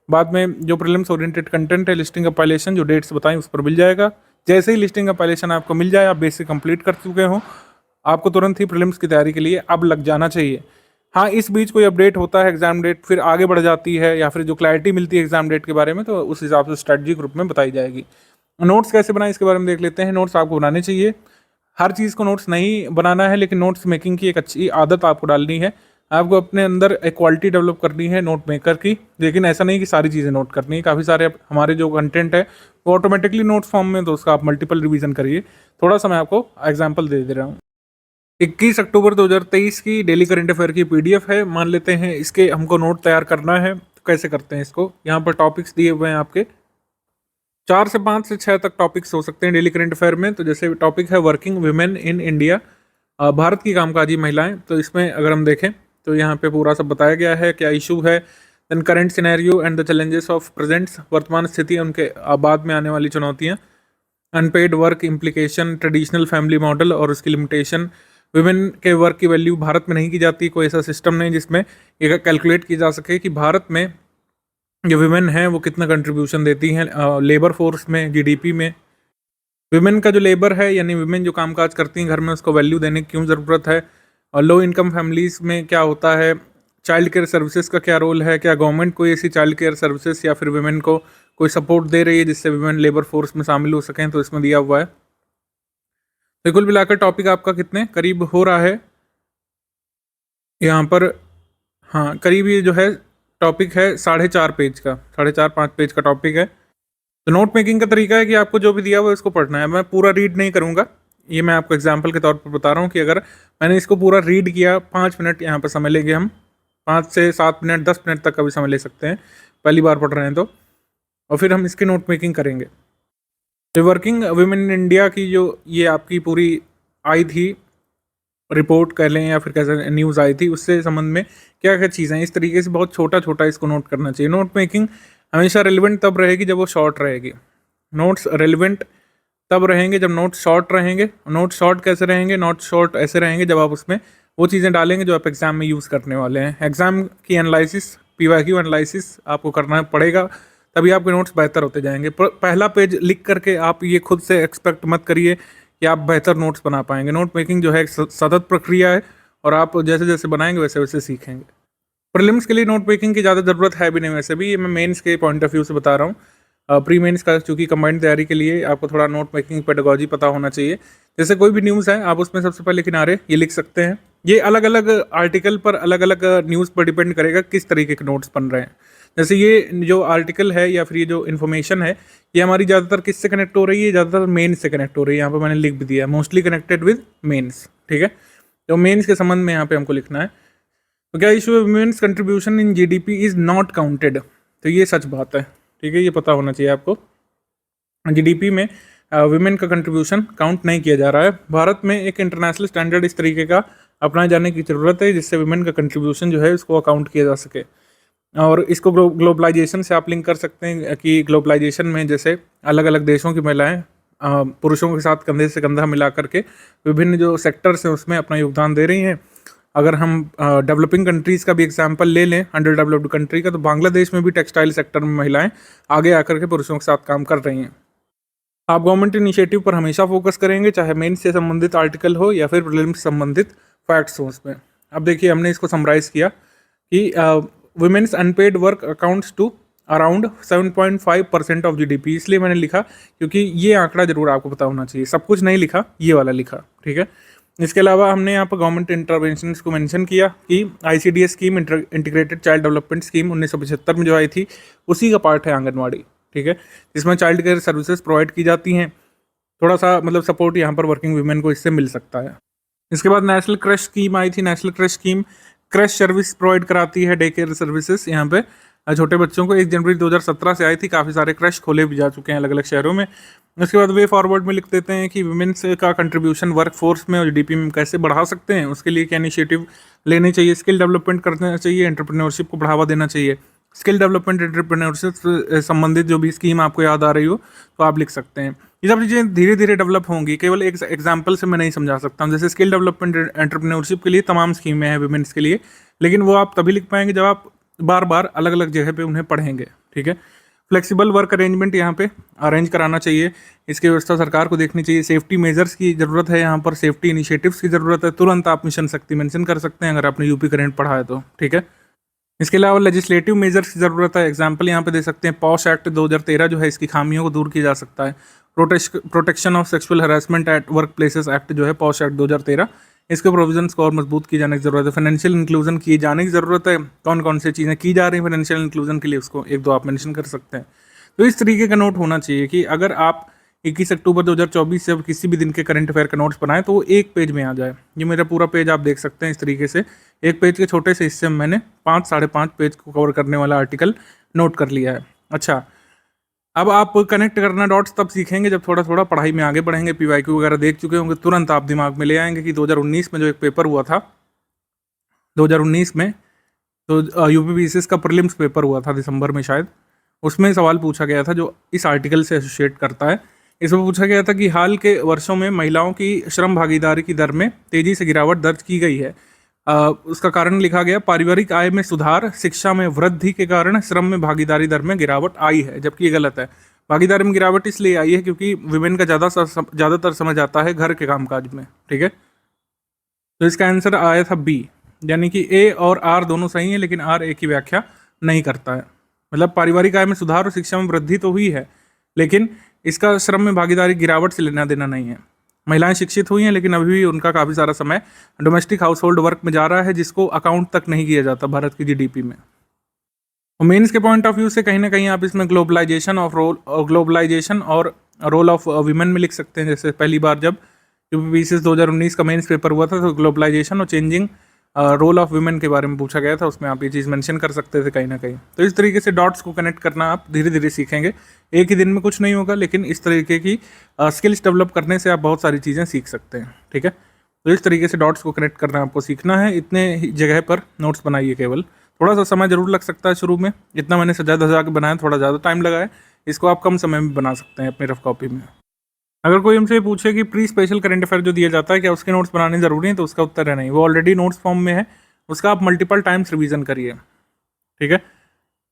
B: बाद में जो प्रीलिम्स ओरिएंटेड कंटेंट है, लिस्टिंग कंपाइलेशन जो डेट्स बताएं उस पर मिल जाएगा। जैसे ही लिस्टिंग कंपाइलेशन आपको मिल जाए, आप बेसिक कंप्लीट कर चुके हो, आपको तुरंत ही प्रीलिम्स की तैयारी के लिए अब लग जाना चाहिए। हाँ, इस बीच कोई अपडेट होता है, एग्जाम डेट फिर आगे बढ़ जाती है या फिर जो क्लैरिटी मिलती है एग्जाम डेट के बारे में, तो उस हिसाब से स्ट्रेटजी ग्रुप में बताई जाएगी। नोट्स कैसे बनाएं इसके बारे में देख लेते हैं। नोट्स आपको बनाने चाहिए, हर चीज़ को नोट्स नहीं बनाना है, लेकिन नोट्स मेकिंग की एक अच्छी आदत आपको डालनी है। आपको अपने अंदर एक क्वालिटी डेवलप करनी है नोट मेकर की, लेकिन ऐसा नहीं कि सारी चीज़ें नोट करनी है। काफ़ी सारे हमारे जो कंटेंट है वो ऑटोमेटिकली नोट्स फॉर्म में, तो उसका आप मल्टीपल रिवीजन करिए। थोड़ा सा मैं आपको एग्जाम्पल दे रहा हूँ। 21 अक्टूबर 2023 की डेली करंट अफेयर की पीडीएफ है, मान लेते हैं इसके हमको नोट तैयार करना है, तो कैसे करते हैं इसको। यहाँ पर टॉपिक्स दिए हुए हैं आपके, 4 से 5 से 6 तक टॉपिक्स हो सकते हैं डेली करंट अफेयर में। तो जैसे टॉपिक है working women in India, Bharat की कामकाजी महिलाएं, तो इसमें अगर हम देखें तो यहाँ पे पूरा सब बताया गया है क्या इशू है। Then current scenario and the challenges of presents, वर्तमान स्थिति उनके बाद में आने वाली चुनौतियाँ, unpaid work implication, traditional family model और उसकी लिमिटेशन, वुमेन के वर्क की वैल्यू भारत में नहीं की जाती, कोई ऐसा सिस्टम नहीं जिसमें ये कैलकुलेट की जा सके कि भारत में जो वुमेन हैं वो कितना कंट्रीब्यूशन देती हैं लेबर फोर्स में, जीडीपी में। वुमेन का जो लेबर है यानी वुमेन जो कामकाज करती हैं घर में, उसको वैल्यू देने की क्यों ज़रूरत है, और लो इनकम फैमिलीज़ में क्या होता है, चाइल्ड केयर सर्विसेज का क्या रोल है, क्या गवर्नमेंट कोई ऐसी चाइल्ड केयर सर्विसेज या फिर वुमेन को कोई सपोर्ट दे रही है जिससे वुमेन लेबर फोर्स में शामिल हो सकें, तो इसमें दिया हुआ है। तो कुल मिलाकर टॉपिक आपका कितने करीब हो रहा है यहाँ पर, हाँ करीब ये जो है टॉपिक है 4.5 पेज का, 4.5-5 पेज का टॉपिक है। तो नोट मेकिंग का तरीका है कि आपको जो भी दिया हुआ है इसको पढ़ना है। मैं पूरा रीड नहीं करूँगा, ये मैं आपको एग्जाम्पल के तौर पर बता रहा हूँ कि अगर मैंने इसको पूरा रीड किया, 5 मिनट यहाँ पर समय लेंगे हम, 5 से 7 मिनट 10 मिनट तक का भी समय ले सकते हैं पहली बार पढ़ रहे हैं तो, और फिर हम इसकी नोट मेकिंग करेंगे। तो वर्किंग वुमेन इन इंडिया की जो ये आपकी पूरी आई थी रिपोर्ट कह लें या फिर कैसे न्यूज़ आई थी, उससे संबंध में क्या क्या चीज़ें इस तरीके से बहुत छोटा छोटा इसको नोट करना चाहिए। नोट मेकिंग हमेशा रेलिवेंट तब रहेगी जब वो शॉर्ट रहेगी। नोट्स रेलिवेंट तब रहेंगे जब नोट्स शॉर्ट रहेंगे। नोट्स शॉर्ट कैसे रहेंगे, नोट्स शॉर्ट ऐसे रहेंगे जब आप उसमें वो चीज़ें डालेंगे जो आप एग्ज़ाम में यूज़ करने वाले हैं। एग्ज़ाम की एनालिसिस, पीवाईक्यू एनालिसिस आपको करना पड़ेगा, तभी आपके नोट्स बेहतर होते जाएंगे। पहला पेज लिख करके आप ये खुद से एक्सपेक्ट मत करिए कि आप बेहतर नोट्स बना पाएंगे। नोट मेकिंग जो है एक सतत प्रक्रिया है और आप जैसे जैसे बनाएंगे वैसे वैसे सीखेंगे। प्रीलिम्स के लिए नोट मेकिंग की ज़्यादा ज़रूरत है भी नहीं, वैसे भी ये मैं मेंस के पॉइंट ऑफ व्यू से बता रहा हूँ। प्री मेंस का चूँकि कंबाइंड तैयारी के लिए आपको थोड़ा नोट मेकिंग पेडागॉजी पता होना चाहिए। जैसे कोई भी न्यूज़ है आप उसमें सबसे पहले किनारे ये लिख सकते हैं। ये अलग अलग आर्टिकल पर अलग अलग न्यूज़ पर डिपेंड करेगा किस तरीके के नोट्स बन रहे हैं। जैसे ये जो आर्टिकल है या फिर ये जो इन्फॉर्मेशन है ये हमारी ज़्यादातर किससे कनेक्ट हो रही है, ज़्यादातर मेंस से कनेक्ट हो रही है। यहाँ पर मैंने लिख भी दिया, मोस्टली कनेक्टेड विद मेंस, ठीक है। तो मेंस के संबंध में यहाँ पे हमको लिखना है। तो क्या इशू है, women's contribution in GDP is not counted, तो ये सच बात है, ठीक है, ये पता होना चाहिए आपको। जीडीपी में वुमेन का कंट्रीब्यूशन काउंट नहीं किया जा रहा है। भारत में एक इंटरनेशनल स्टैंडर्ड इस तरीके का अपनाए जाने की ज़रूरत है जिससे वुमेन का कंट्रीब्यूशन जो है उसको अकाउंट किया जा सके। और इसको ग्लोबलाइजेशन से आप लिंक कर सकते हैं कि ग्लोबलाइजेशन में जैसे अलग अलग देशों की महिलाएं पुरुषों के साथ कंधे से कंधा मिला करके विभिन्न जो सेक्टर्स हैं उसमें अपना योगदान दे रही हैं। अगर हम डेवलपिंग कंट्रीज़ का भी एग्जांपल ले लें, अंडर डेवलप्ड कंट्री का, तो बांग्लादेश में भी टेक्सटाइल सेक्टर में महिलाएं आगे आकर के पुरुषों के साथ काम कर रही हैं। आप गवर्नमेंट इनिशिएटिव पर हमेशा फोकस करेंगे, चाहे मेंस से संबंधित आर्टिकल हो या फिर प्रीलिम्स से संबंधित फैक्ट्स हो उसमें। अब देखिए हमने इसको समराइज़ किया कि women's unpaid work accounts to around 7.5% of GDP, इसलिए मैंने लिखा क्योंकि ये आंकड़ा जरूर आपको पता होना चाहिए। सब कुछ नहीं लिखा, ये वाला लिखा, ठीक है। इसके अलावा हमने यहाँ पर गवर्नमेंट इंटरवेंशन को मेंशन किया कि ICDS scheme, integrated child development scheme 1975 में जो आई थी उसी का पार्ट है आंगनवाड़ी, ठीक है, जिसमें चाइल्ड केयर सर्विसेज प्रोवाइड की जाती हैं। थोड़ा सा मतलब सपोर्ट यहाँ पर वर्किंग वुमेन को इससे मिल सकता है। इसके बाद नेशनल क्रश स्कीम आई थी। National crush scheme crush service provide कराती है, डे केयर सर्विसेज यहाँ पे छोटे बच्चों को। 1 जनवरी 2017 से आई थी। काफ़ी सारे क्रश खोले भी जा चुके हैं अलग अलग शहरों में। उसके बाद वे फॉरवर्ड में लिख देते हैं कि वुमेन्स का कंट्रीब्यूशन वर्क फोर्स में और जीडीपी में कैसे बढ़ा सकते हैं, उसके लिए क्या इनिशिएटिव लेने चाहिए। स्किल डेवलपमेंट करना चाहिए, एंटरप्रेन्योरशिप को बढ़ावा देना चाहिए। स्किल डेवलपमेंट एंटरप्रेन्योरशिप से संबंधित जो भी स्कीम आपको याद आ रही हो तो आप लिख सकते हैं। ये सब चीज़ें धीरे धीरे डेवलप होंगी, केवल एक एग्जांपल से मैं नहीं समझा सकता हूँ। जैसे स्किल डेवलपमेंट एंटरप्रेन्योरशिप के लिए तमाम स्कीमें हैं वुमेन्स के लिए, लेकिन वो आप तभी लिख पाएंगे जब आप बार बार अलग अलग जगह पे उन्हें पढ़ेंगे, ठीक है। फ्लेक्सिबल वर्क अरेंजमेंट यहाँ पे अरेंज कराना चाहिए, इसकी व्यवस्था सरकार को देखनी चाहिए। सेफ्टी मेजर्स की ज़रूरत है, यहाँ पर सेफ्टी इनिशिएटिव्स की ज़रूरत है। तुरंत आप मिशन शक्ति मेंशन कर सकते हैं अगर आपने यूपी करंट पढ़ा है तो, ठीक है। इसके अलावा लेजिस्लेटिव मेजर्स की ज़रूरत है। एग्जाम्पल यहाँ पे दे सकते हैं, पॉश एक्ट 2013 जो है, इसकी खामियों को दूर किया जा सकता है। Protection of sexual harassment at work places act जो है, पॉश एक्ट 2013, इसके प्रोविजंस को और मजबूत किए जाने की ज़रूरत है। फाइनेंशियल इंक्लूजन किए जाने की ज़रूरत है। कौन कौन सी चीज़ें की जा रही हैं फाइनेंशियल इंक्लूजन के लिए, उसको 1-2 आप मेंशन कर सकते हैं। तो इस तरीके का नोट होना चाहिए कि अगर आप 21 अक्टूबर 2024 से किसी भी दिन के करंट अफेयर का नोट्स बनाएं तो वो एक पेज में आ जाए। ये मेरा पूरा पेज आप देख सकते हैं इस तरीके से। एक पेज के छोटे से हिस्से में मैंने 5-5.5 पेज को कवर करने वाला आर्टिकल नोट कर लिया है। अच्छा, अब आप कनेक्ट करना डॉट्स तब सीखेंगे जब थोड़ा थोड़ा पढ़ाई में आगे बढ़ेंगे, पीवाईक्यू वगैरह देख चुके होंगे, तुरंत आप दिमाग में ले आएंगे कि 2019 में जो एक पेपर हुआ था, 2019 में तो यूपीपीसीएस का प्रीलिम्स पेपर हुआ था दिसंबर में शायद, उसमें सवाल पूछा गया था जो इस आर्टिकल से एसोसिएट करता है। इसमें पूछा गया था कि हाल के वर्षों में महिलाओं की श्रम भागीदारी की दर में तेजी से गिरावट दर्ज की गई है। उसका कारण लिखा गया पारिवारिक आय में सुधार, शिक्षा में वृद्धि के कारण श्रम में भागीदारी दर में गिरावट आई है, जबकि ये गलत है। भागीदारी में गिरावट इसलिए आई है क्योंकि विमेन का ज़्यादातर समय जाता है घर के कामकाज में, ठीक है। तो इसका आंसर आया था बी, यानी कि ए और आर दोनों सही हैं, लेकिन आर ए की व्याख्या नहीं करता है। मतलब पारिवारिक आय में सुधार और शिक्षा में वृद्धि तो हुई है, लेकिन इसका श्रम में भागीदारी गिरावट से लेना देना नहीं है। महिलाएं शिक्षित हुई हैं, लेकिन अभी भी उनका काफ़ी सारा समय डोमेस्टिक हाउस होल्ड वर्क में जा रहा है, जिसको अकाउंट तक नहीं किया जाता भारत की जीडीपी में। और मेंस के पॉइंट ऑफ व्यू से कहीं ना कहीं आप इसमें ग्लोबलाइजेशन और रोल ऑफ वीमेन में लिख सकते हैं। जैसे पहली बार जब यूपीपीसीएस 2019 का मेंस पेपर हुआ था तो ग्लोबलाइजेशन और चेंजिंग रोल ऑफ वुमेन के बारे में पूछा गया था, उसमें आप ये चीज़ मेंशन कर सकते थे कहीं ना कहीं। तो इस तरीके से डॉट्स को कनेक्ट करना आप धीरे धीरे सीखेंगे। एक ही दिन में कुछ नहीं होगा, लेकिन इस तरीके की स्किल्स डेवलप करने से आप बहुत सारी चीज़ें सीख सकते हैं, ठीक है। तो इस तरीके से डॉट्स को कनेक्ट करना आपको सीखना है। इतने ही जगह पर नोट्स बनाइए केवल। थोड़ा सा समय जरूर लग सकता है शुरू में, जितना मैंने सजा के बनाया थोड़ा ज़्यादा टाइम लगा है, इसको आप कम समय में बना सकते हैं अपनी रफ कॉपी में। अगर कोई हमसे पूछे कि प्री स्पेशल करंट अफेयर जो दिया जाता है क्या उसके नोट्स बनाने ज़रूरी हैं, तो उसका उत्तर है नहीं। वो ऑलरेडी नोट्स फॉर्म में है, उसका आप मल्टीपल टाइम्स रिवीजन करिए, ठीक है।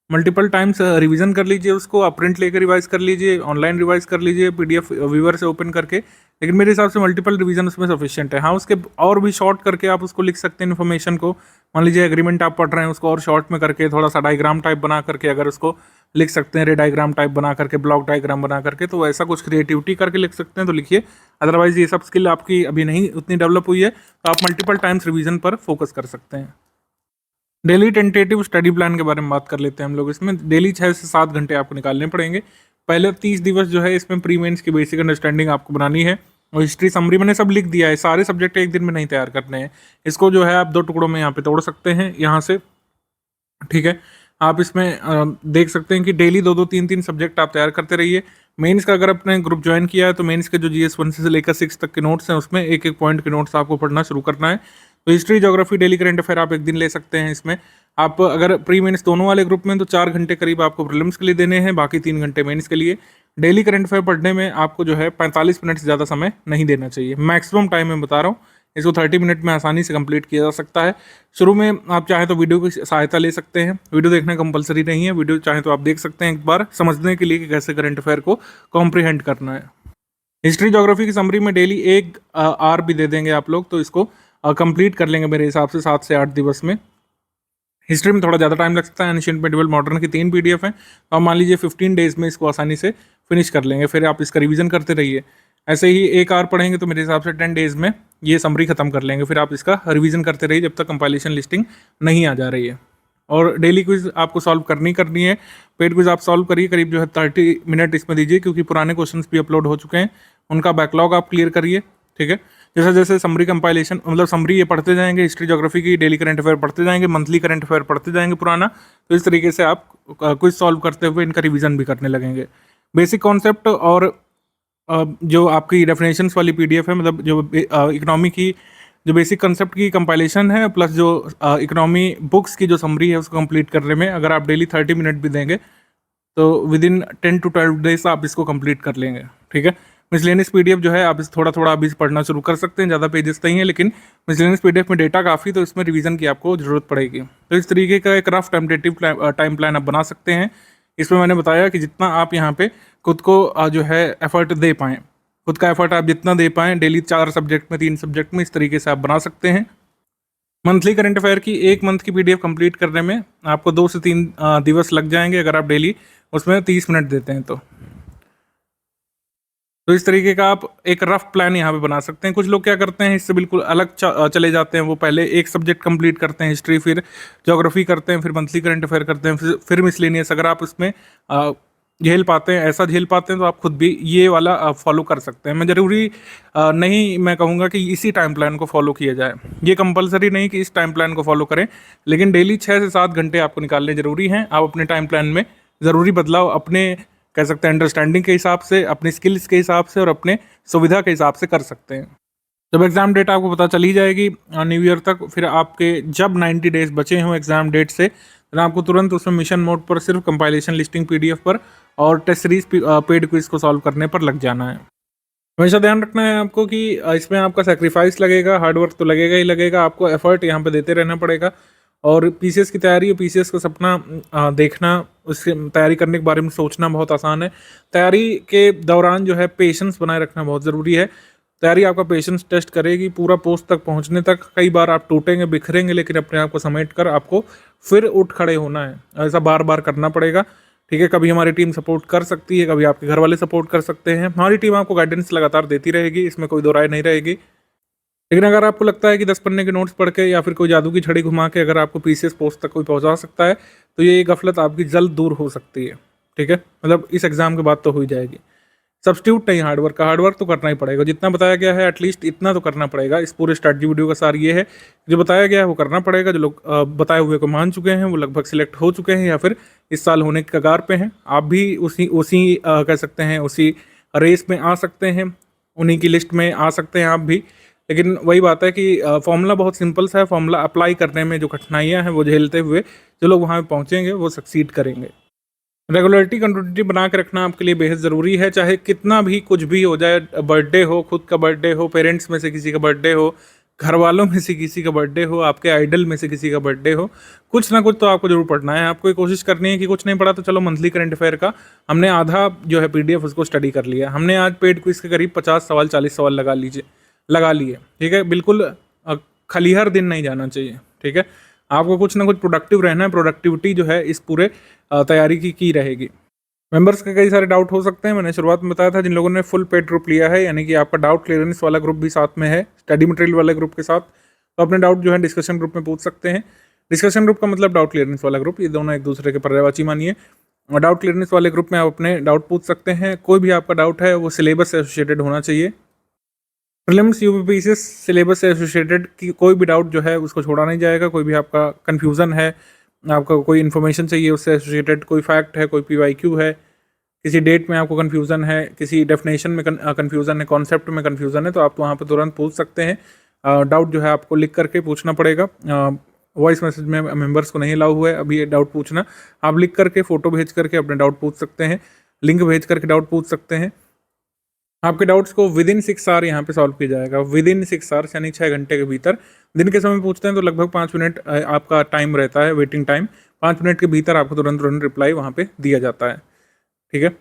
B: मल्टीपल टाइम्स रिवीजन कर लीजिए उसको, आप प्रिंट लेकर रिवाइज कर लीजिए, ऑनलाइन रिवाइज कर लीजिए पीडीएफ व्यूअर से ओपन करके, लेकिन मेरे हिसाब से मल्टीपल रिवीजन उसमें सफिशिएंट है। हाँ, उसके और भी शॉर्ट करके आप उसको लिख सकते हैं इन्फॉर्मेशन को। मान लीजिए एग्रीमेंट आप पढ़ रहे हैं, उसको और शॉर्ट में करके थोड़ा सा डायग्राम टाइप बना करके अगर उसको लिख सकते हैं, रे डायग्राम टाइप बना करके, ब्लॉक डायग्राम बना करके, तो ऐसा कुछ क्रिएटिविटी करके लिख सकते हैं तो लिखिए। अदरवाइज ये सब स्किल आपकी अभी नहीं उतनी डेवलप हुई है, तो आप मल्टीपल टाइम्स रिवीजन पर फोकस कर सकते हैं। डेली टेंटेटिव स्टडी प्लान के बारे में बात कर लेते हैं हम लोग। इसमें डेली 6 से 7 घंटे आपको निकालने पड़ेंगे। पहले 30 दिवस जो है इसमें प्री मेंस की बेसिक अंडरस्टैंडिंग आपको बनानी है, और हिस्ट्री समरी मैंने सब लिख दिया है। सारे सब्जेक्ट एक दिन में नहीं तैयार करने हैं, इसको जो है आप 2 टुकड़ों में यहाँ पे तोड़ सकते हैं यहाँ से, ठीक है। आप इसमें देख सकते हैं कि डेली 2-2, 3-3 सब्जेक्ट आप तैयार करते रहिए। मेंस का अगर आपने ग्रुप ज्वाइन किया है तो मेंस के जो GS 1 से लेकर 6 तक के नोट्स हैं उसमें एक एक पॉइंट के नोट्स आपको पढ़ना शुरू करना है। तो history, geography, daily current affair आप एक दिन ले सकते हैं। इसमें आप अगर प्री मेंस दोनों वाले ग्रुप में तो 4 घंटे करीब आपको प्रीलिम्स के लिए देने हैं, बाकी 3 घंटे मेंस के लिए। डेली करंट अफेयर पढ़ने में आपको जो है 45 मिनट से ज़्यादा समय नहीं देना चाहिए। मैक्सिमम टाइम मैं बता रहा हूँ, इसको 30 मिनट में आसानी से कंप्लीट किया जा सकता है। शुरू में आप चाहें तो वीडियो की सहायता ले सकते हैं, वीडियो देखना कंपलसरी नहीं है, वीडियो चाहें तो आप देख सकते हैं एक बार समझने के लिए कि कैसे करंट अफेयर को कॉम्प्रीहेंड करना है। हिस्ट्री ज्योग्राफी की समरी में डेली 1 आर भी दे देंगे आप लोग, तो इसको कंप्लीट कर लेंगे मेरे हिसाब से 7 से 8 दिवस में। हिस्ट्री में थोड़ा ज़्यादा टाइम लग सकता है, एंशिएंट मेडिवल मॉडर्न की 3 PDF हैं, तो आप मान लीजिए 15 डेज में इसको आसानी से फिनिश कर लेंगे। फिर आप इसका रिवीजन करते रहिए। ऐसे ही 1 आवर पढ़ेंगे तो मेरे हिसाब से 10 डेज में ये समरी खत्म कर लेंगे। फिर आप इसका रिवीजन करते रहिए जब तक कंपाइलेशन लिस्टिंग नहीं आ जा रही है। और डेली क्विज आपको सॉल्व करनी है। पेड क्विज आप सॉल्व करिए, करीब जो है 30 मिनट इसमें दीजिए, क्योंकि पुराने क्वेश्चंस भी अपलोड हो चुके हैं, उनका बैकलॉग आप क्लियर करिए, ठीक है। जैसे जैसे समरी कंपाइलेशन मतलब समरी ये पढ़ते जाएंगे, हिस्ट्री ज्योग्राफी की डेली करंट अफेयर पढ़ते जाएंगे, मंथली करंट अफेयर पढ़ते जाएंगे पुराना, तो इस तरीके से आप क्विज सॉल्व करते हुए इनका रिवीजन भी करने लगेंगे। बेसिक कॉन्सेप्ट और जो आपकी डेफिनेशंस वाली PDF है, मतलब जो इकोनॉमी की जो बेसिक कंसेप्ट की कंपाइलेशन है, प्लस जो इकोनॉमी बुक्स की जो समरी है उसको कंप्लीट करने में अगर आप डेली 30 मिनट भी देंगे तो विद इन 10 to 12 डेज आप इसको कंप्लीट कर लेंगे, ठीक है। मिसलेनियस PDF जो है आप इस थोड़ा थोड़ा अभी पढ़ना शुरू कर सकते हैं, ज़्यादा पेजेस नहीं है, लेकिन मिसलेनियस PDF में डेटा काफ़ी, तो इसमें रिवीजन की आपको ज़रूरत पड़ेगी। तो इस तरीके का एक रफ टेंटेटिव टाइम प्लान आप बना सकते हैं। इसमें मैंने बताया कि जितना आप यहाँ पे खुद को जो है एफर्ट दे पाएँ, खुद का एफर्ट आप जितना दे पाएँ, डेली 4 सब्जेक्ट में 3 सब्जेक्ट में, इस तरीके से आप बना सकते हैं। मंथली करंट अफेयर की 1 मंथ की PDF कंप्लीट करने में आपको 2 से 3 दिवस लग जाएंगे, अगर आप डेली उसमें 30 मिनट देते हैं तो इस तरीके का आप एक रफ प्लान यहाँ पे बना सकते हैं। कुछ लोग क्या करते हैं, इससे बिल्कुल अलग चले जाते हैं। वो पहले एक सब्जेक्ट कंप्लीट करते हैं, हिस्ट्री, फिर ज्योग्राफी करते हैं, फिर मंथली करंट अफेयर करते हैं, फिर मिसलेनियस। अगर आप उसमें झेल पाते हैं, ऐसा झेल पाते हैं, तो आप खुद भी ये वाला फॉलो कर सकते हैं। मैं ज़रूरी नहीं मैं कहूँगा कि इसी टाइम प्लान को फॉलो किया जाए, ये कंपलसरी नहीं कि इस टाइम प्लान को फॉलो करें, लेकिन डेली 6 से 7 घंटे आपको निकालने ज़रूरी हैं। आप अपने टाइम प्लान में ज़रूरी बदलाव अपने कह सकते हैं अंडरस्टैंडिंग के हिसाब से, अपनी स्किल्स के हिसाब से और अपने सुविधा के हिसाब से कर सकते हैं। जब एग्ज़ाम डेट आपको पता चली जाएगी न्यू ईयर तक, फिर आपके जब 90 डेज बचे हों एग्ज़ाम डेट से, फिर आपको तुरंत उसमें मिशन मोड पर सिर्फ कंपाइलेशन लिस्टिंग PDF पर और टेस्ट सीरीज पेड क्विज को सॉल्व करने पर लग जाना है। हमेशा ध्यान रखना है आपको कि इसमें आपका सेक्रीफाइस लगेगा, हार्डवर्क तो लगेगा ही लगेगा, आपको एफर्ट यहाँ पे देते रहना पड़ेगा। और PCS की तैयारी और PCS का सपना देखना, उसकी तैयारी करने के बारे में सोचना बहुत आसान है। तैयारी के दौरान जो है पेशेंस बनाए रखना बहुत ज़रूरी है। तैयारी आपका पेशेंस टेस्ट करेगी पूरा पोस्ट तक पहुंचने तक। कई बार आप टूटेंगे, बिखरेंगे, लेकिन अपने आप को समेट कर आपको फिर उठ खड़े होना है। ऐसा बार बार करना पड़ेगा, ठीक है। कभी हमारी टीम सपोर्ट कर सकती है, कभी आपके घर वाले सपोर्ट कर सकते हैं। हमारी टीम आपको गाइडेंस लगातार देती रहेगी, इसमें कोई दो राय नहीं रहेगी। लेकिन अगर आपको लगता है कि 10 पन्ने के नोट्स पढ़ के या फिर कोई जादू की छड़ी घुमा के अगर आपको PCS पोस्ट तक कोई पहुंचा सकता है, तो ये गफलत आपकी जल्द दूर हो सकती है, ठीक है। मतलब इस एग्ज़ाम के बाद तो हो ही जाएगी। सब्स्टिट्यूट नहीं हार्डवर्क का, हार्डवर्क तो करना ही पड़ेगा। जितना बताया गया है एटलीस्ट इतना तो करना पड़ेगा। इस पूरे स्ट्रैटेजी वीडियो का सार ये है, जो बताया गया है वो करना पड़ेगा। जो लोग बताए हुए को मान चुके हैं वो लगभग सिलेक्ट हो चुके हैं या फिर इस साल होने के कगार पे हैं। आप भी उसी कह सकते हैं उसी रेस में आ सकते हैं, उन्हीं की लिस्ट में आ सकते हैं आप भी। लेकिन वही बात है कि फॉर्मूला बहुत सिंपल सा है। फॉर्मूला अप्लाई करने में जो कठिनाइयाँ हैं वो झेलते हुए जो लोग वहाँ पे पहुँचेंगे वो सक्सीड करेंगे। रेगुलरिटी कंटिन्यूटी बना के रखना आपके लिए बेहद ज़रूरी है। चाहे कितना भी कुछ भी हो जाए, बर्थडे हो, खुद का बर्थडे हो, पेरेंट्स में से किसी का बर्थडे हो, घर वालों में से किसी का बर्थडे हो, आपके आइडल में से किसी का बर्थडे हो, कुछ ना कुछ तो आपको जरूर पढ़ना है। आपको ये कोशिश करनी है कि कुछ नहीं पढ़ा तो चलो मंथली करंट अफेयर का हमने आधा जो है PDF उसको स्टडी कर लिया। हमने आज पेड क्विज के करीब 50 सवाल 40 सवाल लगा लिए, ठीक है। बिल्कुल खलिहर दिन नहीं जाना चाहिए, ठीक है। आपको कुछ ना कुछ प्रोडक्टिव रहना है। प्रोडक्टिविटी जो है इस पूरे तैयारी की रहेगी। मेंबर्स के कई सारे डाउट हो सकते हैं। मैंने शुरुआत में बताया था जिन लोगों ने फुल पेड ग्रुप लिया है, यानी कि आपका डाउट क्लियरेंस वाला ग्रुप भी साथ में है स्टडी मटेरियल वाले ग्रुप के साथ, तो अपने डाउट जो है डिस्कशन ग्रुप में पूछ सकते हैं। डिस्कशन ग्रुप का मतलब डाउट क्लियरेंस वाला ग्रुप, ये दोनों एक दूसरे के पर्यायवाची मानिए। और डाउट क्लियरेंस वाले ग्रुप में आप अपने डाउट पूछ सकते हैं। कोई भी आपका डाउट है वो सिलेबस से एसोसिएटेड होना चाहिए। प्रीलिम्स UPPCS सिलेबस से एसोसिएटेड की कोई भी डाउट जो है उसको छोड़ा नहीं जाएगा। कोई भी आपका कन्फ्यूज़न है, आपका कोई इन्फॉर्मेशन चाहिए उससे एसोसिएटेड, कोई फैक्ट है, कोई PYQ है, किसी डेट में आपको कन्फ्यूज़न है, किसी डेफिनेशन में कन्फ्यूज़न है, कॉन्सेप्ट में कन्फ्यूज़न है, तो आप वहाँ पर तुरंत पूछ सकते हैं। डाउट जो है आपको लिख करके पूछना पड़ेगा। वॉइस मैसेज में मेंबर्स को नहीं अलाउ हुआ है अभी ये डाउट पूछना। आप लिख करके, फ़ोटो भेज करके अपने डाउट पूछ सकते हैं, लिंक भेज करके डाउट पूछ सकते हैं। आपके डाउट्स को विदिन 6 आवर यहाँ पे सॉल्व किया जाएगा। विदिन 6 आवर्स यानी 6 घंटे के भीतर। दिन के समय पूछते हैं तो लगभग 5 मिनट आपका टाइम रहता है, वेटिंग टाइम। 5 मिनट के भीतर आपको तुरंत रिप्लाई वहाँ पे दिया जाता है, ठीक है।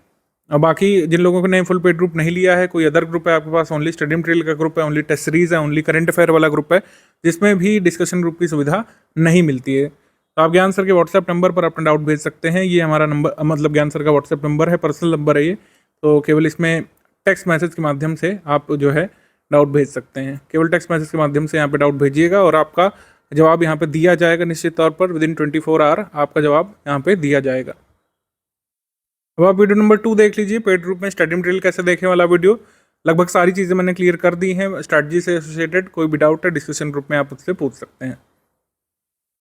B: और बाकी जिन लोगों ने फुल पेड ग्रुप नहीं लिया है, कोई अदर ग्रुप है आपके पास, ओनली स्टडी मटेरियल का ग्रुप है, ओनली टेस्ट सीरीज है, ओनली करंट अफेयर वाला ग्रुप है, जिसमें भी डिस्कशन ग्रुप की सुविधा नहीं मिलती है, तो आप ज्ञान सर के व्हाट्सएप नंबर पर अपना डाउट भेज सकते हैं। ये हमारा नंबर, मतलब ज्ञान सर का व्हाट्सएप नंबर है, पर्सनल नंबर है ये। तो केवल इसमें टेक्स्ट मैसेज के माध्यम से आप जो है डाउट भेज सकते हैं। केवल टेक्स्ट मैसेज के माध्यम से यहाँ पे डाउट भेजिएगा और आपका जवाब यहाँ पे दिया जाएगा निश्चित तौर पर। विदिन 24 आवर आपका जवाब यहाँ पे दिया जाएगा। अब आप वीडियो नंबर 2 देख लीजिए, पेड ग्रुप में स्टडी मटेरियल कैसे देखें वाला वीडियो। लगभग सारी चीज़ें मैंने क्लियर कर दी हैं। स्ट्रैटेजी से एसोसिएटेड कोई भी डाउट है डिस्कशन ग्रुप में आप उससे पूछ सकते हैं।